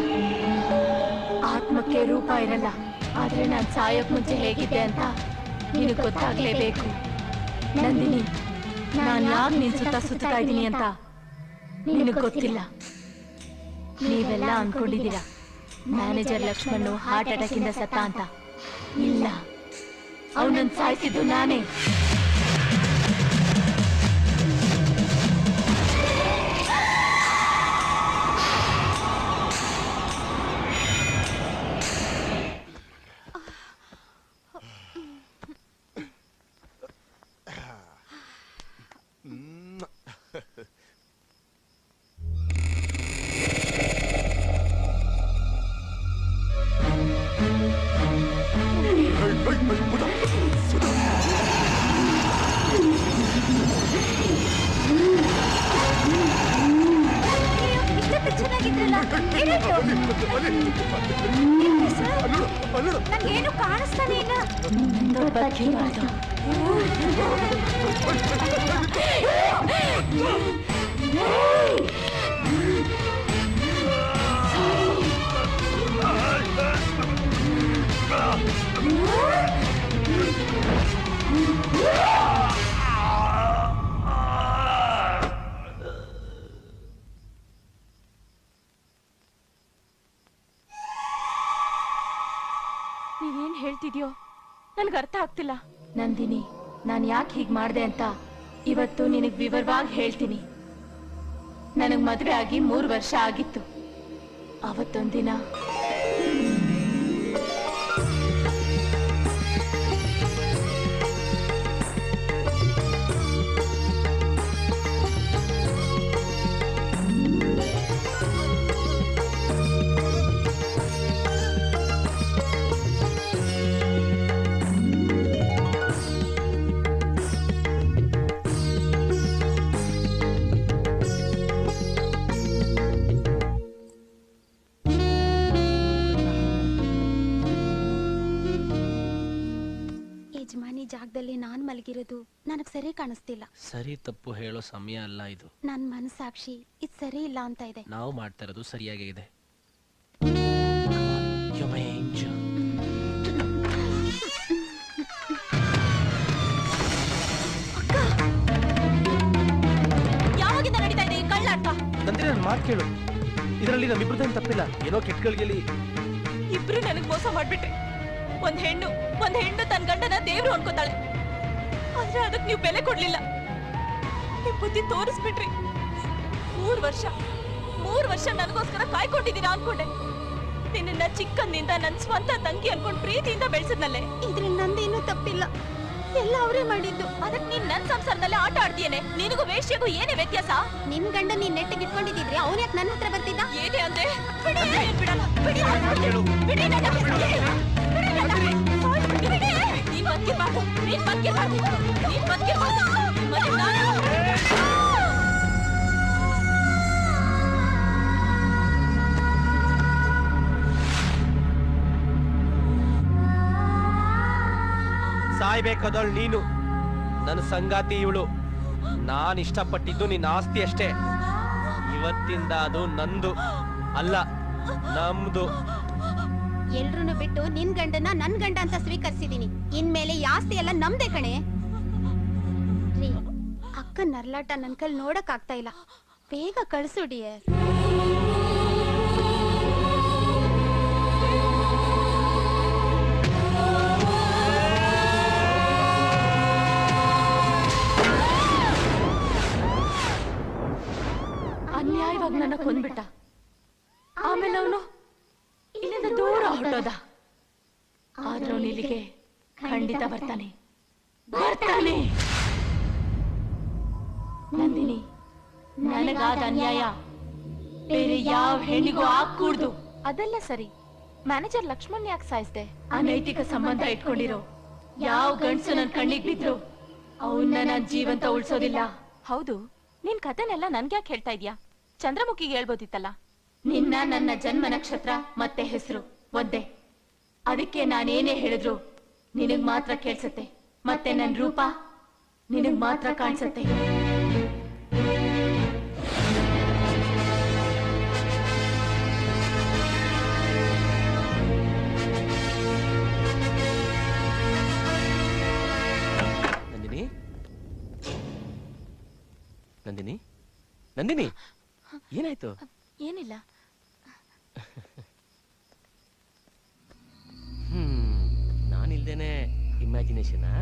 ಆತ್ಮಕ್ಕೆ ರೂಪ ಇರಲ್ಲ. ಆದ್ರೆ ನಾನು ಸಾಯೋಕ್ ಮುಂಚೆ ಹೇಗಿದ್ದೆ ಅಂತ ನಿನಗೆ ಗೊತ್ತಾಗ್ಲೇಬೇಕು. ನಂದಿನಿ, ನಾನು ಯಾಕೆ ನಿನ್ ಸುತ್ತಾ ಇದ್ದೀನಿ ಅಂತ ನಿನಗೆ ಗೊತ್ತಿಲ್ಲ. ನೀವೆಲ್ಲ ಅನ್ಕೊಂಡಿದ್ದೀರಾ ಮ್ಯಾನೇಜರ್ ಲಕ್ಷ್ಮಣ್ ಹಾರ್ಟ್ ಅಟ್ಯಾಕ್ ಇಂದ ಸತ್ತ ಅಂತ. ಇಲ್ಲ, ಅವನನ್ನು ಸಾಯಿಸಿದ್ದು ನಾನೇ. ನಂಗೇನು ಕಾಣಿಸ್ತಾನೆ ಇಲ್ಲ. ಹೇಳ್ತಿದ್ಯೋ ನನ್ಗೆ ಅರ್ಥ ಆಗ್ತಿಲ್ಲ. ನಂದಿನಿ, ನಾನ್ ಯಾಕೆ ಹೀಗ್ ಮಾಡ್ದೆ ಅಂತ ಇವತ್ತು ನಿನಗ್ ವಿವರವಾಗಿ ಹೇಳ್ತೀನಿ. ನನಗ್ ಮದ್ವೆ ಆಗಿ 3 ವರ್ಷ ಆಗಿತ್ತು. ಅವತ್ತೊಂದಿನ ಯಜಮಾನಿ ಜಾಗದಲ್ಲಿ ನಾನ್ ಮಲಗಿರೋದು ನನಗ್ ಸರಿ ಕಾಣಿಸ್ತಿಲ್ಲ. ಸರಿ ತಪ್ಪು ಹೇಳೋ ಸಮಯ ಅಲ್ಲ ಇದು. ನನ್ ಮನಸ್ಸಾಕ್ಷಿ ಇದ್ ಸರಿ ಇಲ್ಲ ಅಂತ ಇದೆ. ನಾವು ಮಾಡ್ತಾ ಇರೋದು ಸರಿಯಾಗೇ ಇದೆ. You're my angel. ಯಾವಾಗಿಂದ ನಡೀತಾ ಇದೆ ಈ ಕಳ್ಳಾಟ? ನಂದಿನಿ, ನನ್ನ ಮಾತು ಕೇಳು. ಇದರಲ್ಲಿ ನಮ್ಮಿಬ್ರದ್ದೇನು ತಪ್ಪಿಲ್ಲ. ಏನೋ ಕೆಟ್ಟಗಳಿಗೆ ಇಬ್ರು ನನಗ್ ಮೋಸ ಮಾಡ್ಬಿಟ್ರಿ. ಒಂದ್ ಹೆಣ್ಣು ತನ್ನ ಗಂಡನ ದೇವ್ರು ಅನ್ಕೋತಾಳೆ. ಆದ್ರೆ ಅದಕ್ ನೀವು ಬೆಲೆ ಕೊಡ್ಲಿಲ್ಲ. ನಿಮ್ ಬುದ್ಧಿ ತೋರಿಸ್ಬಿಟ್ರಿ. 3 ವರ್ಷ ನನಗೋಸ್ಕರ ಕಾಯ್ಕೊಂಡಿದ್ದೀರಾ ಅನ್ಕೊಂಡೆ. ನಿನ್ನ ಚಿಕ್ಕಂದಿಂದ ನನ್ ಸ್ವಂತ ತಂಗಿ ಅನ್ಕೊಂಡ್ ಪ್ರೀತಿಯಿಂದ ಬೆಳೆಸಿದ್ನಲ್ಲೇ. ಇದ್ರಿಂದ ನಂದೇನು ತಪ್ಪಿಲ್ಲ, ಎಲ್ಲ ಅವರೇ ಮಾಡಿದ್ದು. ಅದಕ್ಕೆ ನೀನ್ ನನ್ ಸಂಸಾರದಲ್ಲಿ ಆಟ ಆಡ್ತೀಯೇನೆ. ನಿನಗೂ ವೇಶ್ಯೆಗೂ ಏನೇ ವ್ಯತ್ಯಾಸ? ನಿನ್ ಗಂಡ ನೀನ್ ನೆಟ್ಟಿಗೆ ಇಟ್ಕೊಂಡಿದ್ರೆ ಅವ್ನ ಯಾಕೆ ನನ್ನ ಹತ್ರ ಬರ್ತಿದ್ದ? ಏನೇ ಅಂದ್ರೆ ಬಿಡಲ್ಲ, ಬಿಡಿ ನನ್ನ. ನೀನ್ ಬದುಕಿರ್ಬಾರ್ದು, ನೀನ್ ಬದುಕಿರ್ಬಾರ್ದು. ಸಾಯ್ಬೇಕಾದವಳು ನೀನು, ನನ್ನ ಸಂಗಾತಿ ಇವಳು. ನಾನು ಇಷ್ಟಪಟ್ಟಿದ್ದು ನಿನ್ನ ಆಸ್ತಿ ಅಷ್ಟೇ. ಇವತ್ತಿಂದ ಅದು ನಂದು ಅಲ್ಲ, ನಮ್ದು. ಎಲ್ರೂನು ಬಿಟ್ಟು ನಿನ್ ಗಂಡನ ನನ್ ಗಂಡ ಅಂತ ಸ್ವೀಕರಿಸಿದೀನಿ. ಇನ್ಮೇಲೆ ಈ ಆಸ್ತಿ ಎಲ್ಲ ನಮ್ದೇ ಕಣೆ. ರೀ, ಅಕ್ಕ ನರ್ಲಾಟ ನನ್ ಕೈಲಿ ನೋಡಕ್ ಆಗ್ತಾ ಇಲ್ಲ. ಬೇಗ ಕಳ್ಸು ಡಿಯರ್. ಅನ್ಯಾಯವಾಗಿ ನನ್ನ ಕೊಂದ್ಬಿಟ್ಟ. ಆಮೇಲೆ ಅವನು ಇಲ್ಲಿಂದ ದೂರ ಹೊರಟೋದ. ಆದ್ರೂ ಅವನು ಇಲ್ಲಿಗೆ ಖಂಡಿತ ಬರ್ತಾನೆ. ನನಗಾದ ಅನ್ಯಾಯ ಬೇರೆ ಯಾವ ಹೆಣ್ಣಿಗೂ ಆಗ್ಕೂಡ್ದು. ಅದೆಲ್ಲ ಸರಿ, ಮ್ಯಾನೇಜರ್ ಲಕ್ಷ್ಮಣ್ ಯಾಕೆ ಸಾಯಿಸ್ದೆ? ಅನೈತಿಕ ಸಂಬಂಧ ಇಟ್ಕೊಂಡಿರೋ ಯಾವ ಗಂಡ್ಸು ನನ್ ಕಣ್ಣಿಗೆ ಬಿದ್ರು ಅವನ್ನ ನಾನ್ ಜೀವಂತ ಉಳ್ಸೋದಿಲ್ಲ. ಹೌದು, ನಿನ್ ಕಥೆನೆಲ್ಲ ನನ್ಗ್ಯಾಕೆ ಹೇಳ್ತಾ ಇದ್ಯಾ? ಚಂದ್ರಮುಖಿಗೆ ಹೇಳ್ಬೋದಿತ್ತಲ್ಲ. ನಿನ್ನ ನನ್ನ ಜನ್ಮ ನಕ್ಷತ್ರ ಮತ್ತೆ ಹೆಸರು ಒಂದೇ. ಅದಕ್ಕೆ ನಾನೇನೇ ಹೇಳಿದ್ರು ನಿನಗ್ ಮಾತ್ರ ಕೇಳ್ಸತ್ತೆ. ಮತ್ತೆ ನನ್ ರೂಪ ನಿನಗ್ ಮಾತ್ರ ಕಾಣಿಸತ್ತೆ. ನಂದಿನಿ, ನಂದಿನಿ, ನಂದಿನಿ, ಏನಾಯ್ತು? ಏನಿಲ್ಲ. ನಾನಿಲ್ದೇನೆ ಇಮ್ಯಾಜಿನೇಷನಾ?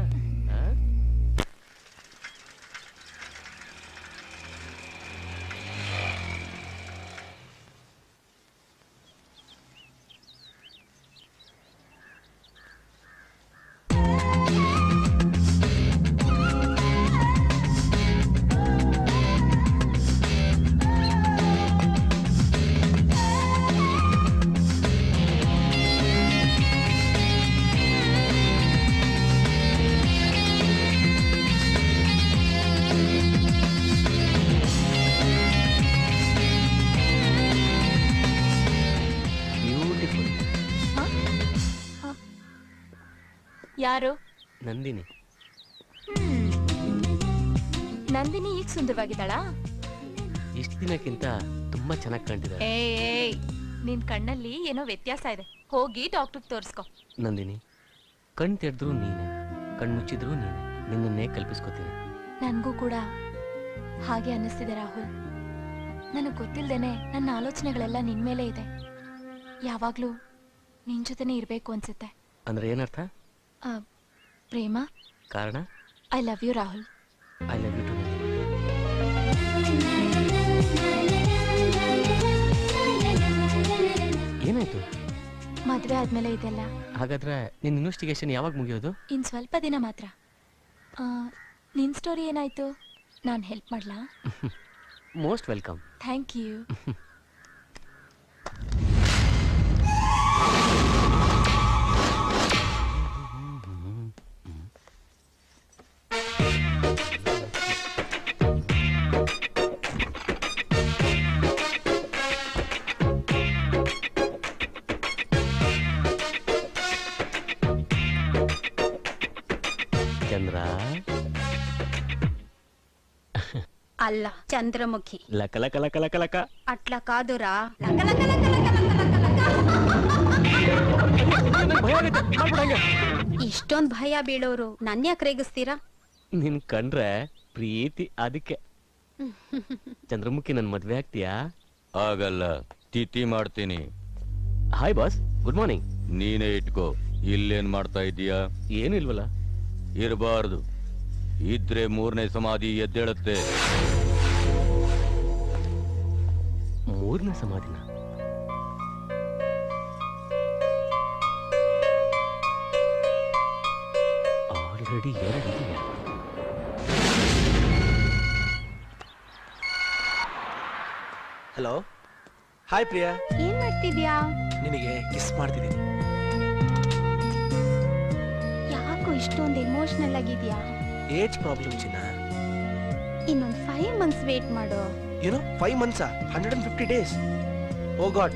ಯಾರು? ನಂದಿನಿ. ನಂದಿನಿ ಈಗ ಸುಂದರವಾಗಿದ್ದಾಳಾ? ಇಷ್ಟು ದಿನಕ್ಕಿಂತ ತುಂಬಾ ಚೆನ್ನಾಗಿ ಕಾಣ್ತಿದ್ದಾರೆ. ಏಯ್, ನಿನ್ ಕಣ್ಣಲ್ಲಿ ಏನೋ ವ್ಯತ್ಯಾಸ ಇದೆ. ಹೋಗಿ ಡಾಕ್ಟರ್ ತೋರಿಸ್ಕೊ. ನಂದಿನಿ, ಕಣ್ ತೆರೆದ್ರು ನೀನೆ, ಕಣ್ ಮುಚ್ಚಿದ್ರು ನೀನೆ. ನಿನ್ನನ್ನೇ ಕಲ್ಪಿಸ್ಕೊತೀನಿ. ನನ್ಗೂ ಕೂಡ ಹಾಗೆ ಅನ್ನಿಸ್ತಿದೆ ರಾಹುಲ್. ನನಗ್ ಗೊತ್ತಿಲ್ದೇನೆ ನನ್ನ ಆಲೋಚನೆಗಳೆಲ್ಲ ನಿನ್ ಮೇಲೆ ಇದೆ. ಯಾವಾಗ್ಲೂ ನಿನ್ ಜೊತೆನೆ ಇರ್ಬೇಕು ಅನ್ಸುತ್ತೆ. ಅಂದ್ರೆ ಏನರ್ಥ? ಪ್ರೇಮ. ಕಾರಣ? I love you Rahul. I love you too. ಏನಾಯ್ತು? ಮದ್ವೆ ಆದ್ಮೇಲೆ ಇದೆಲ್ಲ. ಹಾಗಾದ್ರೆ ನಿನ್ನ ಇನ್ವೆಸ್ಟಿಗೇಷನ್ ಯಾವಾಗ ಮುಗಿಯೋದು? ಇನ್ ಸ್ವಲ್ಪ ದಿನ ಮಾತ್ರ. ನಿನ್ ಸ್ಟೋರಿ ಏನಾಯ್ತು? ನಾನು ಹೆಲ್ಪ್ ಮಾಡ್ಲಾ? Most welcome. Thank you. Chandra అల్ల చంద్రముఖి లక లక లక లక లక అట్లా కాదురా ಇಷ್ಟೊಂದ್ ಭಯ ಬೀಳೋರು ನನ್ನ ಯಾಕೆ ರೇಗಿಸ್ತೀರಾ? ನಿನ್ ಕಂಡ್ರೆ ಪ್ರೀತಿ ಅದಕ್ಕೆ. ಚಂದ್ರಮುಖಿ ನನ್ ಮದ್ವೆ ಆಗ್ತೀಯಾ? ಆಗಲ್ಲ, ತಿಥಿ ಮಾಡ್ತೀನಿ. Hi boss, good morning. ನೀನೇ ಇಟ್ಕೋ. ಇಲ್ಲೇನ್ ಮಾಡ್ತಾ ಇದೀಯಾ? ಏನು ಇಲ್ವಲ್ಲ. ಇರಬಾರ್ದು, ಇದ್ರೆ 3ನೇ ಸಮಾಧಿ ಎದ್ದೇಳುತ್ತೆ. 3ನೇ ಸಮಾಧಿನ? ಆಲ್ರೆಡಿ 2 ಇದೆ. Hello, hi Priya. ಏನ್ ಮಾಡ್ತಿದ್ಯಾ? ನಿನಗೆ ಕಿಸ್ ಮಾಡ್ತಿದ್ದೀನಿ. ಯಾಕೋ ಇಷ್ಟೊಂದು ಎಮೋಷನಲ್ ಆಗಿದ್ಯಾ? ಏಜ್ ಪ್ರಾಬ್ಲಮ್ ಚಿನ್ನ. ಇನ್ನೊಂದ್ 5 months ವೇಟ್ ಮಾಡು. ಏನೋ 5 months? 150 days? Oh god,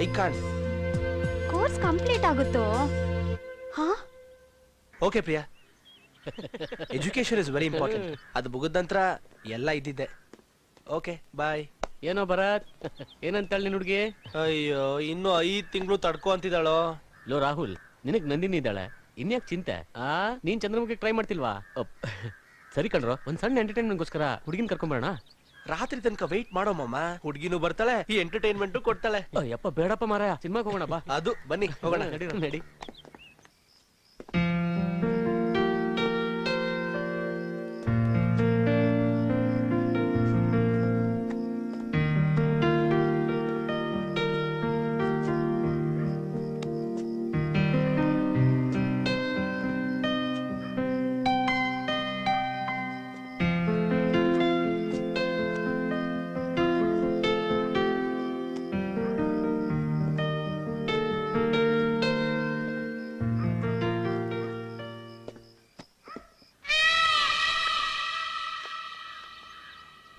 I can't. Course complete ಆಗುತ್ತೋ? ಹಾ, okay Priya, education is very important. ಅದು ಮುಗಿದ ನಂತರ ಎಲ್ಲ ಇದ್ದಿದ್ದೆ. Okay bye. ಏನೋ ಭರತ್, ಏನಂತಾಳ ನಿನ್ ಹುಡ್ಗಿ? ಅಯ್ಯೋ, ಇನ್ನು 5 ತಿಂಗಳು ತಡ್ಕೊ ಅಂತಿದ್ದಾಳೋ. ಲೋ ರಾಹುಲ್, ನಿನಗ್ ನಂದಿನಿ ಇದ್ದಾಳೆ, ಇನ್ಯಾಕ್ ಚಿಂತೆ? ನೀನ್ ಚಂದ್ರಮುಖಿ ಟ್ರೈ ಮಾಡ್ತಿಲ್ವಾ? ಸರಿ ಕಣ್ರೋ, ಒಂದ್ ಸಣ್ಣ ಎಂಟರ್ಟೈನ್ಮೆಂಟ್ಗೋಸ್ಕರ ಹುಡುಗಿನ ಕರ್ಕೊಂಬರೋಣ. ರಾತ್ರಿ ತನಕ ವೆಯ್ಟ್ ಮಾಡೋ ಮಾಮ. ಹುಡುಗಿನೂ ಬರ್ತಾಳೆ, ಈ ಎಂಟರ್ಟೈನ್ಮೆಂಟ್ ಕೊಡ್ತಾಳೆ. ಯಪ್ಪ ಬೇಡಪ್ಪ ಮಾರಾಯ, ಸಿನಿಮಾಗೆ ಹೋಗೋಣ ಬಾ. ಅದು ಬನ್ನಿ ಹೋಗೋಣ. ನಡಿ ನಡಿ.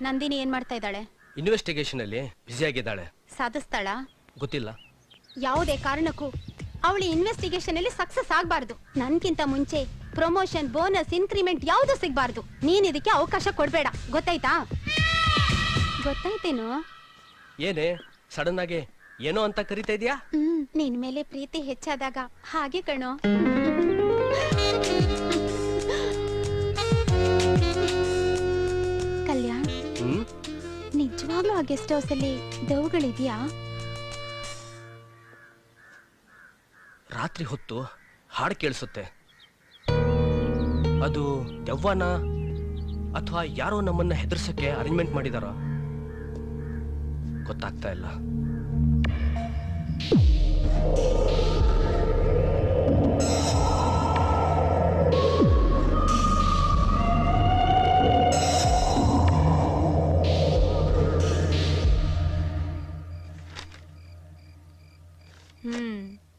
ನಂದಿನಿ ಏನ್ ಮಾಡ್ತಾ ಇದ್ದಾಳೆ? ಇನ್ವೆಸ್ಟಿಗೇಷನ್ ಅಲ್ಲಿ ಬ್ಯುಸಿ ಆಗಿದ್ದಾಳೆ. ಸಾಧಿಸ್ತಾಳ? ಗೊತ್ತಿಲ್ಲ. ಯಾವುದೇ ಕಾರಣಕ್ಕೂ ಅವಳಿ ಇನ್ವೆಸ್ಟಿಗೇಷನ್ ಅಲ್ಲಿ ಸಕ್ಸಸ್ ಆಗ್ಬಾರ್ದು. ನನ್ಕಿಂತ ಮುಂಚೆ ಪ್ರಮೋಷನ್, ಬೋನಸ್, ಇನ್ಕ್ರಿಮೆಂಟ್ ಯಾವ್ದು ಸಿಗ್ಬಾರ್ದು. ನೀನ್ ಇದಕ್ಕೆ ಅವಕಾಶ ಕೊಡ್ಬೇಡ, ಗೊತ್ತಾಯ್ತಾ? ಗೊತ್ತಾಯ್ತೇನು? ಏನೇ ಸಡನ್ ಆಗಿ ಏನೋ ಅಂತ ಕರಿತಾ ಇದೀಯಾ? ನಿನ್ ಮೇಲೆ ಪ್ರೀತಿ ಹೆಚ್ಚಾದಾಗ ಹಾಗೆ ಕಣೋ. ಕಲ್ಯಾಣ್, ನಿಜವಾಗ್ಲೂ ಆ ಗೆಸ್ಟ್ ಹೌಸ್ ಅಲ್ಲಿ ದೆವ್ಗಳಿದ್ಯಾ? ರಾತ್ರಿ ಹೊತ್ತು ಹಾಡು ಕೇಳಿಸುತ್ತೆ. ಅದು ದೆವ್ವನ ಅಥವಾ ಯಾರೋ ನಮ್ಮನ್ನ ಹೆದರ್ಸಕ್ಕೆ ಅರೇಂಜ್ಮೆಂಟ್ ಮಾಡಿದಾರೋ ಗೊತ್ತಾಗ್ತಾ ಇಲ್ಲ.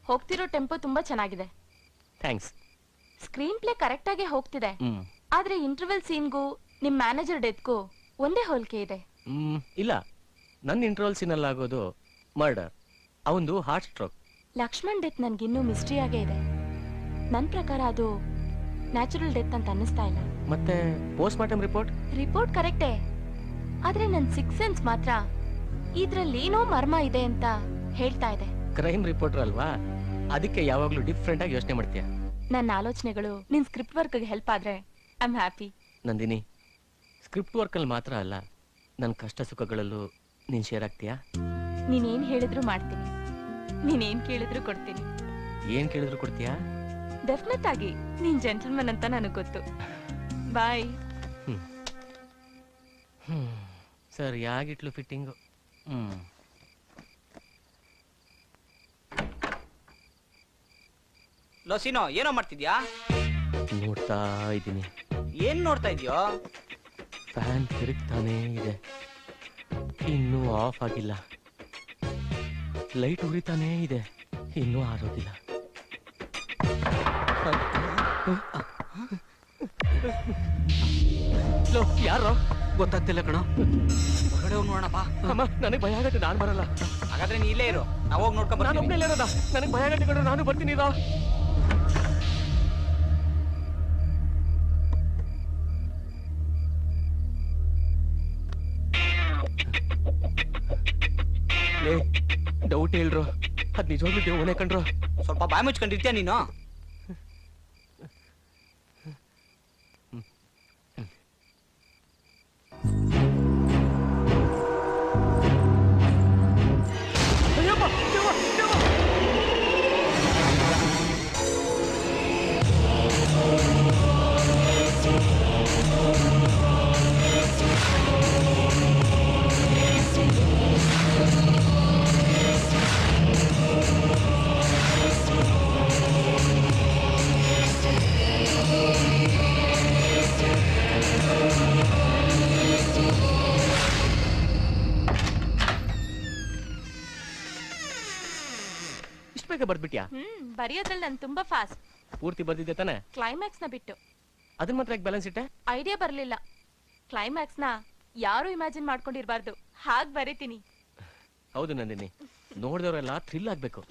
ಹೋಗ್ತಿರೋ ಟೆಂಪೋ ತುಂಬಾ ಚೆನ್ನಾಗಿದೆ. ಥ್ಯಾಂಕ್ಸ್. ಸ್ಕ್ರೀನ್ ಪ್ಲೇ ಕರೆಕ್ಟ್ ಆಗಿ ಹೋಗ್ತಿದೆ. ಆದ್ರೆ ಇಂಟರ್ವೆಲ್ ಸೀನ್ಗೂ ನಿಮ್ ಮ್ಯಾನೇಜರ್ ಡೆತ್ಗೂ ಒಂದೇ ಹೋಲಿಕೆ ಇದೆ. ಇಲ್ಲ, ನನ್ನ ಇಂಟರ್ವಲ್ ಸೀನಲ್ಲಿ ಆಗೋದು ಮರ್ಡರ್, ಅವಂದು ಹಾರ್ಟ್ ಸ್ಟ್ರೋಕ್. ಲಕ್ಷ್ಮಣ್ ಡೆತ್ ನನ್ಗಿನ್ನೂ ಮಿಸ್ಟ್ರಿ ಆಗೇ ಇದೆ. ನನ್ ಪ್ರಕಾರ ಅದು ನ್ಯಾಚುರಲ್ ಡೆತ್ ಅಂತ ಅನ್ನಿಸ್ತಾ ಇಲ್ಲ. ಮತ್ತೆ ಪೋಸ್ಟ್ ಮಾರ್ಟಮ್ ರಿಪೋರ್ಟ್ ಕರೆಕ್ಟೇ, ಆದ್ರೆ ನನ್ 6th ಸೆನ್ಸ್ ಮಾತ್ರ ಇದ್ರಲ್ಲಿ ಏನೋ ಮರ್ಮ ಇದೆ ಅಂತ ಹೇಳ್ತಾ ಇದೆ. ಕ್ರೈಮ್ ರಿಪೋರ್ಟರ್ ಅಲ್ವಾ, ಅದಕ್ಕೆ ಯಾವಾಗ್ಲೂ ಡಿಫ್ರೆಂಟ್ ಆಗಿ ಯೋಚನೆ ಮಾಡ್ತೀಯ. ನನ್ನ ಆಲೋಚನೆಗಳು ನಿನ್ ಸ್ಕ್ರಿಪ್ಟ್ ವರ್ಕ್ಗೆ ಹೆಲ್ಪ್ ಆದ್ರೆ I am happy. Nandini, script ವರ್ಕಲ್ಲಿ ಮಾತ್ರ ಅಲ್ಲ, ನನ್ನ ಕಷ್ಟ ಸುಖಗಳಲ್ಲೂ ನೀನ್ ಶೇರ್ ಆಗ್ತೀಯಾ? ನೀನೇನ್ ಹೇಳಿದ್ರು ಮಾಡ್ತೀನಿ, ನೀನೇನ್ ಕೇಳಿದ್ರು ಕೊಡ್ತೀನಿ. ಏನ್ ಕೇಳಿದ್ರು ಕೊಡ್ತೀಯಾ? ಡೆಫಿನೆಟ್ ಆಗಿ ನೀನ್ ಜೆಂಟಲ್ಮನ್ ಅಂತ ನನಗೆ ಗೊತ್ತು. ಬಾಯ್. ಸರಿಯಾಗಿಟ್ಲು ಫಿಟ್ಟಿಂಗು. ಲೋಸಿನೋ ಏನೋ ಮಾಡ್ತಿದ್ಯಾ? ನೋಡ್ತಾ ಇದ್ದೀನಿ. ಏನ್ ನೋಡ್ತಾ ಇದೀಯೋ? ಫ್ಯಾನ್ ತಿರುಗ್ತಾನೇ ಇದೆ, ಇನ್ನೂ ಆಫ್ ಆಗಿಲ್ಲ. ಲೈಟ್ ಉರಿತಾನೇ ಇದೆ, ಇನ್ನೂ ಆರೋದಿಲ್ಲ. ಯಾರೋ ಗೊತ್ತಾಗ್ತಿಲ್ಲ ಕಣೋ. ಹೊರಗಡೆ ಹೋಗಿ ನೋಡೋಣ ಬಾ. ಅಮ್ಮ, ನನಗೆ ಭಯ ಆಗತ್ತೆ, ನಾನು ಬರಲ್ಲ. ಹಾಗಾದ್ರೆ ನೀ ಇಲ್ಲೇ ಇರು, ನಾವು ಹೋಗಿ ನೋಡ್ಕೊಂಡ್ ನಾನು ಒಬ್ಬನೇ ಇರೋದ. ನನಗೆ ಭಯ ಆಗತ್ತೆ ಕಣೋ, ನಾನು ಬರ್ತೀನಿ. ಡೌಟ್ ಹೇಳ್ರು, ಅದ್ ನಿಜವಾಗ್ಲೂ ದೇವನೇ ಕಂಡ್ರು. ಸ್ವಲ್ಪ ಬಾಯಿ ಮುಚ್ಕೊಂಡಿರ್ತೀಯ ನೀನು. ಬರ್ಬಿಟ್ಯಾ? ಬರೆಯೋದ್ರಲ್ಲಿ ನಾನು ತುಂಬಾ ಫಾಸ್ಟ್. ಪೂರ್ತಿ ಬರ್ದಿದ್ದೆ ತಾನೆ? ಕ್ಲೈಮ್ಯಾಕ್ಸ್ ನ ಬಿಟ್ಟು. ಅದನ್ನ ಮಾತ್ರ ಬ್ಯಾಲೆನ್ಸ್ ಇಟ್ಟೆ? ಐಡಿಯಾ ಬರ್ಲಿಲ್ಲ. ಕ್ಲೈಮ್ಯಾಕ್ಸ್ ನ ಯಾರು ಇಮ್ಯಾಜಿನ್ ಮಾಡ್ಕೊಂಡಿರ್ಬಾರ್ದು, ಹಾಗ್ ಬರೀತೀನಿ. ಹೌದು ನಂದಿನಿ, ನೋಡಿದವರೆಲ್ಲ ಥ್ರಿಲ್ ಆಗ್ಬೇಕು.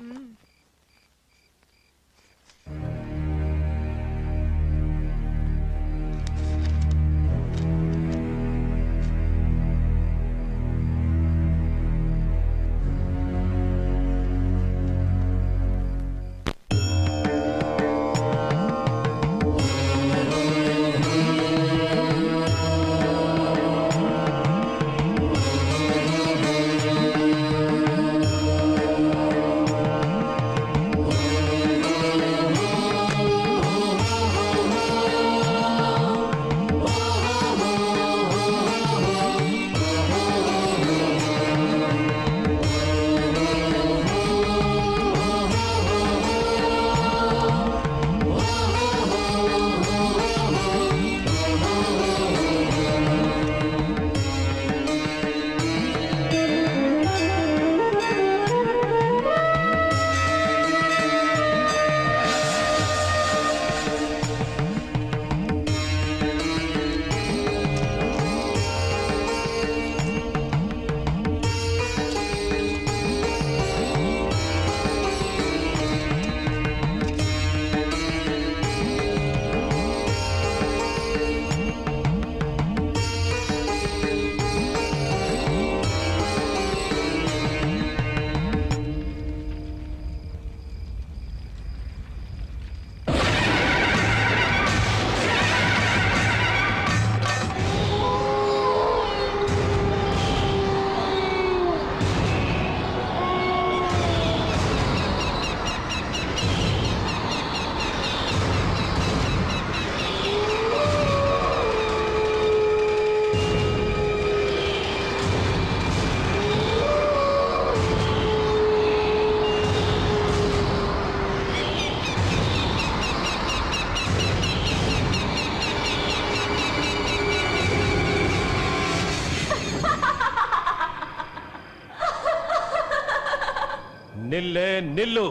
ನಿಲ್ಲೇ ನಿಲ್ಲು.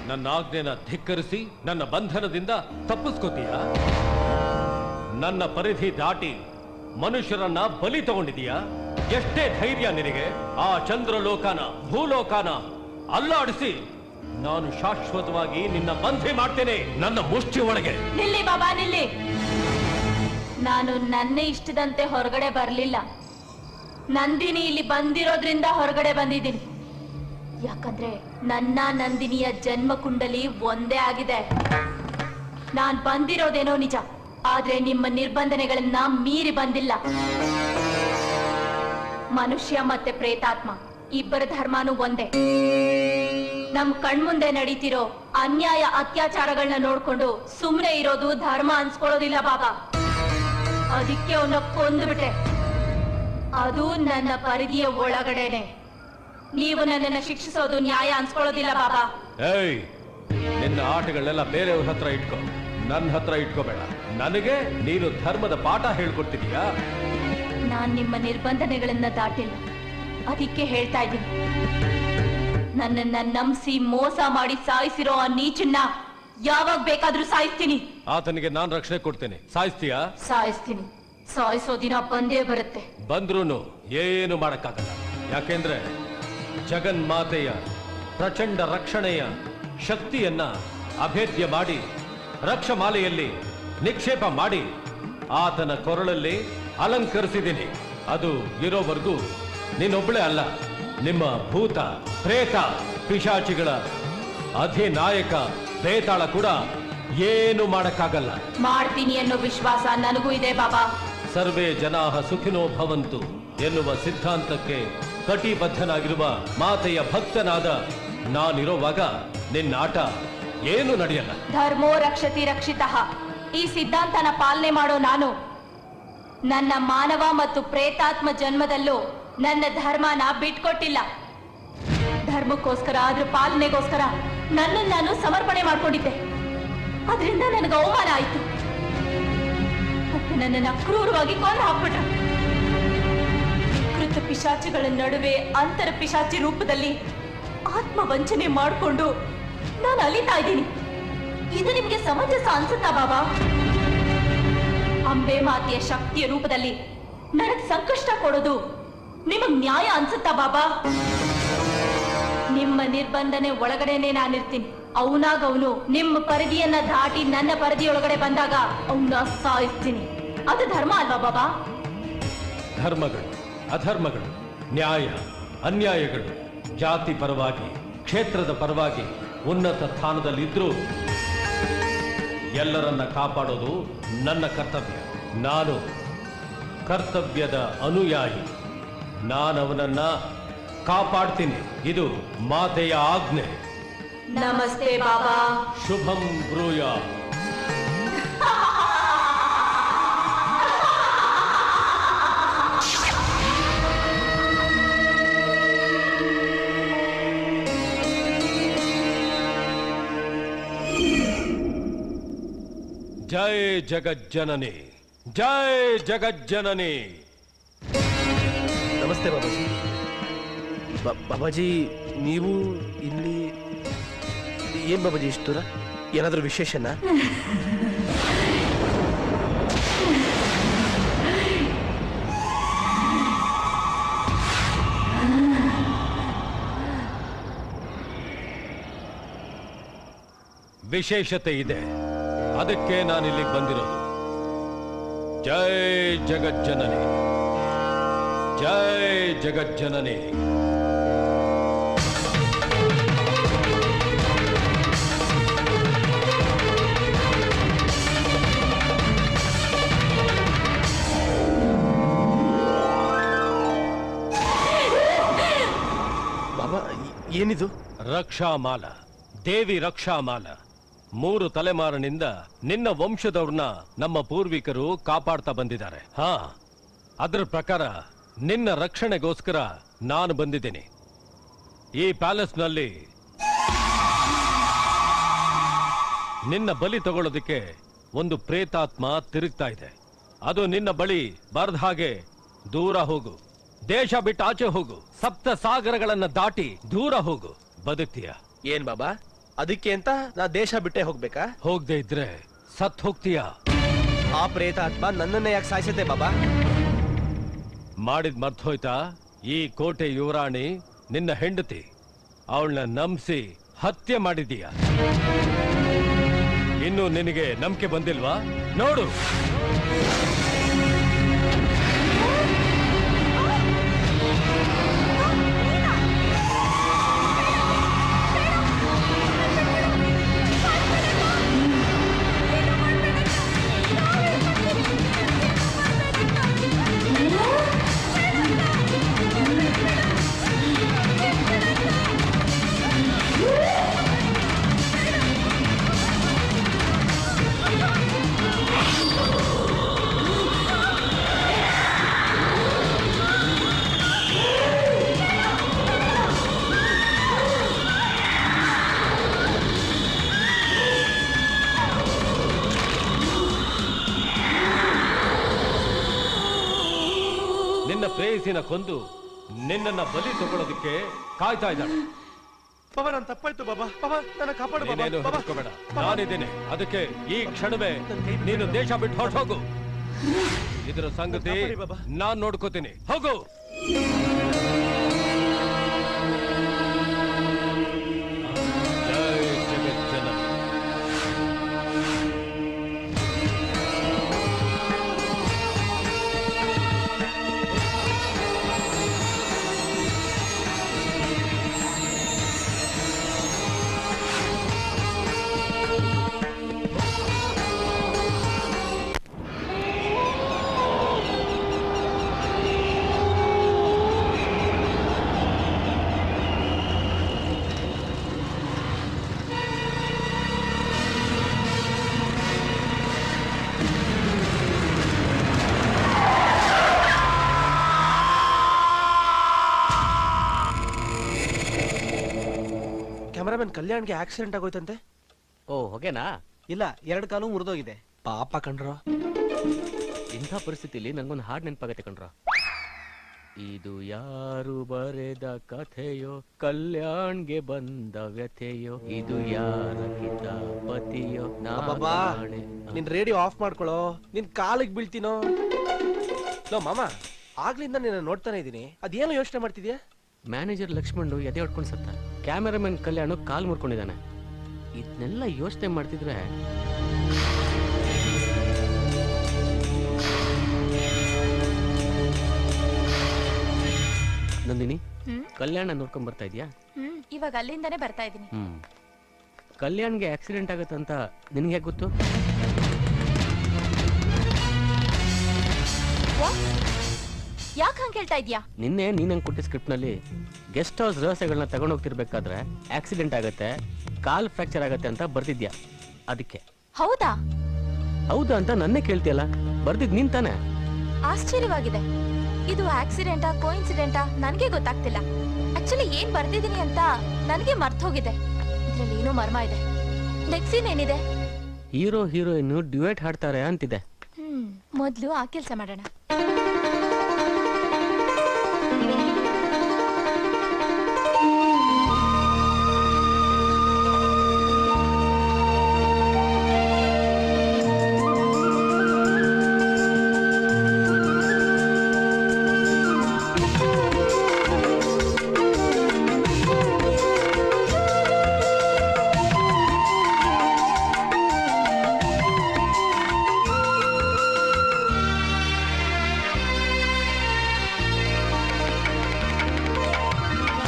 ನನ್ನ ಆಜ್ಞೆನ ಧಿಕ್ಕರಿಸಿ ನನ್ನ ಬಂಧನದಿಂದ ತಪ್ಪಿಸ್ಕೋತೀಯ? ನನ್ನ ಪರಿಧಿ ದಾಟಿ ಮನುಷ್ಯರನ್ನ ಬಲಿ ತಗೊಂಡಿದೀಯಾ? ಎಷ್ಟೇ ಧೈರ್ಯ ನಿನಗೆ? ಆ ಚಂದ್ರಲೋಕನ ಭೂಲೋಕನ ಅಲ್ಲಾಡಿಸಿ ನಾನು ಶಾಶ್ವತವಾಗಿ ನಿನ್ನ ಬಂಧಿ ಮಾಡ್ತೇನೆ ನನ್ನ ಮುಷ್ಟಿ ಒಳಗೆ. ನಿಲ್ಲಿ ಬಾಬಾ ನಿಲ್ಲಿ. ನಾನು ನನ್ನ ಇಷ್ಟದಂತೆ ಹೊರಗಡೆ ಬರ್ಲಿಲ್ಲ. ನಂದಿನಿ ಇಲ್ಲಿ ಬಂದಿರೋದ್ರಿಂದ ಹೊರಗಡೆ ಬಂದಿದ್ದೀನಿ. ಯಾಕಂದ್ರೆ ನನ್ನ ನಂದಿನಿಯ ಜನ್ಮ ಕುಂಡಲಿ ಒಂದೇ ಆಗಿದೆ. ನಾನ್ ಬಂದಿರೋದೇನೋ ನಿಜ, ಆದ್ರೆ ನಿಮ್ಮ ನಿರ್ಬಂಧನೆಗಳನ್ನ ಮೀರಿ ಬಂದಿಲ್ಲ. ಮನುಷ್ಯ ಮತ್ತೆ ಪ್ರೇತಾತ್ಮ ಇಬ್ಬರ ಧರ್ಮನೂ ಒಂದೇ. ನಮ್ ಕಣ್ಮುಂದೆ ನಡೀತಿರೋ ಅನ್ಯಾಯ ಅತ್ಯಾಚಾರಗಳನ್ನ ನೋಡ್ಕೊಂಡು ಸುಮ್ನೆ ಇರೋದು ಧರ್ಮ ಅನ್ಸ್ಕೊಳ್ಳೋದಿಲ್ಲ ಬಾಬಾ. ಅದಕ್ಕೆ ಅವನ್ನ ಕೊಂದುಬಿಟ್ಟೆ. ಅದು ನನ್ನ ಪರಿಧಿಯ ಒಳಗಡೆನೆ. ನೀವು ನನ್ನನ್ನ ಶಿಕ್ಷಿಸೋದು ನ್ಯಾಯ ಅನ್ಸ್ಕೊಳ್ಳೋದಿಲ್ಲ ಬಾಬಾ. ಏಯ್, ನಿನ್ನ ಆಟಗಳನ್ನೆಲ್ಲ ಬೇರೆಯವ್ರ ಹತ್ರ ಇಟ್ಕೋ, ನನ್ನ ಹತ್ರ ಇಟ್ಕೋಬೇಡ. ನನಗೆ ನೀನು ಧರ್ಮದ ಪಾಠ ಹೇಳ್ಕೊಡ್ತಿದೀಯಾ? ನಾನ್ ನಿಮ್ಮ ನಿರ್ಬಂಧನೆಗಳನ್ನ ದಾಟಿಲ್ಲ, ಅದಕ್ಕೆ ಹೇಳ್ತಾ ಇದ್ದೀನಿ. ನನ್ನನ್ನ ನಂಬಿಸಿ ಮೋಸ ಮಾಡಿ ಸಾಯಿಸಿರೋ ಆ ನೀಚನ್ನ ಯಾವಾಗ ಬೇಕಾದ್ರೂ ಸಾಯಿಸ್ತೀನಿ. ಆತನಿಗೆ ನಾನ್ ರಕ್ಷಣೆ ಕೊಡ್ತೇನೆ. ಸಾಯಿಸ್ತೀಯಾ? ಸಾಯಿಸ್ತೀನಿ. ಸಾಯಿಸೋ ದಿನ ಬಂದೇ ಬರುತ್ತೆ. ಬಂದ್ರೂನು ಏನು ಮಾಡಕ್ಕಾಗಲ್ಲ. ಯಾಕೆಂದ್ರೆ ಜಗನ್ಮಾತೆಯ ಪ್ರಚಂಡ ರಕ್ಷಣೆಯ ಶಕ್ತಿಯನ್ನ ಅಭೇದ್ಯ ಮಾಡಿ ರಕ್ಷಮಾಲೆಯಲ್ಲಿ ನಿಕ್ಷೇಪ ಮಾಡಿ ಆತನ ಕೊರಳಲ್ಲಿ ಅಲಂಕರಿಸಿದ್ದೀನಿ. ಅದು ಇರೋವರೆಗೂ ನೀನೊಬ್ಬಳೇ ಅಲ್ಲ, ನಿಮ್ಮ ಭೂತ ಪ್ರೇತ ಪಿಶಾಚಿಗಳ ಅಧಿನಾಯಕ ಬೇತಾಳ ಕೂಡ ಏನು ಮಾಡಕ್ಕಾಗಲ್ಲ. ಮಾಡ್ತೀನಿ ಅನ್ನೋ ವಿಶ್ವಾಸ ನನಗೂ ಇದೆ ಬಾಬಾ. ಸರ್ವೇ ಜನಾಃ ಸುಖಿನೋ ಭವಂತು ಎನ್ನುವ ಸಿದ್ಧಾಂತಕ್ಕೆ ಕಟಿಬದ್ಧನಾಗಿರುವ ಮಾತೆಯ ಭಕ್ತನಾದ ನಾನಿರುವಾಗ ನಿನ್ನಾಟ ಏನು ನಡೆಯಲ್ಲ. ಧರ್ಮೋ ರಕ್ಷತಿ ರಕ್ಷಿತಃ ಈ ಸಿದ್ಧಾಂತನ ಪಾಲನೆ ಮಾಡೋ ನಾನು ನನ್ನ ಮಾನವ ಮತ್ತು ಪ್ರೇತಾತ್ಮ ಜನ್ಮದಲ್ಲೂ ನನ್ನ ಧರ್ಮನ ಬಿಟ್ಕೊಟ್ಟಿಲ್ಲ. ಧರ್ಮಕ್ಕೋಸ್ಕರ ಅದ್ರ ಪಾಲನೆಗೋಸ್ಕರ ನನ್ನನ್ನು ನಾನು ಸಮರ್ಪಣೆ ಮಾಡ್ಕೊಂಡಿದ್ದೆ. ಅದರಿಂದ ನನಗೆ ಅವಮಾನ ಆಯ್ತು. ಮತ್ತೆ ನನ್ನನ್ನು ಕ್ರೂರವಾಗಿ ಕೊಂದು ಹಾಕ್ಬಿಟ್ರು. ವಿಕೃತ ಪಿಶಾಚಿಗಳ ನಡುವೆ ಅಂತರ ಪಿಶಾಚಿ ರೂಪದಲ್ಲಿ ಆತ್ಮ ವಂಚನೆ ಮಾಡಿಕೊಂಡು ನಾನು ಅಲಿತಾ ಇದ್ದೀನಿ. ಇದು ನಿಮ್ಗೆ ಸಮಂಜಸ ಅನ್ಸುತ್ತಾ ಬಾಬಾ? ಅಂಬೆ ಮಾತೆಯ ಶಕ್ತಿಯ ರೂಪದಲ್ಲಿ ನನಗೆ ಸಂಕಷ್ಟ ಕೊಡೋದು ನಿಮಗ್ ನ್ಯಾಯ ಅನ್ಸುತ್ತಾ ಬಾಬಾ? ನಿಮ್ಮ ನಿರ್ಬಂಧನೆ ಒಳಗಡೆನೆ ನಾನಿರ್ತೀನಿ. ಅವನಾಗವನು ನಿಮ್ಮ ಪರಿಧಿಯನ್ನ ದಾಟಿ ನನ್ನ ಪರಿಧಿಯೊಳಗಡೆ ಬಂದಾಗ ಅವನ್ನ ಸಾಯಿಸ್ತೀನಿ. ಅದು ಧರ್ಮ ಅಲ್ವಾ ಬಾಬಾ? ಧರ್ಮಗಳು, ಅಧರ್ಮಗಳು, ನ್ಯಾಯ ಅನ್ಯಾಯಗಳು, ಜಾತಿ ಪರವಾಗಿ ಕ್ಷೇತ್ರದ ಪರವಾಗಿ ಉನ್ನತ ಸ್ಥಾನದಲ್ಲಿದ್ರೂ ಎಲ್ಲರನ್ನ ಕಾಪಾಡೋದು ನನ್ನ ಕರ್ತವ್ಯ. ನಾನು ಕರ್ತವ್ಯದ ಅನುಯಾಯಿ. ನಾನವನನ್ನ ಕಾಪಾಡ್ತೀನಿ. ಇದು ಮಾತೆಯ ಆಜ್ಞೆ. ನಮಸ್ತೆ ಬಾಬಾ. ಶುಭಂ ಬ್ರೂಯ. ಜೈ ಜಗಜ್ಜನನಿ, ಜೈ ಜಗಜ್ಜನನಿ. ನಮಸ್ತೆ ಬಾಬಾಜಿ. ಬಾಬಾಜಿ ನೀವು ಇಲ್ಲಿ ಏನ್ ಬಾಬಾಜಿ ಇಷ್ಟು ದೂರ? ಏನಾದ್ರೂ ವಿಶೇಷನಾ? ವಿಶೇಷತೆ ಇದೆ, ಅದಕ್ಕೆ ನಾನು ಇಲ್ಲಿಗೆ ಬಂದಿರೋದು. ಜೈ ಜಗಜ್ಜನನಿ, ಜೈ ಜಗಜ್ಜನನಿ. ಬಾಬಾ ಏನಿದು? ರಕ್ಷಾಮಾಲ, ದೇವಿ ರಕ್ಷಾಮಾಲ. 3 ತಲೆಮಾರಿನಿಂದ ನಿನ್ನ ವಂಶದವ್ರನ್ನ ನಮ್ಮ ಪೂರ್ವಿಕರು ಕಾಪಾಡ್ತಾ ಬಂದಿದ್ದಾರೆ. ಹಾ, ಅದರ ಪ್ರಕಾರ ನಿನ್ನ ರಕ್ಷಣೆಗೋಸ್ಕರ ನಾನು ಬಂದಿದ್ದೀನಿ. ಈ ಪ್ಯಾಲೇಸ್ನಲ್ಲಿ ನಿನ್ನ ಬಲಿ ತಗೊಳ್ಳೋದಕ್ಕೆ ಒಂದು ಪ್ರೇತಾತ್ಮ ತಿರುಗ್ತಾ ಇದೆ. ಅದು ನಿನ್ನ ಬಳಿ ಬರದ ಹಾಗೆ ದೂರ ಹೋಗು, ದೇಶ ಬಿಟ್ಟು ಆಚೆ ಹೋಗು, 7 ಸಾಗರಗಳನ್ನ ದಾಟಿ ದೂರ ಹೋಗು. ಬದುಕ್ತೀಯ? ಏನ್ ಬಾಬಾ, ಅದಕ್ಕೆ ಅಂತ ನಾ ದೇಶ ಬಿಟ್ಟೆ ಹೋಗ್ಬೇಕಾ? ಹೋಗದೆ ಇದ್ರೆ ಸತ್ ಹೋಗ್ತೀಯ. ಆ ಪ್ರೇತಾತ್ಮ ನನ್ನನ್ನ ಯಾಕೆ ಸಾಯಿಸುತ್ತೆ ಬಾಬಾ? ಮಾಡಿದ್ ಮರ್ತೋಯ್ತಾ? ಈ ಕೋಟೆ ಯುವರಾಣಿ ನಿನ್ನ ಹೆಂಡತಿ. ಅವಳನ್ನ ನಂಬಿಸಿ ಹತ್ಯೆ ಮಾಡಿದೀಯ. ಇನ್ನು ನಿನಗೆ ನಂಬಿಕೆ ಬಂದಿಲ್ವಾ? ನೋಡು. ನಿನ್ನ ಪ್ರೇಯಸಿನ ಕೊಂದು ನಿನ್ನನ್ನ ಬಲಿ ತಗೊಳ್ಳೋದಕ್ಕೆ ಕಾಯ್ತಾ ಇದ್ದಾಳೆ. ಬಾಬಾ ನಾನು ತಪ್ಪಾಯ್ತು ಬಾಬಾ. ಬಾಬಾ ನನ್ನ ಕಾಪಾಡು ಬಾಬಾ. ನೀನೇನು ಹೆದರ್ಕೋಬೇಡ, ನಾನಿದ್ದೀನಿ. ಅದಕ್ಕೆ ಈ ಕ್ಷಣವೇ ನೀನು ದೇಶ ಬಿಟ್ಟು ಹೊರಟೋಗು. ಇದರ ಸಂಗತಿ ನಾನ್ ನೋಡ್ಕೋತೀನಿ. ಹೋಗು. ಜೈ ಜಗಜ್ಜನನಿ. ಕ್ಯಾಮರಾಮನ್ ಕಲ್ಯಾಣ್ಗೆ ಆಕ್ಸಿಡೆಂಟ್ ಆಗೋಯ್ತಂತೆ. ಓ ಹೋಗೇನಾ? ಇಲ್ಲ, 2 ಕಾಲು ಮುರಿದೋಗಿದೆ. ಪಾಪ ಕಣ್ರೋ. ಇಂಥ ಪರಿಸ್ಥಿತಿಲಿ ನಂಗೊಂದು ಹಾಡು ನೆನಪಾಗತ್ತೆ ಕಣ್ರ. ಇದು ಯಾರು ಬರೆದ ಕಥೆಯೋ, ಕಲ್ಯಾಣ್ಗೆ ಬಂದ ವ್ಯಥೆಯೋ, ಇದು ಯಾರ ಕಿತಾಪತಿಯೋ. ಬಾಬಾ ನಿನ್ ರೇಡಿಯೋ ಆಫ್ ಮಾಡ್ಕೊಳ್ಳೋ, ನಿನ್ ಕಾಲಿಗೆ ಬೀಳ್ತೀನೋ. ಲೋ ಮಾಮ, ಆಗ್ಲಿಂದ ನಿನ್ನ ನೋಡ್ತಾನೆ ಇದೀನಿ, ಅದೇನೋ ಯೋಚನೆ ಮಾಡ್ತಿದ್ಯಾ? ಮ್ಯಾನೇಜರ್ ಲಕ್ಷ್ಮಣ್ ಎದೆ ಹೊಡ್ಕೊಂಡು ಸತ್ತ, ಕ್ಯಾಮೆರಾಮನ್ ಕಲ್ಯಾಣ್ ಕಾಲ್ ಮುರ್ಕೊಂಡಿದ್ದಾನೆ. ಇದನ್ನೆಲ್ಲ ಯೋಚನೆ ಮಾಡ್ತಿದ್ರೆ ನಂದಿನಿ, ಕಲ್ಯಾಣ ನೋಡ್ಕೊಂಡ್ ಬರ್ತಾ ಇದೀಯಾ? ಇವಾಗ ಅಲ್ಲಿಂದಾನೇ ಬರ್ತಾ ಇದೀನಿ. ಕಲ್ಯಾಣ್ಗೆ ಆಕ್ಸಿಡೆಂಟ್ ಆಗತ್ತಂತ ನಿನ್ಗೆ ಹೇಗೆ ಗೊತ್ತು? ಯಾಕೆ ಹಂಗೆ ಹೇಳ್ತಾ ಇದ್ಯಾ? ನಿನ್ನೆ ನೀನಂಗೆ ಕೊಟ್ಟ ಸ್ಕ್ರಿಪ್ಟ್ ನಲ್ಲಿ ಗೆಸ್ಟ್ ಹೌಸ್ ರಹಸ್ಯಗಳನ್ನ ತಗೊಂಡೋಗ್ತಿರ್ಬೇಕಾದ್ರೆ ಆಕ್ಸಿಡೆಂಟ್ ಆಗತ್ತೆ, ಕಾಲ್ ಫ್ರಾಕ್ಚರ್ ಆಗತ್ತೆ ಅಂತ ಬರ್ದಿದ್ಯಾ. ಅದಕ್ಕೆ. ಹೌದಾ? ಹೌದಾ ಅಂತ ನನ್ನೇ ಕೇಳ್ತೀಯಲ್ಲ, ಬರ್ದಿದ್ ನೀನ್ ತಾನೆ? ಆಶ್ಚರ್ಯವಾಗಿದೆ. ಇದು ಆಕ್ಸಿಡೆಂಟಾ ಕೋಇನ್ಸಿಡೆಂಟಾ ನನಗೆ ಗೊತ್ತಾಗ್ತಿಲ್ಲ. ಆಕ್ಚುಲಿ ಏನ್ ಬರ್ದಿದ್ದೀನಿ ಅಂತ ನನಗೆ ಮರ್ತ್ ಹೋಗಿದೆ. ಇದ್ರಲ್ಲಿ ಏನೋ ಮರ್ಮ ಇದೆ. ನೆಕ್ಸ್ಟ್ ಸೀನ್ ಏನಿದೆ? ಹೀರೋ ಹೀರೋಯಿನ್ ಡ್ಯುಯೆಟ್ ಹಾಡ್ತಾರೆ ಅಂತಿದೆ. ಮೊದ್ಲು ಆ ಕೆಲಸ ಮಾಡೋಣ.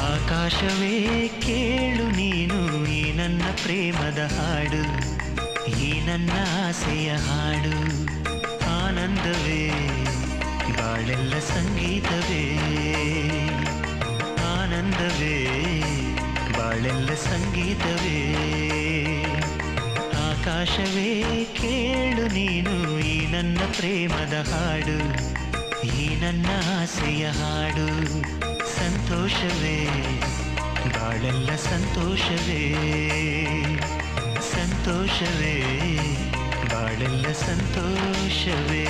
ಆಕಾಶವೇ ಕೇಳು ನೀನು ಈ ನನ್ನ ಪ್ರೇಮದ ಹಾಡು, ಈ ನನ್ನ ಆಸೆಯ ಹಾಡು. ಆನಂದವೇ ಬಾಳೆಲ್ಲ ಸಂಗೀತವೇ, ಆನಂದವೇ ಬಾಳೆಲ್ಲ ಸಂಗೀತವೇ. ಆಕಾಶವೇ ಕೇಳು ನೀನು ಈ ನನ್ನ ಪ್ರೇಮದ ಹಾಡು, ಈ ನನ್ನ ಆಸೆಯ ಹಾಡು. ಸಂತೋಷವೇ ಬಾಳೆಲ್ಲ ಸಂತೋಷವೇ, ಸಂತೋಷವೇ ಬಾಳೆಲ್ಲ ಸಂತೋಷವೇ.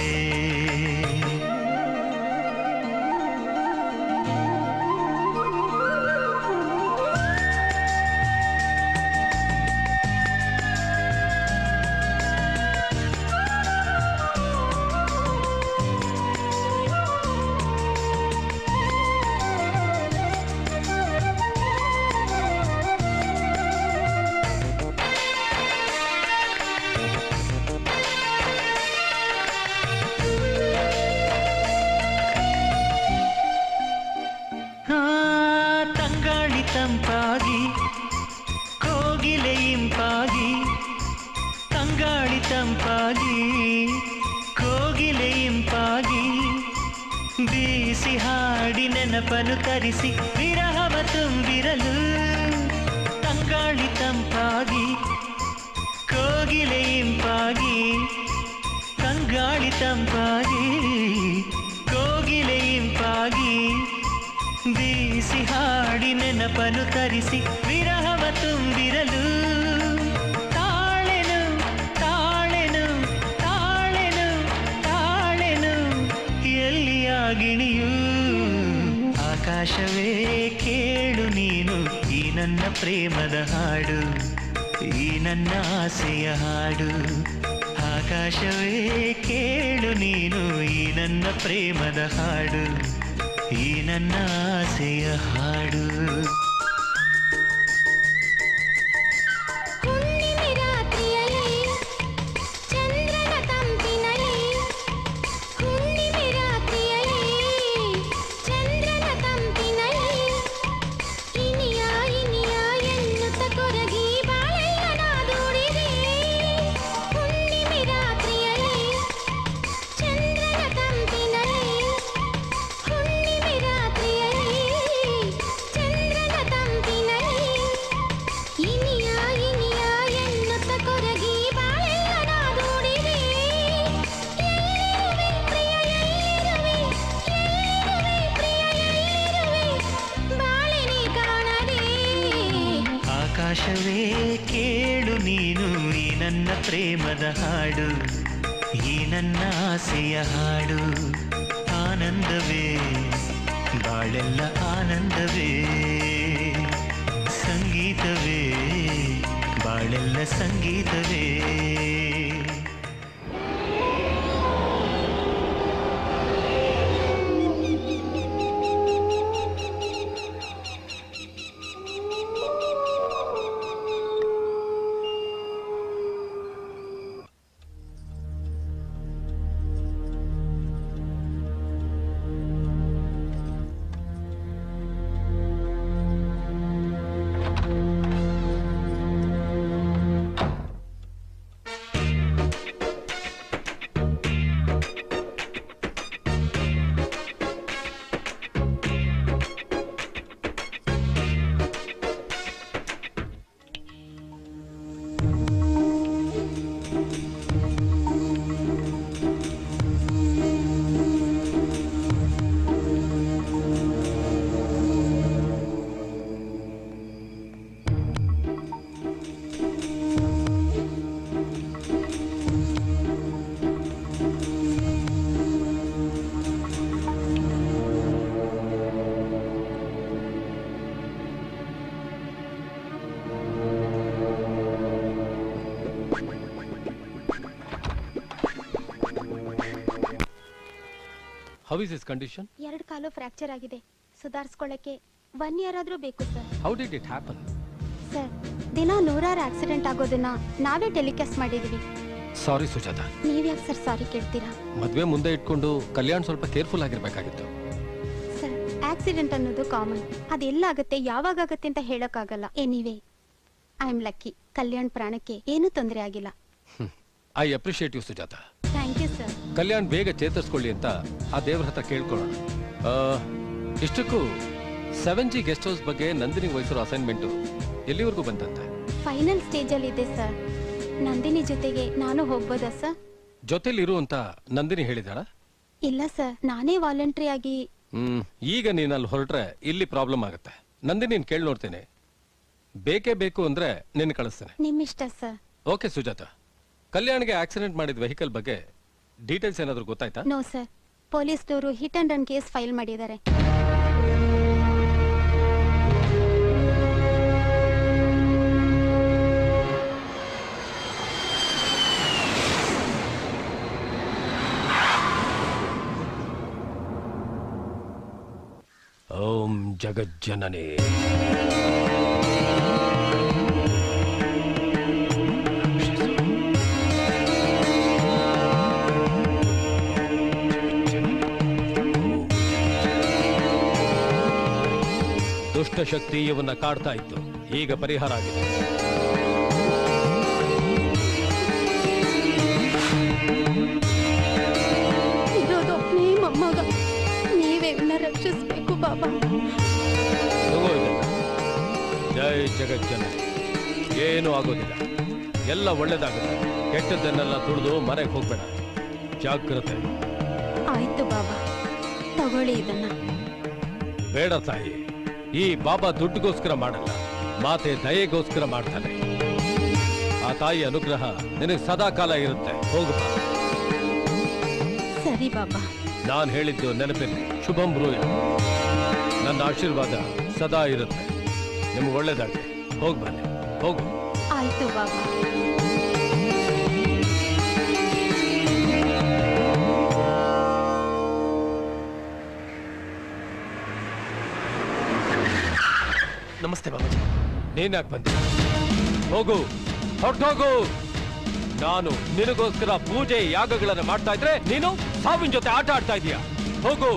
ತಂಪಾಗಿ ಕೋಗಿಲೆ ಇಂಪಾಗಿ, ತಂಗಾಳಿ ತಂಪಾಗಿ ಕೋಗಿಲೆ ಇಂಪಾಗಿ, ಬೀಸಿ ಹಾಡಿ ನೆನಪನು ತರಿಸಿ ವಿರಹವ ತುಂಬಿರಲು. ತಂಗಾಳಿ ತಂಪಾಗಿ ಕೋಗಿಲೆ ಇಂಪಾಗಿ, ತಂಗಾಳಿ ತಂಪಾಗಿ ಕೋಗಿಲೆ ಇಂಪಾಗಿ, ಬೀಸಿ ಹಾಡಿ ನೆನಪನು ತರಿಸಿ ವಿರಹವ ತುಂಬಿರಲು. ತಾಳೆನು ತಾಳೆನು ತಾಳೆನು ತಾಳೆನು ಎಲ್ಲಿಯ ಗಿಣಿಯೂ ಆಕಾಶವೇ ಕೇಳು ನೀನು ಈ ನನ್ನ ಪ್ರೇಮದ ಹಾಡು, ಈ ನನ್ನ ಆಸೆಯ ಹಾಡು. ಆಕಾಶವೇ ಕೇಳು ನೀನು ಈ ನನ್ನ ಪ್ರೇಮದ ಹಾಡು, ಈ ನನ್ನ ಆಸೆಯ ಹಾಡು. ಆಕಾಶವೇ ಕೇಳು ನೀನು ಈ ನನ್ನ ಪ್ರೇಮದ ಹಾಡು, ಈ ನನ್ನ ಆಸೆಯ ಹಾಡು. ಆನಂದವೇ ಬಾಳೆಲ್ಲ ಆನಂದವೇ, ಸಂಗೀತವೇ ಬಾಳೆಲ್ಲ ಸಂಗೀತವೇ. How is his condition? 2 call fracture ಆಗಿದೆ. ಸುಧಾರಿಸ್ಕೊಳ್ಳಕ್ಕೆ 1 ಇಯರ್ ಆದ್ರೂ ಬೇಕು sir. How did it happen? Sir, ದಿನ 100 ಆಕ್ಸಿಡೆಂಟ್ ಆಗೋದನ್ನ ನಾವೇ ಟೆಲಿಕಾಸ್ಟ್ ಮಾಡಿದೀವಿ. ಸಾರಿ ಸುಜಾತ. ನೀವ್ಯಾಕೆ ಸರ್ ಸಾರಿ ಕೇಳ್ತೀರಾ? ಮದ್ವೆ ಮುಂದೆ ಇಟ್ಕೊಂಡು ಕಲ್ಯಾಣ್ ಸ್ವಲ್ಪ ಕೇರ್ಫುಲ್ ಆಗಿರ್ಬೇಕಾಗಿತ್ತು. ಸರ್, ಆಕ್ಸಿಡೆಂಟ್ ಅನ್ನೋದು ಕಾಮನ್. ಅದೆಲ್ಲಾಗತ್ತೆ ಯಾವಾಗ ಆಗತ್ತೆ ಅಂತ ಹೇಳಕ್ಕಾಗಲ್ಲ. Anyway, I am lucky. Kalyan ಪ್ರಾಣಕ್ಕೆ ಏನೂ ತೊಂದರೆ ಆಗಿಲ್ಲ. I appreciate you Sujatha. Thank you sir. Kalyan ಬೇಗ ಚೇತರಿಸ್ಕೊಳ್ಳಿ ಅಂತ ಆ ದೇವ್ರ ಹತ್ರ ಕೇಳ್ಕೊಳ್ಳೋಣ. ಇಷ್ಟಕ್ಕೂ 7G ಗೆಸ್ಟ್ ಹೌಸ್ ಬಗ್ಗೆ ನಂದಿನಿ ವಹಿಸಿರೋ ಅಸೈನ್ಮೆಂಟು ಎಲ್ಲಿವರೆಗೂ ಬಂತಂತೆ? ಫೈನಲ್ ಸ್ಟೇಜ್ ಅಲ್ಲಿ ಇದೆ ಸರ್. ನಂದಿನಿ ಜೊತೆಗೆ ನಾನು ಹೋಗ್ಬೋದಾ ಸರ್? ಜೊತೆಲಿರು ಅಂತ ನಂದಿನಿ ಹೇಳಿದಾಳ? ಇಲ್ಲ ಸರ್, ನಾನೇ ವಾಲಂಟ್ರಿ ಆಗಿ. ಈಗ ನೀನ್ ಅಲ್ಲಿ ಹೊರಟ್ರೆ ಇಲ್ಲಿ ಪ್ರಾಬ್ಲಮ್ ಆಗುತ್ತೆ. ನಂದಿನಿ ಕೇಳಿ ನೋಡ್ತೇನೆ, ಬೇಕೇ ಬೇಕು ಅಂದ್ರೆ ನಿನ್ನ ಕಳಿಸ್ತೇನೆ. ನಿಮ್ಮಿಷ್ಟ ಸರ್. ಓಕೆ ಸುಜಾತ. ಕಲ್ಯಾಣ್ಗೆ ಆಕ್ಸಿಡೆಂಟ್ ಮಾಡಿದ ವೆಹಿಕಲ್ ಬಗ್ಗೆ ಡೀಟೇಲ್ಸ್ ಏನಾದರೂ ಗೊತ್ತಾಯ್ತಾ? ನೋ ಸರ್, ಪೊಲೀಸ್ನವರು hit and run case file ಮಾಡಿದ್ದಾರೆ. ಓಂ ಜಗಜ್ಜನನೇ. ದುಷ್ಟಶಕ್ತಿ ಇವನ್ನ ಕಾಡ್ತಾ ಇತ್ತು, ಈಗ ಪರಿಹಾರ ಆಗಿದೆ. ಇರೋದೊಬ್ಬನೇ ಮೊಮ್ಮಗ, ನೀವೇ ಇವನ್ನ ರಕ್ಷಿಸ್ಬೇಕು ಬಾಬಾ. ತಗೋ ಇದನ್ನ. ಜೈ ಜಗಜ್ಜನ. ಏನೂ ಆಗೋದಿಲ್ಲ, ಎಲ್ಲ ಒಳ್ಳೇದಾಗುತ್ತೆ. ಕೆಟ್ಟದ್ದನ್ನೆಲ್ಲ ತುಳಿದು ಮನೆಗೆ ಹೋಗ್ಬೇಡ, ಜಾಗ್ರತೆ. ಆಯ್ತು ಬಾಬಾ, ತಗೊಳ್ಳಿ ಇದನ್ನ. ಬೇಡ ತಾಯಿ, ಈ ಬಾಬಾ ದುಡ್ಡಿಗೋಸ್ಕರ ಮಾಡಲ್ಲ, ಮಾತೆ ದಯೆಗೋಸ್ಕರ ಮಾಡ್ತಾನೆ. ಆ ತಾಯಿ ಅನುಗ್ರಹ ನಿನಗೆ ಸದಾ ಕಾಲ ಇರುತ್ತೆ. ಹೋಗು. ಸರಿ ಬಾಬಾ. ನಾನು ಹೇಳಿದ್ದು ನೆನಪಿರಲಿ. ಶುಭಂ ಬ್ರೂಯ. ನನ್ನ ಆಶೀರ್ವಾದ ಸದಾ ಇರುತ್ತೆ. ನಿಮ್ಗೆ ಒಳ್ಳೇದಾಗಲಿ. ಹೋಗಿ ಬನ್ನಿ, ಹೋಗು. ಆಯ್ತು ಬಾಬಾ. ನಮಸ್ತೆ ಬಾಬಾಜಿ. ನೀನ್ಯಾಕೆ ಬಂದೆ? ಹೋಗು, ಹೊರಟೋಗು. ನಾನು ನಿನಗೋಸ್ಕರ ಪೂಜೆ ಯಾಗಗಳನ್ನು ಮಾಡ್ತಾ ಇದ್ರೆ ನೀನು ಸಾವಿನ ಜೊತೆ ಆಟ ಆಡ್ತಾ ಇದೀಯ. ಹೋಗು,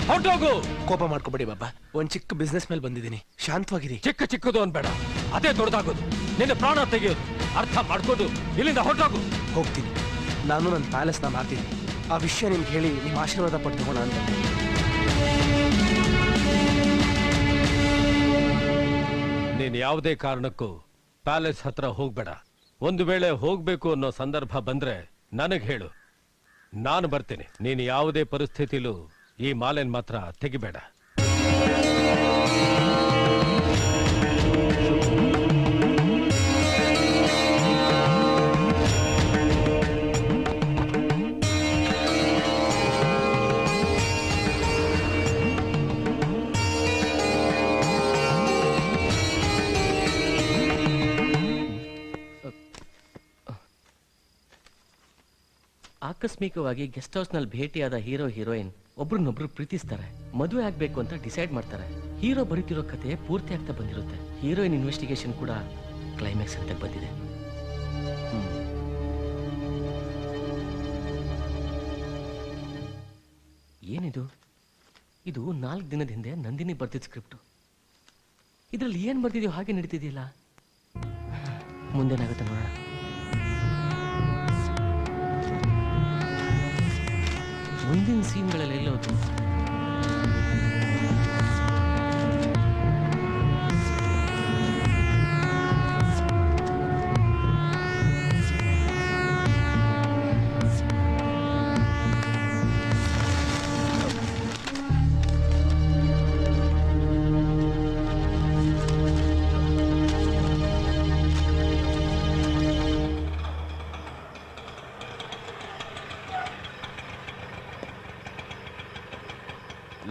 ಹೊರಟೋಗು. ಕೋಪ ಮಾಡ್ಕೋಬೇಡಿ ಬಾಬಾ, ಒಂದ್ ಚಿಕ್ಕ ಬಿಸ್ನೆಸ್ ಮೇಲೆ ಬಂದಿದ್ದೀನಿ, ಶಾಂತವಾಗಿರಿ. ಚಿಕ್ಕದು ಅನ್ಬೇಡ, ಅದೇ ದೊಡ್ಡದಾಗೋದು. ನಿನ್ನ ಪ್ರಾಣ ತೆಗೆಯೋದು. ಅರ್ಥ ಮಾಡ್ಕೋದು. ಇಲ್ಲಿಂದ ಹೊರಟೋಗು. ಹೋಗ್ತೀನಿ. ನಾನು ನನ್ನ ಪ್ಯಾಲೇಸ್ನ ಮಾಡ್ತೀನಿ. ಆ ವಿಷಯ ನಿಮ್ಗೆ ಹೇಳಿ ನಿಮ್ಮ ಆಶೀರ್ವಾದ ಪಡೆದುಕೋಣ ಅಂತ. ನೀನ್ ಯಾವುದೇ ಕಾರಣಕ್ಕೂ ಪ್ಯಾಲೇಸ್ ಹತ್ರ ಹೋಗ್ಬೇಡ. ಒಂದು ವೇಳೆ ಹೋಗ್ಬೇಕು ಅನ್ನೋ ಸಂದರ್ಭ ಬಂದ್ರೆ ನನಗ್ ಹೇಳು, ನಾನು ಬರ್ತೀನಿ. ನೀನು ಯಾವುದೇ ಪರಿಸ್ಥಿತಿಲೂ ಈ ಮಾಲೆನ್ ಮಾತ್ರ ತೆಗಿಬೇಡ. ಆಕಸ್ಮಿಕವಾಗಿ ಗೆಸ್ಟ್ ಹೌಸ್ ನಲ್ಲಿ ಭೇಟಿಯಾದ ಹೀರೋ ಹೀರೋಯಿನ್ ಒಬ್ರನ್ನೊಬ್ರು ಪ್ರೀತಿಸ್ತಾರೆ. ಮದುವೆ ಆಗ್ಬೇಕು ಅಂತ ಡಿಸೈಡ್ ಮಾಡ್ತಾರೆ. ಹೀರೋ ಬರೀತಿರೋ ಕತೆ ಪೂರ್ತಿ ಆಗ್ತಾ ಬಂದಿರುತ್ತೆ. ಹೀರೋಯಿನ್ ಇನ್ವೆಸ್ಟಿಗೇಷನ್ ಕೂಡ ಕ್ಲೈಮ್ಯಾಕ್ಸ್ ಅಂತ ಬಂದಿದೆ. ಏನಿದು? ಇದು 4 ದಿನದ ಹಿಂದೆ ನಂದಿನಿ ಬರ್ತಿದ್ದ ಸ್ಕ್ರಿಪ್ಟ್. ಇದ್ರಲ್ಲಿ ಏನ್ ಬರ್ತಿದ್ಯೋ ಹಾಗೆ ನಡೀತಿದೆಯಲ್ಲ. ಮುಂದೇನಾಗುತ್ತೆ ನೋಡೋಣ. ಮುಂದಿನ ಸೀನ್ಗಳಲ್ಲಿ ಎಲ್ಲೋದು?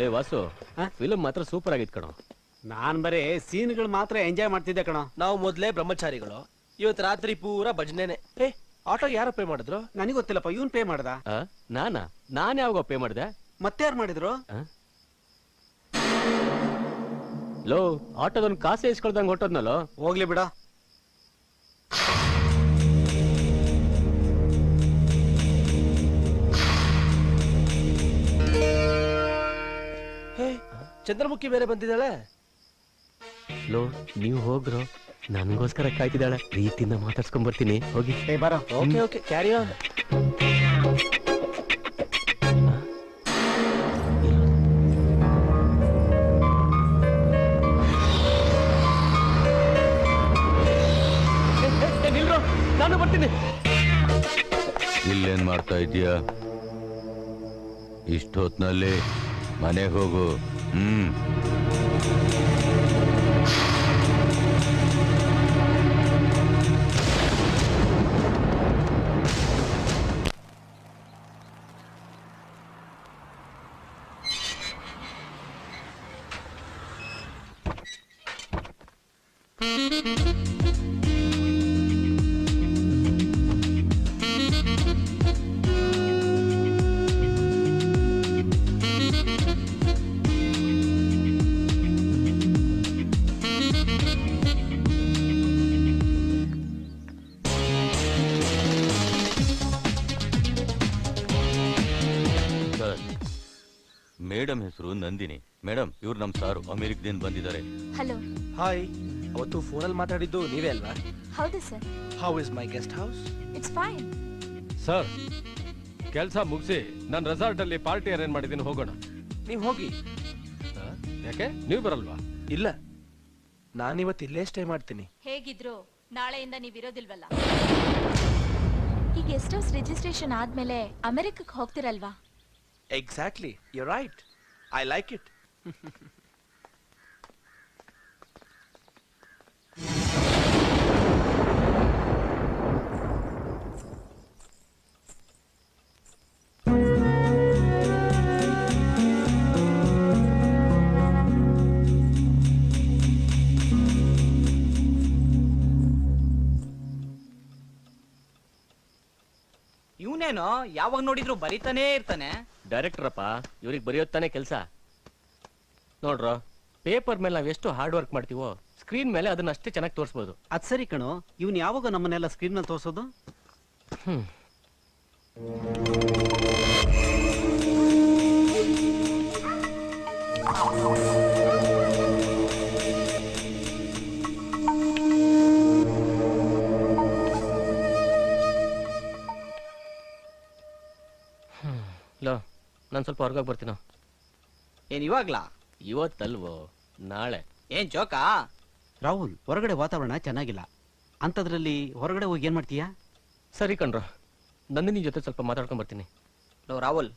ಲೇ ವಾಸು, ಫಿಲಮ್ ಮಾತ್ರ ಸೂಪರ್ ಆಗಿತ್ತು ಕಣೋ. ನಾನ್ ಬರೀ ಸೀನ್ಗಳು ಮಾತ್ರ ಎಂಜಾಯ್ ಮಾಡ್ತಿದ್ದೆ ಕಣೋ. ನಾವು ಮೊದಲೇ ಬ್ರಹ್ಮಚಾರಿಗಳು, ಇವತ್ತು ರಾತ್ರಿ ಪೂರಾ ಭಜನೆನೆ. ಆಟೋ ಯಾರು ಪೇ ಮಾಡಿದ್ರು? ನನಗೆ ಗೊತ್ತಿಲ್ಲಪ್ಪ, ಇವನ್ ಪೇ ಮಾಡ್ದ. ನಾನು ಯಾವಾಗ ಪೇ ಮಾಡಿದೆ? ಮತ್ತೆ ಯಾರು ಮಾಡಿದ್ರು? ಲೋ, ಆಟೋದೊಂದು ಕಾಸೆ ಇಸ್ಕೊಳ್ದಂಗೆ ಹೊಟ್ಟೋದ್ನಲ್ಲೋ. ಹೋಗ್ಲಿ ಬಿಡ. ಚಂದ್ರಮುಖಿ ಬೇರೆ ಬಂದಿದ್ದಾಳೆ. ಲೋ, ನೀವು ಹೋಗ್ರೋ, ನನ್ಗೋಸ್ಕರ ಕಾಯ್ತಿದ್ದಾಳೆ. ಪ್ರೀತಿಯಿಂದ ಮಾತಾಡ್ಸ್ಕೊಂಡ್ ಬರ್ತೀನಿ, ಹೋಗಿ. ಬರ. Okay okay, carry on. ನಿಲ್ರೋ, ನಾನು ಬರ್ತೀನಿ. ಇಲ್ಲೇನ್ ಮಾಡ್ತಾ ಇದೀಯಾ? ಇಷ್ಟೊತ್ನಲ್ಲಿ ಮನೆಗೆ ಹೋಗು. ಮೇಡಮ್ ಹೆಸರು ನಂದಿನಿ. ಮೇಡಮ್, ಇವ್ರು ನಮ್ ಸಾರು, ಅಮೆರಿಕದಿಂದ ಬಂದಿದ್ದಾರೆ. ಹಲೋ. ಹಾಯ್. ಅವತ್ತು ಫೋನಲ್ಲಿ ಮಾತಾಡಿದ್ದು ನೀವೇ ಅಲ್ವಾ? ಹೌದು sir. How is my guest house? It's fine. Sir, ಕೆಲಸ ಮುಗಿಸಿ ನಾನು ರೆಸಾರ್ಟ್ ಅಲ್ಲಿ ಪಾರ್ಟಿ ಅರೇಂಜ್ ಮಾಡಿದ್ದೀನಿ, ಹೋಗೋಣ. ನೀವು ಹೋಗಿ. ಯಾಕೆ ನೀವು ಬರಲ್ವಾ? ಇಲ್ಲ, ನಾನಿವತ್ತು ಇಲ್ಲೇ ಸ್ಟೇ ಮಾಡ್ತೀನಿ. ಹೇಗಿದ್ರು ನಾಳೆಯಿಂದ ನೀವು ಇರೋದಿಲ್ವಲ್ಲ. ಈ ಗೆಸ್ಟ್ ಹೌಸ್ ರಿಜಿಸ್ಟ್ರೇಷನ್ ಆದ್ಮೇಲೆ ಅಮೆರಿಕಕ್ಕೆ ಹೋಗ್ತಿರಲ್ವಾ? Exactly. You're right. I like it. ಇವನೇನೋ ಯಾವಾಗ ನೋಡಿದ್ರು ಬರಿತಾನೇ ಇರ್ತಾನೆ. ಡೈರೆಕ್ಟರಪ್ಪ, ಇವ್ರಿಗೆ ಬರೆಯೋತ್ತಾನೆ ಕೆಲಸ. ನೋಡ್ರೋ, ಪೇಪರ್ ಮೇಲೆ ನಾವ್ ಎಷ್ಟು ಹಾರ್ಡ್ ವರ್ಕ್ ಮಾಡ್ತೀವೋ ಸ್ಕ್ರೀನ್ ಮೇಲೆ ಅದನ್ನ ಅಷ್ಟೇ ಚೆನ್ನಾಗಿ ತೋರಿಸ್ಬೋದು. ಅದ್ ಸರಿ ಕಣೋ, ಇವ್ನು ಯಾವಾಗ ನಮ್ಮನ್ನೆಲ್ಲ ಸ್ಕ್ರೀನ್ ಮೇಲೆ ತೋರ್ಸೋದು? ಲೋ, ನಾನು ಸ್ವಲ್ಪ ಹೊರಗೋಗಿ ಬರ್ತೀನೋ. ಏನ್ ಇವಾಗ್ಲಾ? ಇವತ್ತಲ್ವೋ, ನಾಳೆ. ಏನ್ ಜೋಕಾ? ರಾಹುಲ್, ಹೊರಗಡೆ ವಾತಾವರಣ ಚೆನ್ನಾಗಿಲ್ಲ, ಅಂಥದ್ರಲ್ಲಿ ಹೊರಗಡೆ ಹೋಗಿ ಏನ್ ಮಾಡ್ತೀಯಾ? ಸರಿ ಕಣ್ರೋ, ನಂದಿನಿ ಜೊತೆ ಸ್ವಲ್ಪ ಮಾತಾಡ್ಕೊಂಡ್ ಬರ್ತೀನಿ. ಲೋ ರಾಹುಲ್,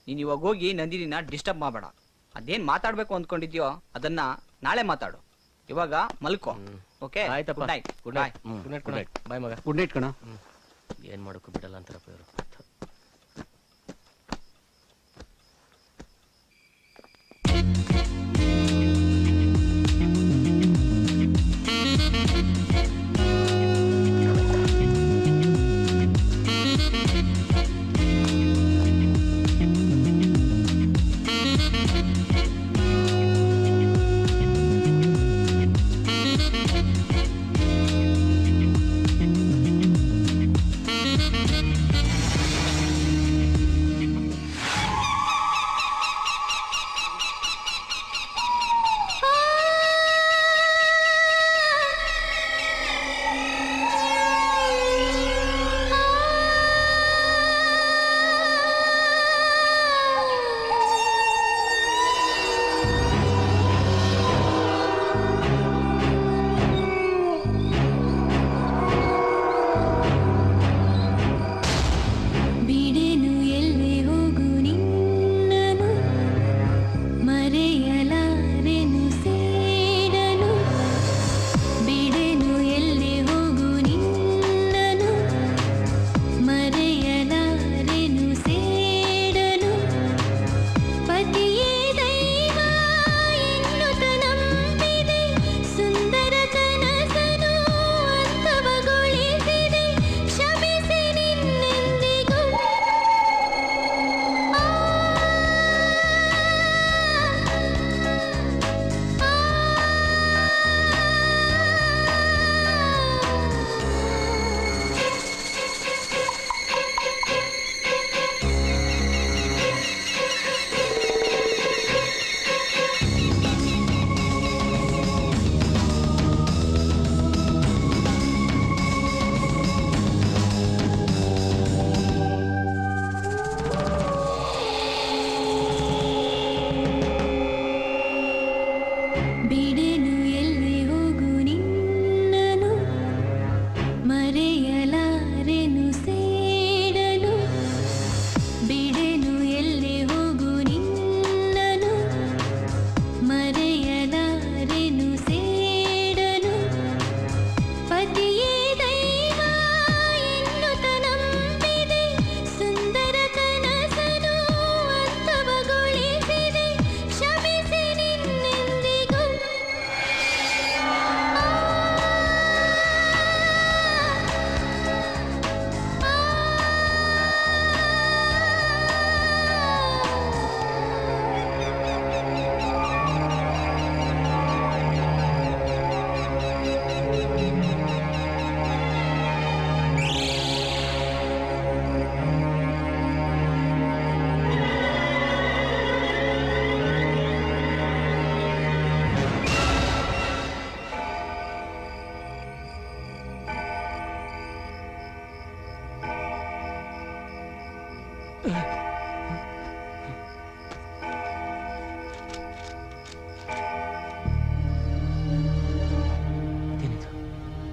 ನೀನ್ ಇವಾಗ ಹೋಗಿ ನಂದಿನಿನ ಡಿಸ್ಟರ್ಬ್ ಮಾಡಬೇಡ. ಅದೇನ್ ಮಾತಾಡ್ಬೇಕು ಅಂದ್ಕೊಂಡಿದ್ಯೋ ಅದನ್ನ ನಾಳೆ ಮಾತಾಡು. ಇವಾಗ ಮಲ್ಕೋ. ಓಕೆ? ಆಯ್ತಪ್ಪ. Good night. Good night. Good night. Bye ಮಗ. ಗುಡ್ ನೈಟ್ ಕಣ. ಏನ್ ಮಾಡೋಕ್ಕೂ ಬಿಡಲ್ಲ ಅಂತಾರಪ್ಪ ಇವರು.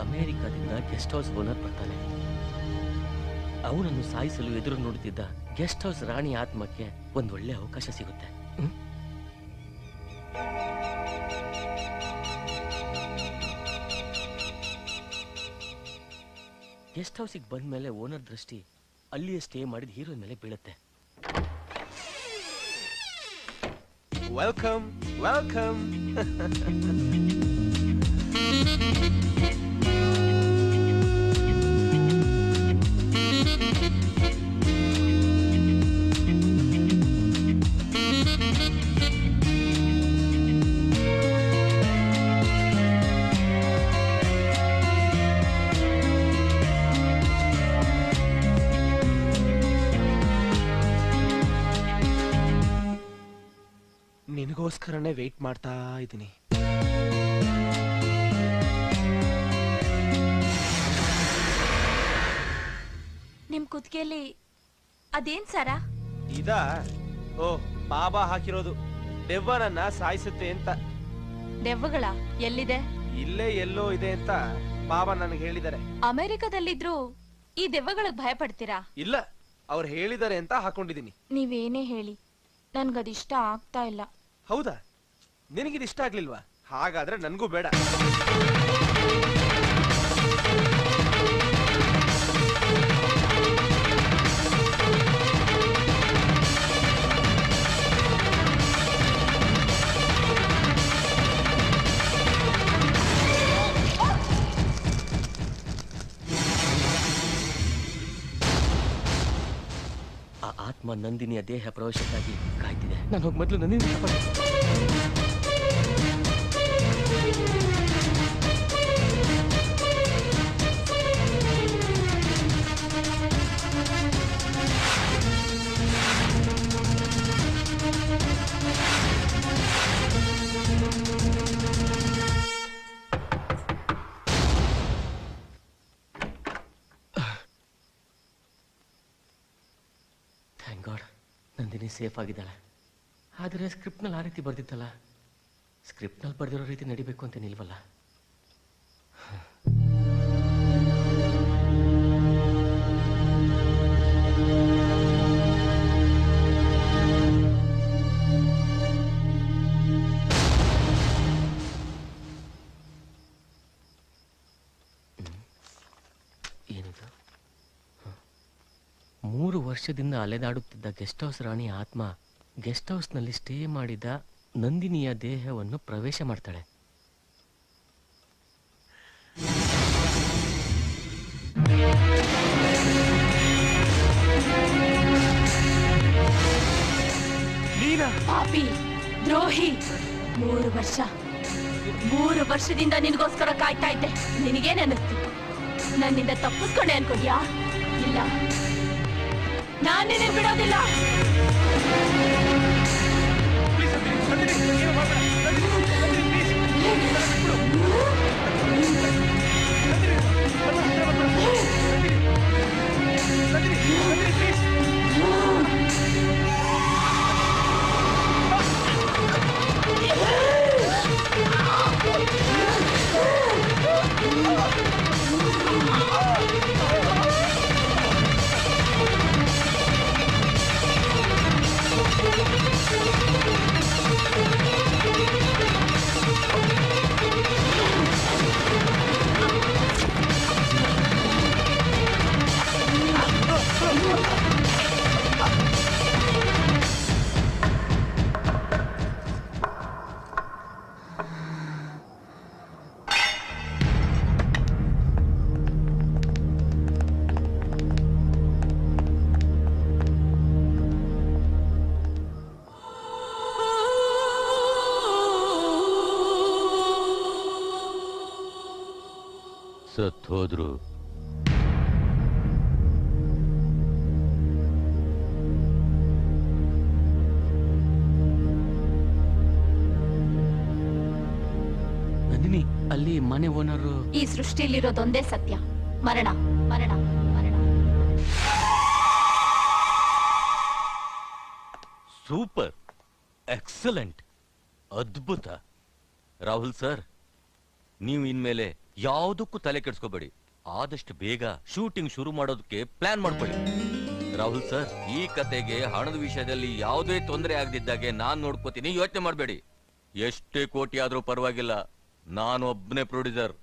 ಅಮೆರಿಕಾದಿಂದ ಗೆಸ್ಟ್ ಹೌಸ್ ಓನರ್ ಬರ್ತಾನೆ. ಅವನನ್ನು ಸಾಯಿಸಲು ಎದುರು ನೋಡುತ್ತಿದ್ದ ಗೆಸ್ಟ್ ಹೌಸ್ ರಾಣಿ ಆತ್ಮಕ್ಕೆ ಒಂದೊಳ್ಳೆ ಅವಕಾಶ ಸಿಗುತ್ತೆ. ಗೆಸ್ಟ್ ಹೌಸಿಗೆ ಬಂದ ಮೇಲೆ ಓನರ್ ದೃಷ್ಟಿ ಅಲ್ಲಿಯೇ ಸ್ಟೇ ಮಾಡಿದ ಹೀರೋಯಿನ್ ಮೇಲೆ ಬೀಳುತ್ತೆ. Welcome welcome. ನಿನಗೋಸ್ಕರನೇ ವೆಯ್ಟ್ ಮಾಡ್ತಾ ಇದ್ದೀನಿ. ನಿಮ್ ಕುತ್ತಿಗೆಯಲ್ಲಿ ಅದೇನ್ ಸರ? ಇದಾ? ಓ, ಬಾಬಾ ಹಾಕಿರೋದು. ದೆವ್ವನನ್ನ ಸಾಯಿಸುತ್ತೆ ಅಂತ. ದೆವ್ವಗಳ ಎಲ್ಲಿದೆ? ಇಲ್ಲೇ ಎಲ್ಲೋ ಇದೆ ಅಂತ ಬಾಬಾ ನನಗೆ ಹೇಳಿದ್ದಾರೆ. ಅಮೆರಿಕದಲ್ಲಿದ್ರು ಈ ದೆವ್ವಗಳಿಗೆ ಭಯ ಪಡ್ತೀರಾ? ಇಲ್ಲ, ಅವ್ರು ಹೇಳಿದ್ದಾರೆ ಅಂತ ಹಾಕೊಂಡಿದೀನಿ. ನೀವೇನೇ ಹೇಳಿ ನನ್ಗದಿಷ್ಟ ಆಗ್ತಾ ಇಲ್ಲ. ಹೌದಾ? ನಿನಗಿದು ಇಷ್ಟ ಆಗ್ಲಿಲ್ವಾ? ಹಾಗಾದ್ರೆ ನನ್ಗೂ ಬೇಡ. ಆ ಆತ್ಮ ನಂದಿನಿಯ ದೇಹ ಪ್ರವೇಶಕ್ಕಾಗಿ ಕಾಯ್ತಿದೆ. ನಾನು ಹೋಗಿ ಮೊದಲು Nandini thank god, Nandini safe ಆಗಿದ್ದಾಳೆ. ಆದರೆ ಸ್ಕ್ರಿಪ್ಟ್ನಲ್ಲಿ ಆ ರೀತಿ ಬರ್ದಿತ್ತಲ್ಲ, ಸ್ಕ್ರಿಪ್ಟ್ನಲ್ಲಿ ಬರ್ದಿರೋ ರೀತಿ ನಡಿಬೇಕು ಅಂತ ನಿಲ್ವಲ್ಲ. ಏನಿದು? 3 ವರ್ಷದಿಂದ ಅಲೆದಾಡುತ್ತಿದ್ದ ಗೆಸ್ಟ್ ಹೌಸ್ ರಾಣಿ ಆತ್ಮ ಗೆಸ್ಟ್ ಹೌಸ್ನಲ್ಲಿ ಸ್ಟೇ ಮಾಡಿದ ನಂದಿನಿಯ ದೇಹವನ್ನು ಪ್ರವೇಶ ಮಾಡ್ತಾಳೆ. ಪಾಪಿ, ದ್ರೋಹಿ, 3 ವರ್ಷದಿಂದ ನಿನಗೋಸ್ಕರ ಕಾಯ್ತಾ ಇದ್ದೆ. ನಿನಗೇನಿಸ್ತು? ನನ್ನಿಂದ ತಪ್ಪಿಸ್ಕೊಂಡೆ ಅನ್ಕೋದ್ಯಾ? ಇಲ್ಲ, ನಾನು ನಿನ್ನ ಬಿಡೋದಿಲ್ಲ. ಸತ್ ಹೋದ್ರು. ನಂದಿನಿ, ಅಲ್ಲಿ ಮನೆ ಓನರು ಈ ಸೃಷ್ಟಿಲಿರೋದೊಂದೇ ಸತ್ಯ, ಮರಣ, ಮರಣ, ಮರಣ. ಸೂಪರ್, ಎಕ್ಸಲೆಂಟ್, ಅದ್ಭುತ. ರಾಹುಲ್ ಸರ್, ನೀವು ಇನ್ಮೇಲೆ ಯಾವುದಕ್ಕೂ ತಲೆ ಕೆಡಿಸ್ಕೋಬೇಡಿ. ಆದಷ್ಟು ಬೇಗ ಶೂಟಿಂಗ್ ಶುರು ಮಾಡೋದಕ್ಕೆ ಪ್ಲಾನ್ ಮಾಡ್ಕೊಳ್ಳಿ. ರಾಹುಲ್ ಸರ್, ಈ ಕತೆಗೆ ಹಣದ ವಿಷಯದಲ್ಲಿ ಯಾವುದೇ ತೊಂದರೆ ಆಗದಿದ್ದಾಗೆ ನಾನ್ ನೋಡ್ಕೋತೀನಿ, ಯೋಚನೆ ಮಾಡಬೇಡಿ. ಎಷ್ಟೇ ಕೋಟಿ ಆದ್ರೂ ಪರವಾಗಿಲ್ಲ, ನಾನು ಒಬ್ಬನೇ ಪ್ರೊಡ್ಯೂಸರ್.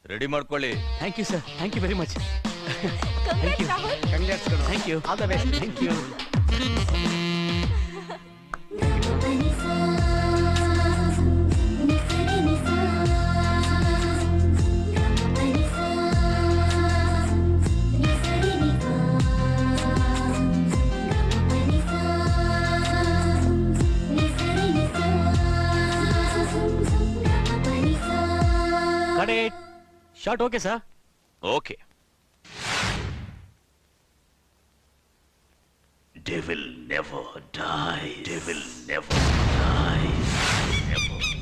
ರೆಡಿ ಮಾಡ್ಕೊಳ್ಳಿ. Thank you sir, thank you very much. Congrats, Rahul. Thank you, all the best. Thank you. Shot okay sir? Okay. devil never dies. Devil never dies. Never.